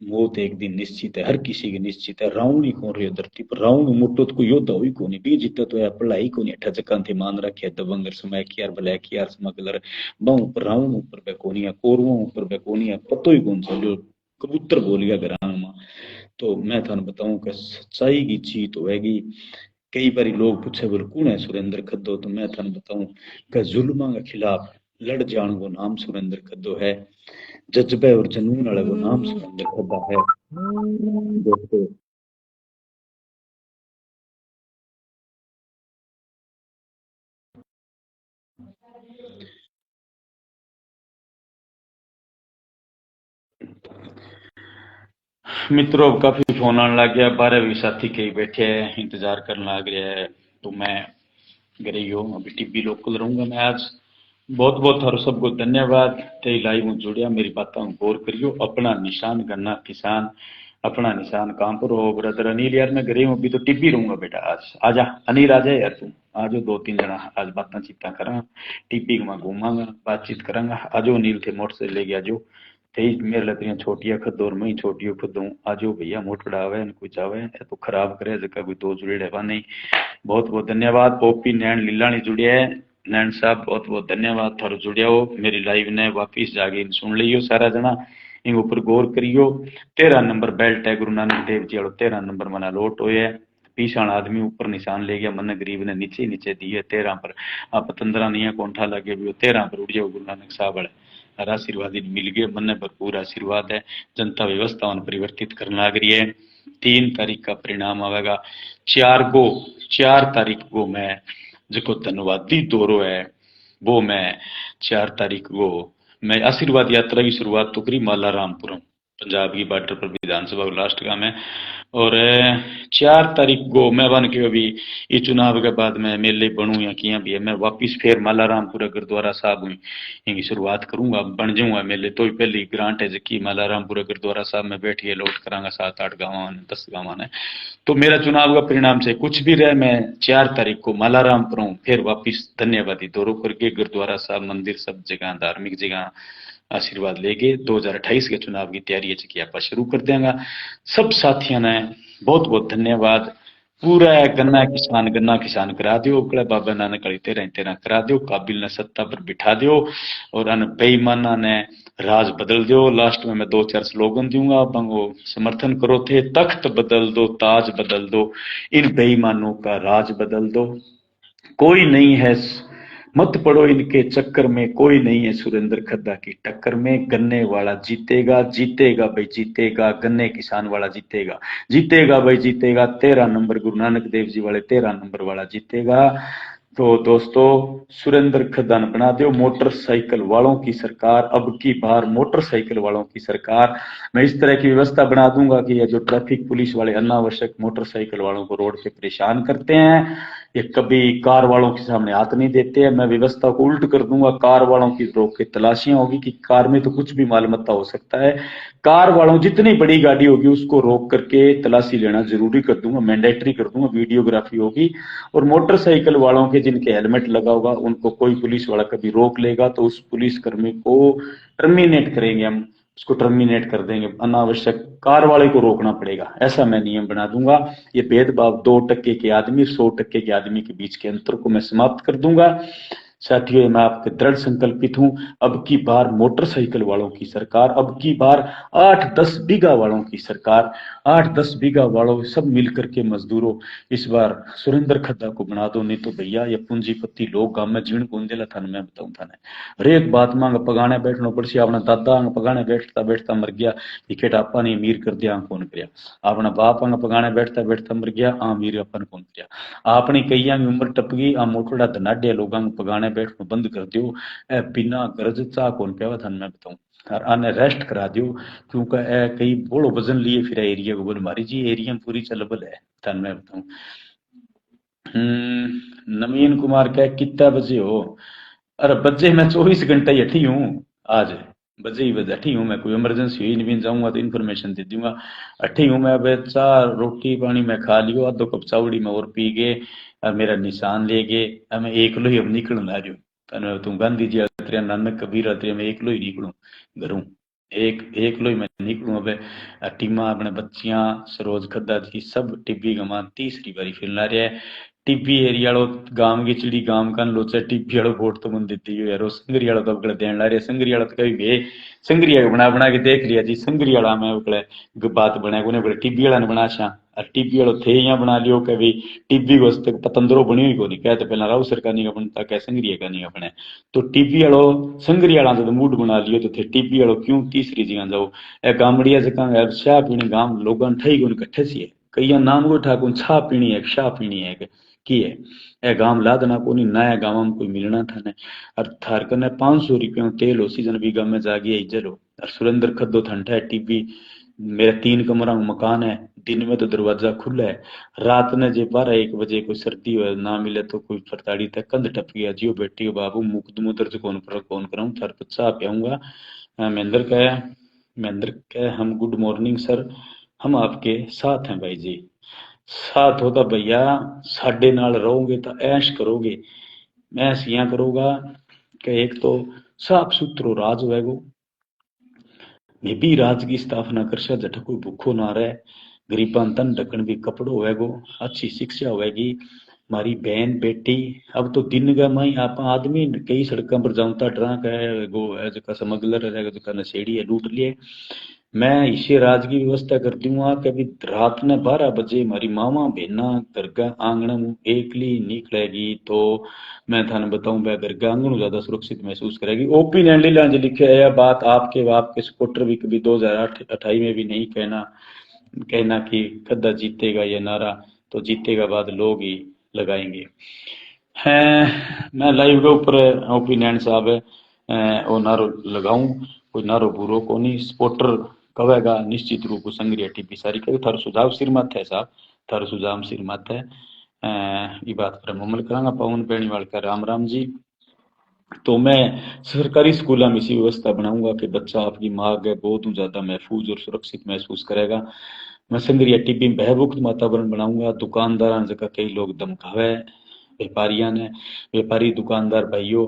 मौत एक दिन निश्चित है हर किसी की निश्चित है रावण ही कौन रही धरती पर रावण मुट्टो तो कोई योद्धा हुई को नहीं भी जीता तो है पढ़ाई को नहीं अठा जकां थे मान रखे दबंगर समय की यार ब्लैक यार स्मगलर बाहू पर रावण ऊपर पे कोनी है कोरवों ऊपर पे कोनी है पतो ही कौन सा जो कबूतर बोल गया ग्राम में तो मैं थाने बताऊं कि सच्चाई की जीत होएगी कई बार लोग पूछे बोल कौन है सुरेंद्र खद्दो तो मैं थाने बताऊं कि जुल्मा के खिलाफ लड़ जान को नाम सुरेंद्र खद्दो है जज्बे और जनून वाले को नाम सुरेंद्र खद्दा है दोस्तों मित्रों काफी फोन आने लग गया 12 साथी कई बैठे हैं इंतजार करने लग रहे हैं तो मैं घरे ही हूँ अभी टीवी लोकल रहूंगा मैं आज बहुत बहुत थारो सबको धन्यवाद ते लाइव में जुड़िया मेरी बातों गौर करियो अपना निशान करना किसान अपना निशान कहाँ पर हो ब्रदर अनिल यार मैं घरे हूँ अभी तो टिप्पी रहूंगा बेटा आज आजा अनिल आ जाए यार तू आज 2-3 जना आज बातें चित्ता करा टिप्पी में घूमांगा बातचीत करांगा आजो अनिल थे मोटर से ले गया जो तेज मेरे लतियां छोटिया खदौर में ही छोटी खुदूं आजो भैया मोटर आवे कुछ आवे तो खराब करे जगह कोई दो जुड़े है नहीं बहुत बहुत धन्यवाद ओपी नैन लीलानी जुड़े है नैन साहब बहुत बहुत धन्यवाद थारो जुड़िया हो मेरी लाइव ने वापिस जाके सुन लियो सारा जना इन ऊपर गौर करियो 13 नंबर बेल्ट है गुरु नानक देव जी वालों 13 नंबर मना लोट हो है पीछा आदमी ऊपर निशान ले गया मन गरीब ने नीचे नीचे दिए 13 पर आप 15 नहीं है कोंठा लगे भी 13 पर उड़ जाओ गुरु नानक साहब वाले हर आशीर्वाद मिल गए मन भरपूर आशीर्वाद है जनता व्यवस्था परिवर्तित करने लग रही है 3 तारीख का परिणाम आवेगा 4 तारीख को मैं जो धन्यवादी दौरो है वो मैं 4 तारीख को मैं आशीर्वाद यात्रा की शुरुआत तो करी माला रामपुरम पंजाब की बॉर्डर पर विधानसभा लास्ट का मैं और 4 तारीख को मैं बन के अभी ये चुनाव के बाद मैं मेले बनूं या किया भी है मैं वापिस फिर माला रामपुरा गुरुद्वारा साहब हुई इनकी शुरुआत करूंगा बन जाऊंगा मेले तो ही पहली ग्रांट है जबकि माला रामपुरा गुरुद्वारा साहब में बैठिए लौट करांगा 7-8 गाँव 10 गाँव ने तो मेरा चुनाव का परिणाम से कुछ भी रहे मैं 4 तारीख को माला रामपुर हूँ फिर वापिस धन्यवादी दौरों करके गुरुद्वारा साहब मंदिर सब जगह धार्मिक जगह आशीर्वाद लेके 2028 के चुनाव की तैयारी की आप शुरू कर देंगे सब साथियों ने बहुत बहुत धन्यवाद पूरा गन्ना किसान करा दियो उकड़े बाबा नानक कड़ी 13 करा दियो काबिल ने सत्ता पर बिठा दियो और अन बेईमाना ने राज बदल दियो लास्ट में मैं 2-4 स्लोगन दूंगा बंगो समर्थन करो थे तख्त बदल दो ताज बदल दो इन बेईमानों का राज बदल दो कोई नहीं है मत पड़ो इनके चक्कर में कोई नहीं है सुरेंद्र खद्दा की टक्कर में गन्ने वाला जीतेगा जीतेगा भाई जीतेगा गन्ने किसान वाला जीतेगा जीतेगा भाई जीतेगा 13 नंबर गुरु नानक देव जी वाले 13 नंबर वाला जीतेगा तो दोस्तों सुरेंद्र खद्दा ने बना दो मोटरसाइकिल वालों की सरकार अब की बार मोटरसाइकिल वालों की सरकार मैं इस तरह की व्यवस्था बना दूंगा कि ये जो ट्रैफिक पुलिस वाले अनावश्यक मोटरसाइकिल वालों को रोड पे परेशान करते हैं ये कभी कार वालों के सामने हाथ नहीं देते हैं मैं व्यवस्था को उल्ट कर दूंगा कार वालों की रोक के तलाशियां होगी कि कार में तो कुछ भी मालमत्ता हो सकता है कार वालों जितनी बड़ी गाड़ी होगी उसको रोक करके तलाशी लेना जरूरी कर दूंगा मैंडेटरी कर दूंगा वीडियोग्राफी होगी और मोटरसाइकिल वालों के जिनके हेलमेट लगा होगा उनको कोई पुलिस वाला कभी रोक लेगा तो उस पुलिस कर्मी को टर्मिनेट करेंगे, हम उसको टर्मिनेट कर देंगे, अनावश्यक कार वाले को रोकना पड़ेगा, ऐसा मैं नियम बना दूंगा। ये भेदभाव 2% के आदमी 100% के आदमी के बीच के अंतर को मैं समाप्त कर दूंगा। साथियों, मैं आपके दृढ़ संकल्पित हूं, अब की बार मोटरसाइकिल वालों की सरकार, अब की बार 8-10 बीघा वालों की सरकार, 8-10 बीघा वालों सब मिलकर के मजदूरों इस बार सुरेंद्र खड्डा को बना दो, नहीं तो भैया ये पूंजीपति लोग गांव में जीण गुंदेला थाने मैं बताऊं थाने हर एक बात मांग पगाने बैठना पड़सी। अपना दादा अंग पगाने बैठता बैठता मर गया, विकेट आपा ने अमीर कर दिया, कौन करया। अपना बाप अंग पगाने बैठता बैठता मर गया, अमीर अपन कौन करया। आपने कई उम्र टप गई, आ मोटड़ा धनाड्या लोग पगाने बैठना बंद कर दियो, ए बिना गरज चाह कौन प्यावा थाने मैं बताऊं, और आने रेस्ट करा दियो, क्योंकि ए कई बोलो वजन लिए फिर एरिया को बोल मारी जी एरिया में पूरी चलबल है थाने मैं बताऊं। नवीन कुमार कह कितना बजे हो? अरे बजे मैं 24 घंटे ही हठी हूँ, आज बजे ही बजे हठी हूँ मैं, कोई इमरजेंसी हुई नहीं जाऊंगा तो इन्फॉर्मेशन दे दूंगा। हठी हूँ मैं, अब चाह रोटी पानी मैं खा लियो, आधो कप चावड़ी में और पी गए, मेरा निशान ले गए, मैं एक लो ही अब निकल ला रही हूँ। तुम गांधी जी अत्रिया नानक कबीर अत्रिया मैं एक लो ही निकलूं घरों, एक लो ही मैं निकलूं। अब टीमा अपने बच्चियां सरोज खद्दा जी सब टिब्बी गमा तीसरी बारी फिरना रहा है। टिब्बी एरिया गांव की चिड़ी गांव का लोचा टिब्बी वालों वोट तो मन देती है यार, संगरी वाला तो अगले देन ला रहे, संगरी वाला तो कभी वे संगरिया बना बना के देख लिया जी, संगरी वाला मैं उकले बात बना को टिब्बी वाला ने बना छा, टिब्बी वालों थे यहाँ बना लियो के भाई टिब्बी को तक पतंदरो बनी हुई को नहीं कहते, पहला राव सरकार नहीं बनता क्या संगरिया का नहीं बने, तो टिब्बी वालों संगरी वाला तो मूड बना लियो, तो थे टिब्बी वालों क्यों तीसरी जगह जाओ। ए गामड़िया जगह शाह पीने गांव लोगों ठई को इकट्ठे सी है, कई नाम को ठाकुर छा पीनी है शाह पीनी है की है, ए गांव लादना को नहीं नया गांव में कोई मिलना था ने, और थार कने 500 रुपया तेल हो सीजन भी गांव में जागी इज्जत हो, और सुरेंद्र खद्दो ठंडा है टीबी, मेरा 3 कमरा मकान है, दिन में तो दरवाजा खुला है, रात ने जे 12-1 बजे कोई सर्दी हो ना मिले तो कोई फरताड़ी तक कंध टप गया, जियो बेटी बाबू मुख मुदर से कौन कराऊं थार पच्चा पियाऊंगा। महेंद्र कह हम गुड मॉर्निंग सर, हम आपके साथ हैं भाई जी, साथ होता भैया साडे नाल रहोगे तो ऐश करोगे, ऐश यहाँ करोगा कि एक तो साफ सुथरो राज होएगो, मैं भी राज की स्थापना करशा जट कोई भूखो ना रहे, गरीबान तन ढकन भी कपड़ो होएगो, अच्छी शिक्षा होएगी, हमारी बहन बेटी। अब तो दिन का माई आप आदमी कई सड़कों पर जाऊंता ट्रक है गो है जका स्मगलर है जका नशेड़ी है लूट लिए, मैं इसे राज की व्यवस्था कर दूंगा कि अभी रात ने 12 बजे हमारी मामा बहना दरगाह आंगन में एकली निकलेगी तो मैं थाने बताऊं वह दरगाह आंगन ज्यादा सुरक्षित महसूस करेगी। ओपी नैंडी लांज लिखे है, यह बात आपके सपोर्टर भी कभी 2028 में भी नहीं कहना कि कद्दा जीतेगा ये नारा, तो जीतेगा बाद लोग ही लगाएंगे। मैं लाइव के ऊपर ओपी नैंड साहब वो नारो लगाऊं, कोई नारो बुरो को नहीं, सपोर्टर कहेगा निश्चित रूप से संग्रिया टीपी सारी कहे, थारो सुझाव सिर मत है साहब, थारो सुझाव सिर मत है, ये बात पर अमल करांगा। पवन बेनीवाल का राम राम जी। तो मैं सरकारी स्कूलों में इसी व्यवस्था बनाऊंगा कि बच्चा आपकी मांग है बहुत ज्यादा महफूज और सुरक्षित महसूस करेगा। मैं संग्रिया टीपी में भयमुक्त वातावरण बनाऊंगा, दुकानदार जगह कई लोग धमकावे व्यापारिया ने, व्यापारी दुकानदार भाइयों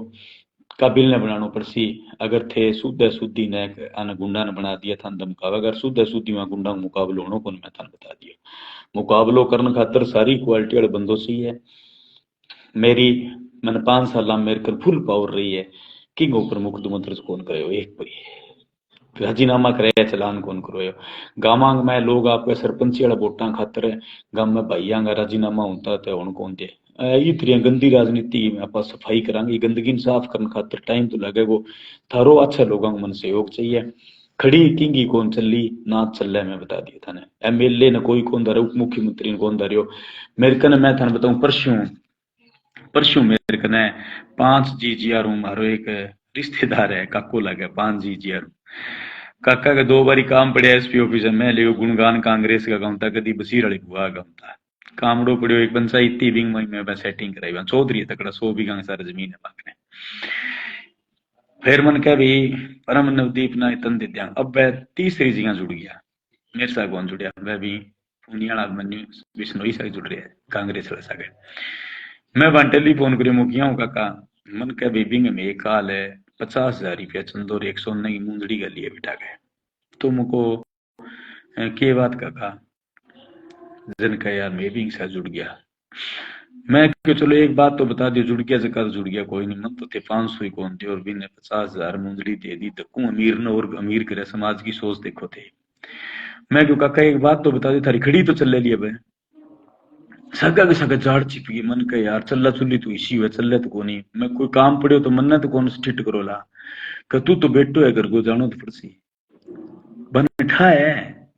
का बिल ने बनानो पड़सी, अगर थे शुद्ध शुद्धि ने आने गुंडा ने बना दिया था धमकावे, अगर शुद्ध शुद्धि में गुंडा मुकाबलो होनो को मैं थाने बता दिया, मुकाबलो करने खातर सारी क्वालिटी वाले बंदोबस्ती है मेरी। मैंने 5 साल मेरे कर फुल पावर रही है, किंग ऊपर मुख्यमंत्री कौन करे हो, एक भाई राजीनामा करे चलान कौन करो, गांव में लोग आपके सरपंची वाला वोटा खातर गांव में भाइया का राजीनामा होता तो हूं कौन दे, इतनी गंदी राजनीति में आप सफाई करांगे, गंदगी साफ करने खातर टाइम तो लगेगा, थारो अच्छा लोगों को मन सहयोग चाहिए, खड़ी किंगी कौन चली ना चल रहा है मैं बता दिया था ने, MLA ने कोई कौन दारे, उप मुख्यमंत्री ने कौन दारियो मेरे कने, मैं थाने बताऊं परसों मेरे कने 5 GGR मारो एक रिश्तेदार है काको लगे 5 GGR, काका के 2 बारी काम पड़े SP ऑफिस में, ले गुणगान कांग्रेस का गाँव था, कदी बसीर वाली बुआ गाँव था, कामड़ो पड़ियो एक पंचायती विंग में सेटिंग कराई चौधरी तकड़ा 100 बीघा सारा जमीन है बाकने। फिर मन कह भाई परम नवदीप ना इतन दे दिया, अब वह तीसरी जगह जुड़ गया, मेरे साथ कौन जुड़िया, वह भी पुनिया मनु बिश्नोई साथ जुड़ रहा है कांग्रेस वाला सागर। मैं वहां टेलीफोन करे मुखिया हूँ काका मन के बेबी में एक हाल है 50,000 रुपया चंदोर 100 की मूंदड़ी का लिए बिठा गए तो मुको के बात काका जन का यार मैं भी से जुड़ गया मैं क्यों चलो एक बात तो बता दियो जुड़ गया जगह जुड़ गया कोई नहीं मन तो थे 500 ही कौन थे और भी ने 50,000 मूंदड़ी दे दी धक्कू अमीर ने और अमीर करे समाज की सोच देखो थे मैं क्यों काका एक बात तो बता दी थारी खड़ी तो चल ले लिया भाई सगा के सगा झाड़ छिप गई मन के यार चल्ला चुल्ली तू इसी हुए चल तो कोनी मैं कोई काम पड़े तो मन तो कौन स्टिट करो ला तू तो बेटो है घर को जानो तो फरसी बन ठा है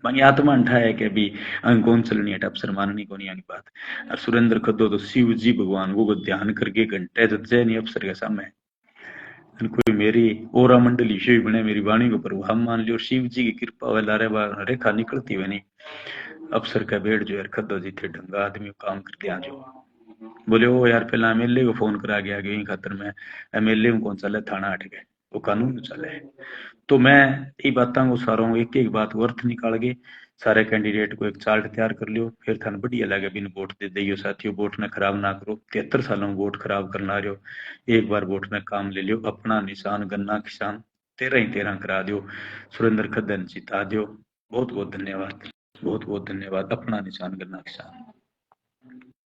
मानी आत्मा ठा है कि अभी अंग कौन चलनी है अफसर माननी को नहीं आनी बात और सुरेंद्र खदो तो शिव जी भगवान को ध्यान करके घंटे जज्जे नहीं अफसर के सामने कोई मेरी ओरा मंडली शिव बने मेरी वाणी को प्रभाव मान लियो शिव जी की कृपा वे लारे बार रेखा निकलती हुई नहीं अफसर का बेट जो यार खदो जी थे ढंगा आदमी काम कर दिया जो बोले ओ यार पहला एमएलए को फोन करा गया कि खातर में एमएलए में कौन चले थाना हट गए वो कानून में चले तो मैं ये बातों को सारों एक एक बात को अर्थ निकाल के सारे कैंडिडेट को एक चार्ट तैयार कर लियो फिर थान बढ़िया लगे बिन वोट दे दियो साथियों वोट ने खराब ना करो 73 सालों में वोट खराब करना रहो एक बार वोट में काम ले लियो अपना निशान गन्ना किसान 13 करा दियो सुरेंद्र खद्दन जिता दियो बहुत बहुत धन्यवाद अपना निशान गन्ना किसान